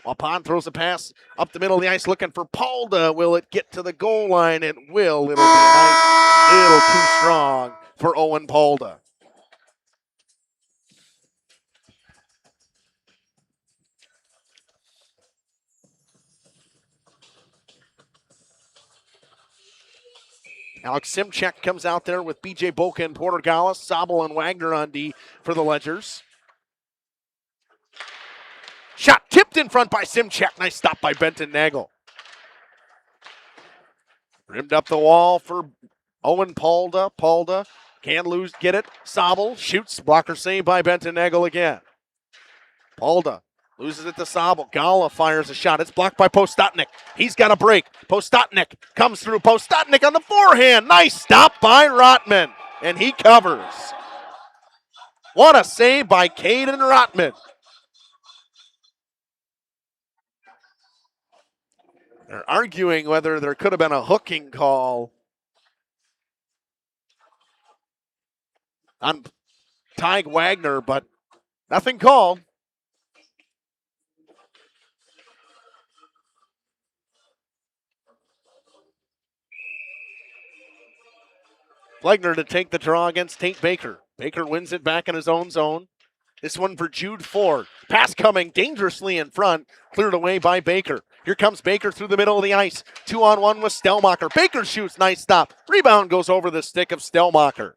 Waupun throws a pass up the middle of the ice looking for Palda. Will it get to the goal line? It will. It'll be a nice little too strong for Owen Palda. Alex Simchek comes out there with B.J. Boca and Portergalis, Sobel and Wagner on D for the Ledgers. Shot tipped in front by Simchek. Nice stop by Benton Nagel. Rimmed up the wall for Owen Palda. Palda can't lose, get it. Sobel shoots, blocker save by Benton Nagel again. Palda loses it to Sobel. Gala fires a shot. It's blocked by Postotnik. He's got a break. Postotnik comes through. Postotnik on the forehand. Nice stop by Rotman. And he covers. What a save by Caden Rotman. They're arguing whether there could have been a hooking call on Tyg Wagner, but nothing called. Flegner to take the draw against Tate Baker. Baker wins it back in his own zone. This one for Jude Ford. Pass coming dangerously in front. Cleared away by Baker. Here comes Baker through the middle of the ice. 2-on-1 with Stelmacher. Baker shoots. Nice stop. Rebound goes over the stick of Stelmacher.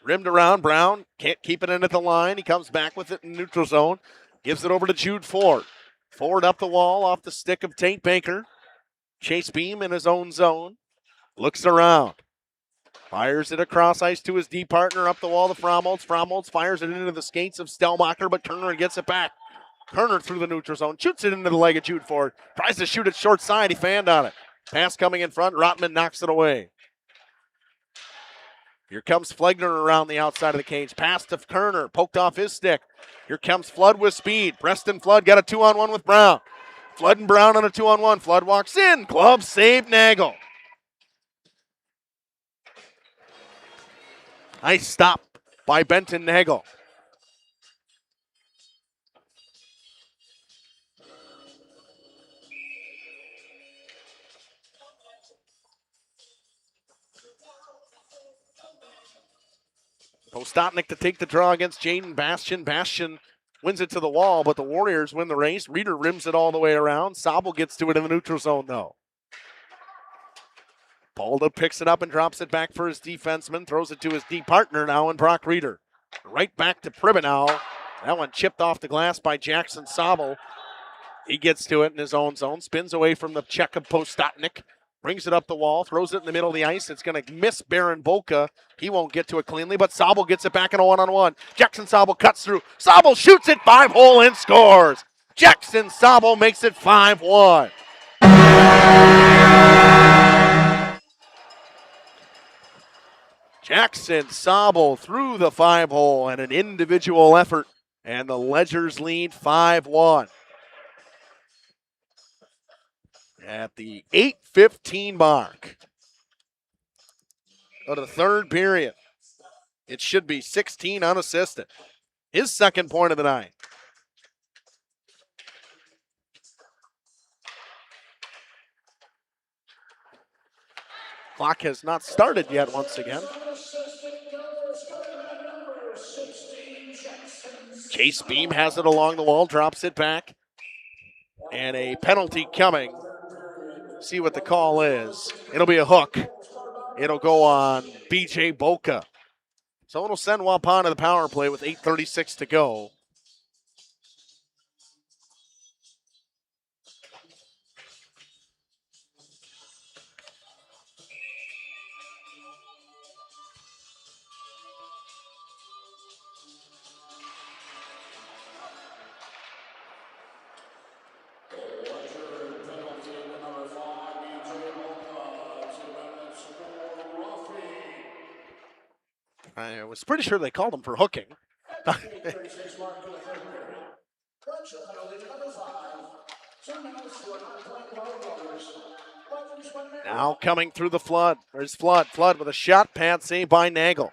Rimmed around. Brown can't keep it in at the line. He comes back with it in neutral zone. Gives it over to Jude Ford. Ford up the wall off the stick of Tate Baker. Chase Beam in his own zone. Looks around. Fires it across ice to his D partner up the wall to Fromholtz. Fromholtz fires it into the skates of Stelmacher, but Kerner gets it back. Kerner through the neutral zone. Shoots it into the leg of Jude Ford. Tries to shoot it short side. He fanned on it. Pass coming in front. Rotman knocks it away. Here comes Flegner around the outside of the cage. Pass to Kerner. Poked off his stick. Here comes Flood with speed. Preston Flood got a 2-on-1 with Brown. Flood and Brown on a 2-on-1. Flood walks in. Glove save Nagel. Nice stop by Benton Nagel. Postotnik to take the draw against Jaden Bastian. Bastian wins it to the wall, but the Warriors win the race. Reeder rims it all the way around. Sobel gets to it in the neutral zone, though. Palda picks it up and drops it back for his defenseman. Throws it to his D partner now in Brock Reeder. Right back to Pribenow. That one chipped off the glass by Jackson Sobel. He gets to it in his own zone. Spins away from the check of Postotnik. Brings it up the wall. Throws it in the middle of the ice. It's going to miss Baron Boca. He won't get to it cleanly, but Sobel gets it back in a one-on-one. Jackson Sobel cuts through. Sobel shoots it 5-hole and scores. Jackson Sobel makes it 5-1. Jackson Sobel through the 5-hole and an individual effort, and the Ledgers lead 5-1. At the 8:15 mark of the third period, it should be 16 unassisted. His second point of the night. Clock has not started yet once again. Chase Beam has it along the wall, drops it back. And a penalty coming. See what the call is. It'll be a hook. It'll go on B.J. Boca. So it'll send Waupun to the power play with 8:36 to go. I was pretty sure they called him for hooking. Now coming through the Flood. There's Flood. Flood with a shot. Pad save by Nagel.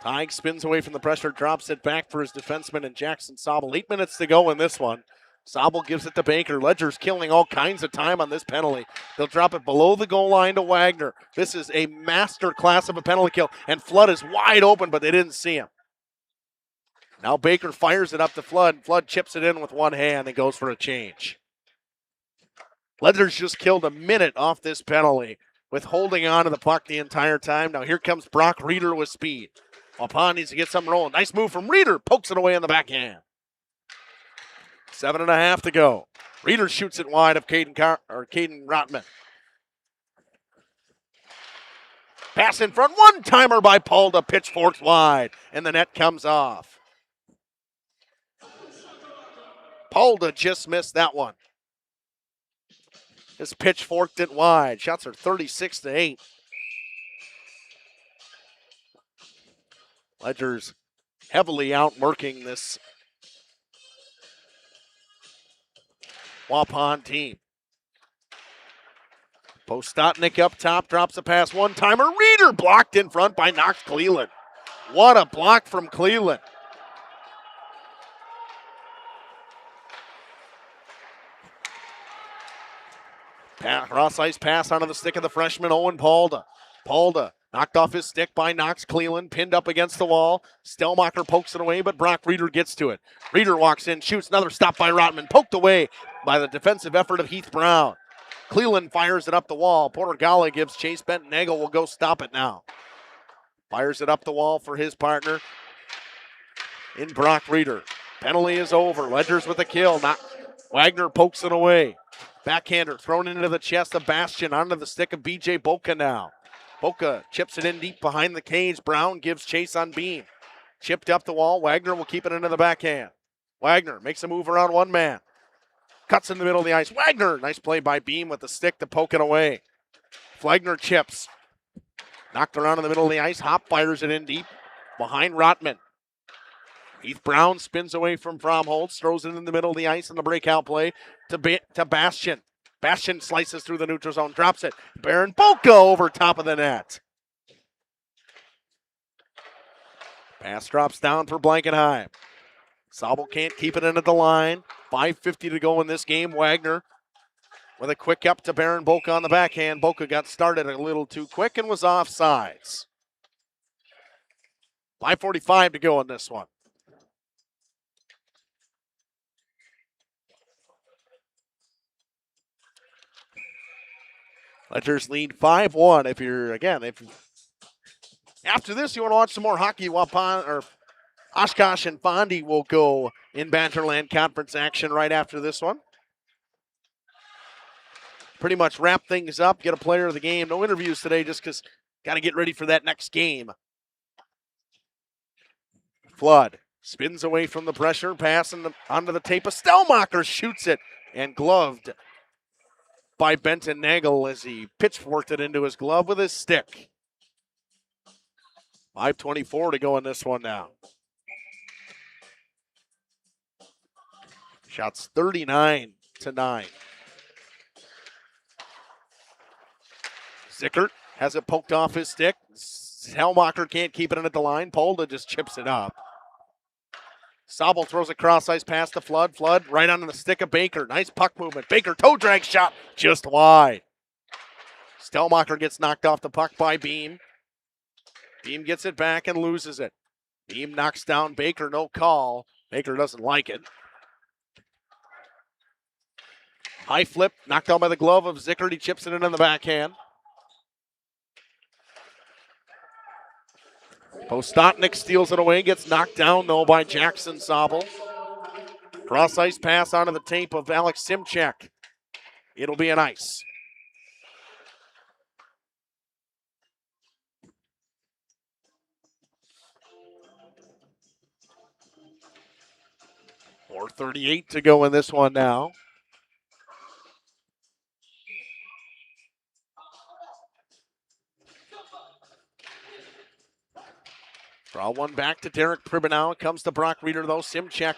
Tige spins away from the pressure, drops it back for his defenseman and Jackson Sobel. 8 minutes to go in this one. Sobel gives it to Baker. Ledger's killing all kinds of time on this penalty. They'll drop it below the goal line to Wagner. This is a master class of a penalty kill, and Flood is wide open, but they didn't see him. Now Baker fires it up to Flood. Flood chips it in with one hand and goes for a change. Ledger's just killed a minute off this penalty with holding on to the puck the entire time. Now here comes Brock Reeder with speed. Waupun needs to get something rolling. Nice move from Reeder. Pokes it away in the backhand. 7.5 to go. Reeder shoots it wide of Caden Rotman. Pass in front. One-timer by Polda. Pitchforks wide. And the net comes off. Polda just missed that one. This pitchforked it wide. Shots are 36-8. Ledger's heavily outworking this Waupun team. Postotnik up top, drops a pass, one-timer. Reeder blocked in front by Knox Cleland. What a block from Cleland. Cross-ice pass onto the stick of the freshman, Owen Polda. Polda knocked off his stick by Knox Cleland, pinned up against the wall. Stelmacher pokes it away, but Brock Reeder gets to it. Reeder walks in, shoots, another stop by Rotman, poked away by the defensive effort of Heath Brown. Cleland fires it up the wall. Portugala gives chase. Benton Nagel will go stop it now. Fires it up the wall for his partner in Brock Reeder. Penalty is over. Ledger's with a kill. Wagner pokes it away. Backhander thrown into the chest of Bastian, onto the stick of B.J. Boca now. Boca chips it in deep behind the cage. Brown gives chase on Beam. Chipped up the wall. Wagner will keep it into the backhand. Wagner makes a move around one man. Cuts in the middle of the ice. Wagner, nice play by Beam with the stick to poke it away. Flagner chips. Knocked around in the middle of the ice. Hop fires it in deep behind Rotman. Heath Brown spins away from Fromholtz, throws it in the middle of the ice in the breakout play to Bastian. Bastian slices through the neutral zone, drops it. Baron Boca over top of the net. Pass drops down for Blankenheim. Sobel can't keep it into the line. 5:50 to go in this game. Wagner with a quick up to Baron Boca on the backhand. Boca got started a little too quick and was offsides. 5:45 to go in this one. Ledgers lead 5-1. If after this you want to watch some more hockey, Waupun or Oshkosh and Fondy will go in Badgerland Conference action right after this one. Pretty much wrap things up, get a player of the game. No interviews today just because got to get ready for that next game. Flood spins away from the pressure, passing onto the tape of Stelmacher, shoots it, and gloved by Benton Nagel as he pitchforked it into his glove with his stick. 5:24 to go in this one now. Shots 39-9. Zickert has it poked off his stick. Stelmacher can't keep it in at the line. Polda just chips it up. Sobel throws a cross-ice pass to Flood. Flood right onto the stick of Baker. Nice puck movement. Baker toe drag shot just wide. Stelmacher gets knocked off the puck by Beam. Beam gets it back and loses it. Beam knocks down Baker, no call. Baker doesn't like it. High flip, knocked down by the glove of Zickert. He chips it in the backhand. Postotnik steals it away, gets knocked down though by Jackson Sobel. Cross-ice pass onto the tape of Alex Simchek. It'll be an ice. .438 to go in this one now. Draw one back to Derek Pribanow. It comes to Brock Reeder, though. Simchek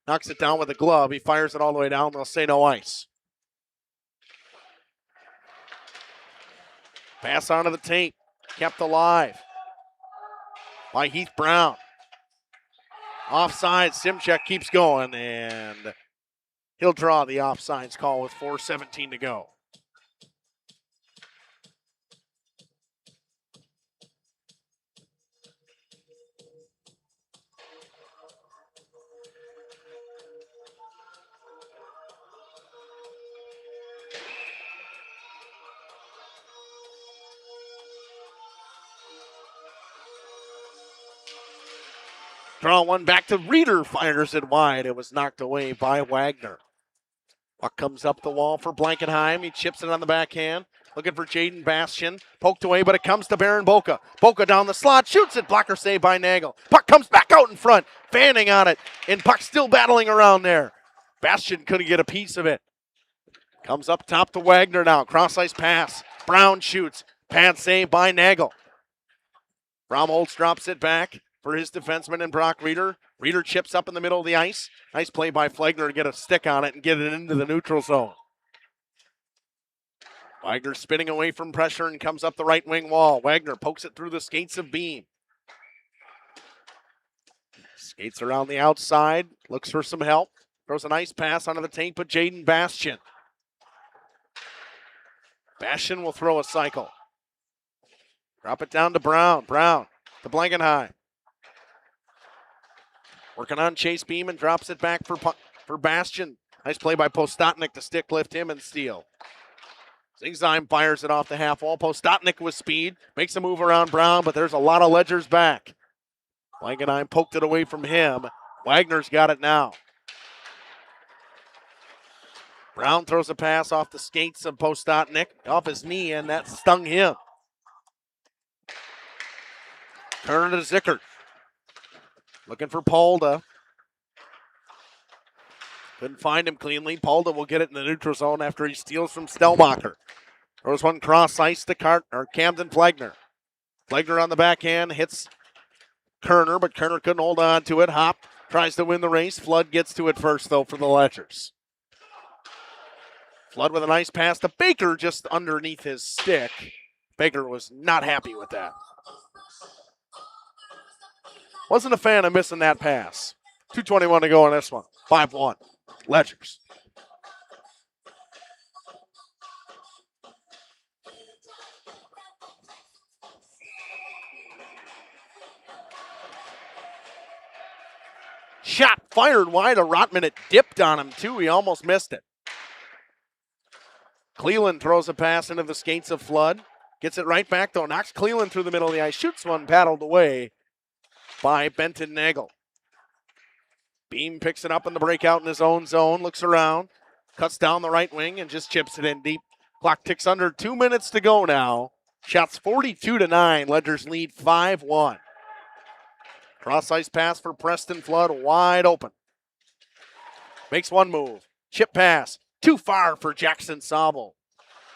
knocks it down with a glove. He fires it all the way down. They'll say no ice. Pass onto the tape. Kept alive by Heath Brown. Offside. Simchek keeps going, and he'll draw the offsides call with 4:17 to go. Draw one back to Reeder, fires it wide. It was knocked away by Wagner. Puck comes up the wall for Blankenheim. He chips it on the backhand. Looking for Jaden Bastian. Poked away, but it comes to Baron Boca. Boca down the slot, shoots it. Blocker save by Nagel. Puck comes back out in front. Fanning on it, and puck still battling around there. Bastian couldn't get a piece of it. Comes up top to Wagner now. Cross-ice pass. Brown shoots. Pad save by Nagel. Bromholtz drops it back for his defenseman and Brock Reeder. Reeder chips up in the middle of the ice. Nice play by Flegner to get a stick on it and get it into the neutral zone. Wagner spinning away from pressure and comes up the right wing wall. Wagner pokes it through the skates of Beam. Skates around the outside. Looks for some help. Throws a nice pass onto the tape of Jaden Bastian. Bastian will throw a cycle. Drop it down to Brown. Brown to Blankenheim. Working on Chase Beeman, drops it back for Bastian. Nice play by Postotnik to stick lift him and steal. Zingheim fires it off the half wall. Postotnik with speed, makes a move around Brown, but there's a lot of ledgers back. Blankenheim poked it away from him. Wagner's got it now. Brown throws a pass off the skates of Postotnik, off his knee, and that stung him. Turn to Zickert. Looking for Polda. Couldn't find him cleanly. Polda will get it in the neutral zone after he steals from Stelmacher. Throws one cross ice to Camden Flegner. Flegner on the backhand hits Kerner, but Kerner couldn't hold on to it. Hop tries to win the race. Flood gets to it first, though, for the Ledgers. Flood with a nice pass to Baker just underneath his stick. Baker was not happy with that. Wasn't a fan of missing that pass. 2:21 to go on this one. 5-1. Ledgers. Shot fired wide of Rotman. It dipped on him, too. He almost missed it. Cleland throws a pass into the skates of Flood. Gets it right back, though. Knocks Cleland through the middle of the ice. Shoots one, paddled away by Benton Nagel. Beam picks it up in the breakout in his own zone. Looks around. Cuts down the right wing and just chips it in deep. Clock ticks under 2 minutes to go now. Shots 42-9. Ledgers lead 5-1. Cross-ice pass for Preston Flood, wide open. Makes one move. Chip pass. Too far for Jackson Sobel.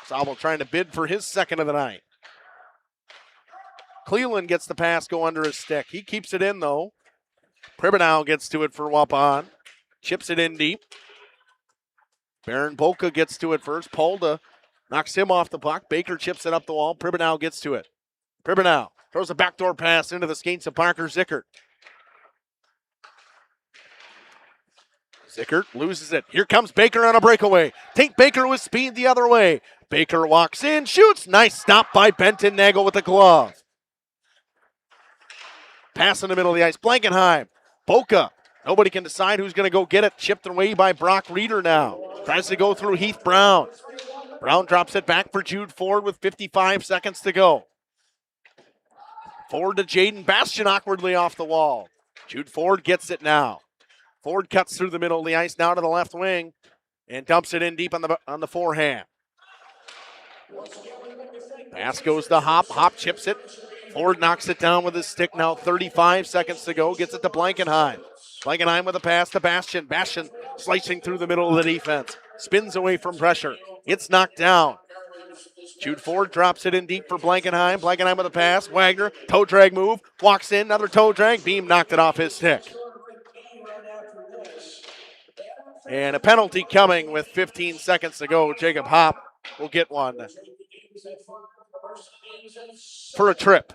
Sobel trying to bid for his second of the night. Cleveland gets the pass go under his stick. He keeps it in, though. Pribanow gets to it for Waupun. Chips it in deep. Baron Boca gets to it first. Polda knocks him off the puck. Baker chips it up the wall. Pribanow gets to it. Pribanow throws a backdoor pass into the skates of Parker Zickert. Zickert loses it. Here comes Baker on a breakaway. Tate Baker with speed the other way. Baker walks in, shoots. Nice stop by Benton Nagel with the glove. Pass in the middle of the ice. Blankenheim. Boca. Nobody can decide who's going to go get it. Chipped away by Brock Reeder now. Tries to go through Heath Brown. Brown drops it back for Jude Ford with 55 seconds to go. Forward to Jaden Bastian awkwardly off the wall. Jude Ford gets it now. Ford cuts through the middle of the ice now to the left wing and dumps it in deep on the forehand. Pass goes to Hop. Hop chips it. Ford knocks it down with his stick now. 35 seconds to go. Gets it to Blankenheim. Blankenheim with a pass to Bastian. Bastian slicing through the middle of the defense. Spins away from pressure. It's knocked down. Jude Ford drops it in deep for Blankenheim. Blankenheim with a pass. Wagner, toe drag move, walks in, another toe drag. Beam knocked it off his stick. And a penalty coming with 15 seconds to go. Jacob Hopp will get one for a trip.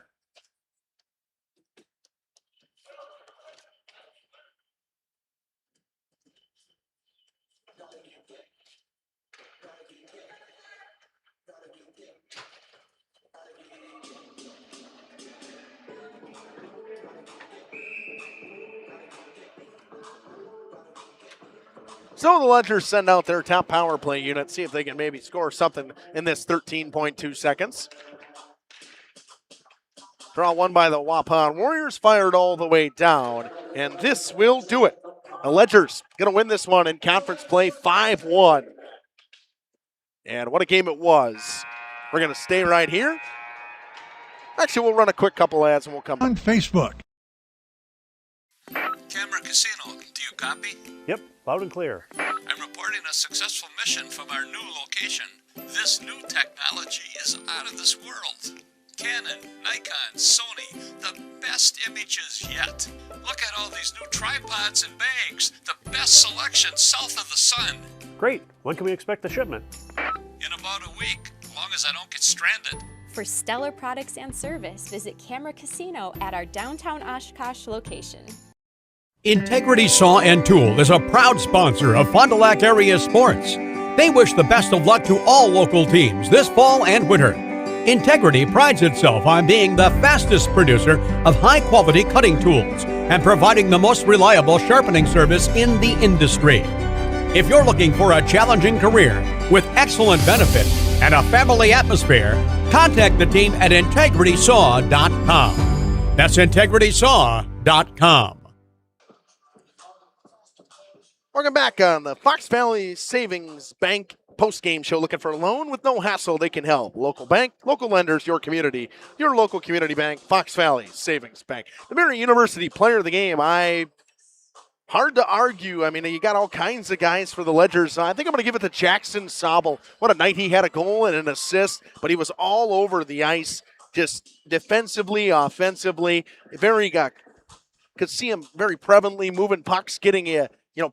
So the Ledgers send out their top power play unit, see if they can maybe score something in this 13.2 seconds. Draw one by the Waupun Warriors, fired all the way down, and this will do it. The Ledgers going to win this one in conference play 5-1. And what a game it was. We're going to stay right here. Actually, we'll run a quick couple ads and we'll come on Facebook. Camera Casino, do you copy? Yep, loud and clear. I'm reporting a successful mission from our new location. This new technology is out of this world. Canon, Nikon, Sony, the best images yet. Look at all these new tripods and bags. The best selection south of the sun. Great. When can we expect the shipment? In about a week, as long as I don't get stranded. For stellar products and service, visit Camera Casino at our downtown Oshkosh location. Integrity Saw and Tool is a proud sponsor of Fond du Lac area sports. They wish the best of luck to all local teams this fall and winter. Integrity prides itself on being the fastest producer of high-quality cutting tools and providing the most reliable sharpening service in the industry. If you're looking for a challenging career with excellent benefits and a family atmosphere, contact the team at integritysaw.com. That's integritysaw.com. Welcome back on the Fox Valley Savings Bank post-game show. Looking for a loan with no hassle, they can help. Local bank, local lenders, your community, your local community bank, Fox Valley Savings Bank. The Marion University player of the game, hard to argue. I mean, you got all kinds of guys for the Ledgers. I think I'm going to give it to Jackson Sobel. What a night he had, a goal and an assist, but he was all over the ice, just defensively, offensively. Could see him very prevalently moving pucks, getting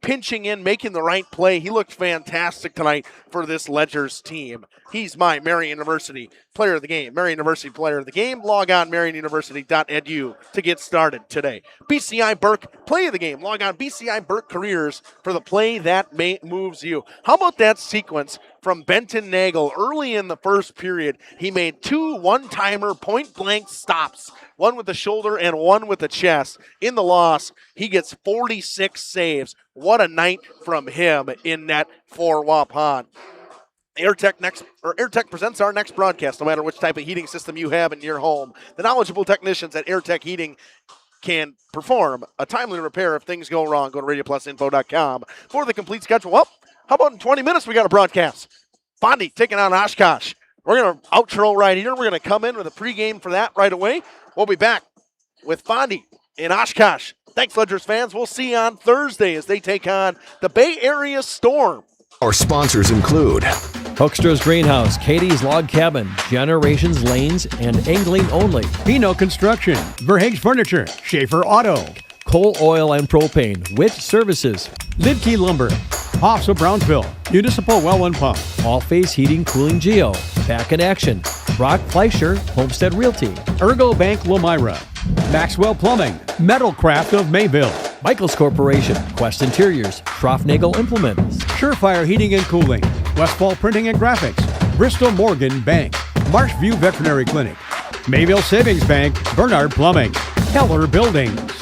pinching in, making the right play. He looked fantastic tonight for this Ledgers team. He's my Marion University player of the game. Marion University player of the game. Log on marionuniversity.edu to get started today. BCI Burke play of the game. Log on BCI Burke Careers for the play that moves you. How about that sequence from Benton Nagel early in the first period? He made two one-timer point-blank stops, one with the shoulder and one with the chest. In the loss, he gets 46 saves. What a night from him in net for Waupun. AirTech presents our next broadcast. No matter which type of heating system you have in your home, the knowledgeable technicians at AirTech Heating can perform a timely repair if things go wrong. Go to radioplusinfo.com for the complete schedule. Well, how about in 20 minutes we got a broadcast? Fondy taking on Oshkosh. We're going to outro right here. We're going to come in with a pregame for that right away. We'll be back with Fondy in Oshkosh. Thanks, Ledgers fans. We'll see you on Thursday as they take on the Bay Area Storm. Our sponsors include Hoekstra's Greenhouse, Katie's Log Cabin, Generations Lanes, and Angling Only. Pino Construction, Verhaeg's Furniture, Schaefer Auto, Coal Oil and Propane, Witt Services, Lidkey Lumber, Hoffs of Brownsville, Municipal Well and Pump, All Face Heating, Cooling Geo, Back in Action, Brock Fleischer, Homestead Realty, Ergo Bank Lomira, Maxwell Plumbing, Metalcraft of Mayville, Michaels Corporation, Quest Interiors, Schroffnagel Implements, Surefire Heating and Cooling, Westfall Printing and Graphics, Bristol Morgan Bank, Marshview Veterinary Clinic, Mayville Savings Bank, Bernard Plumbing, Keller Buildings.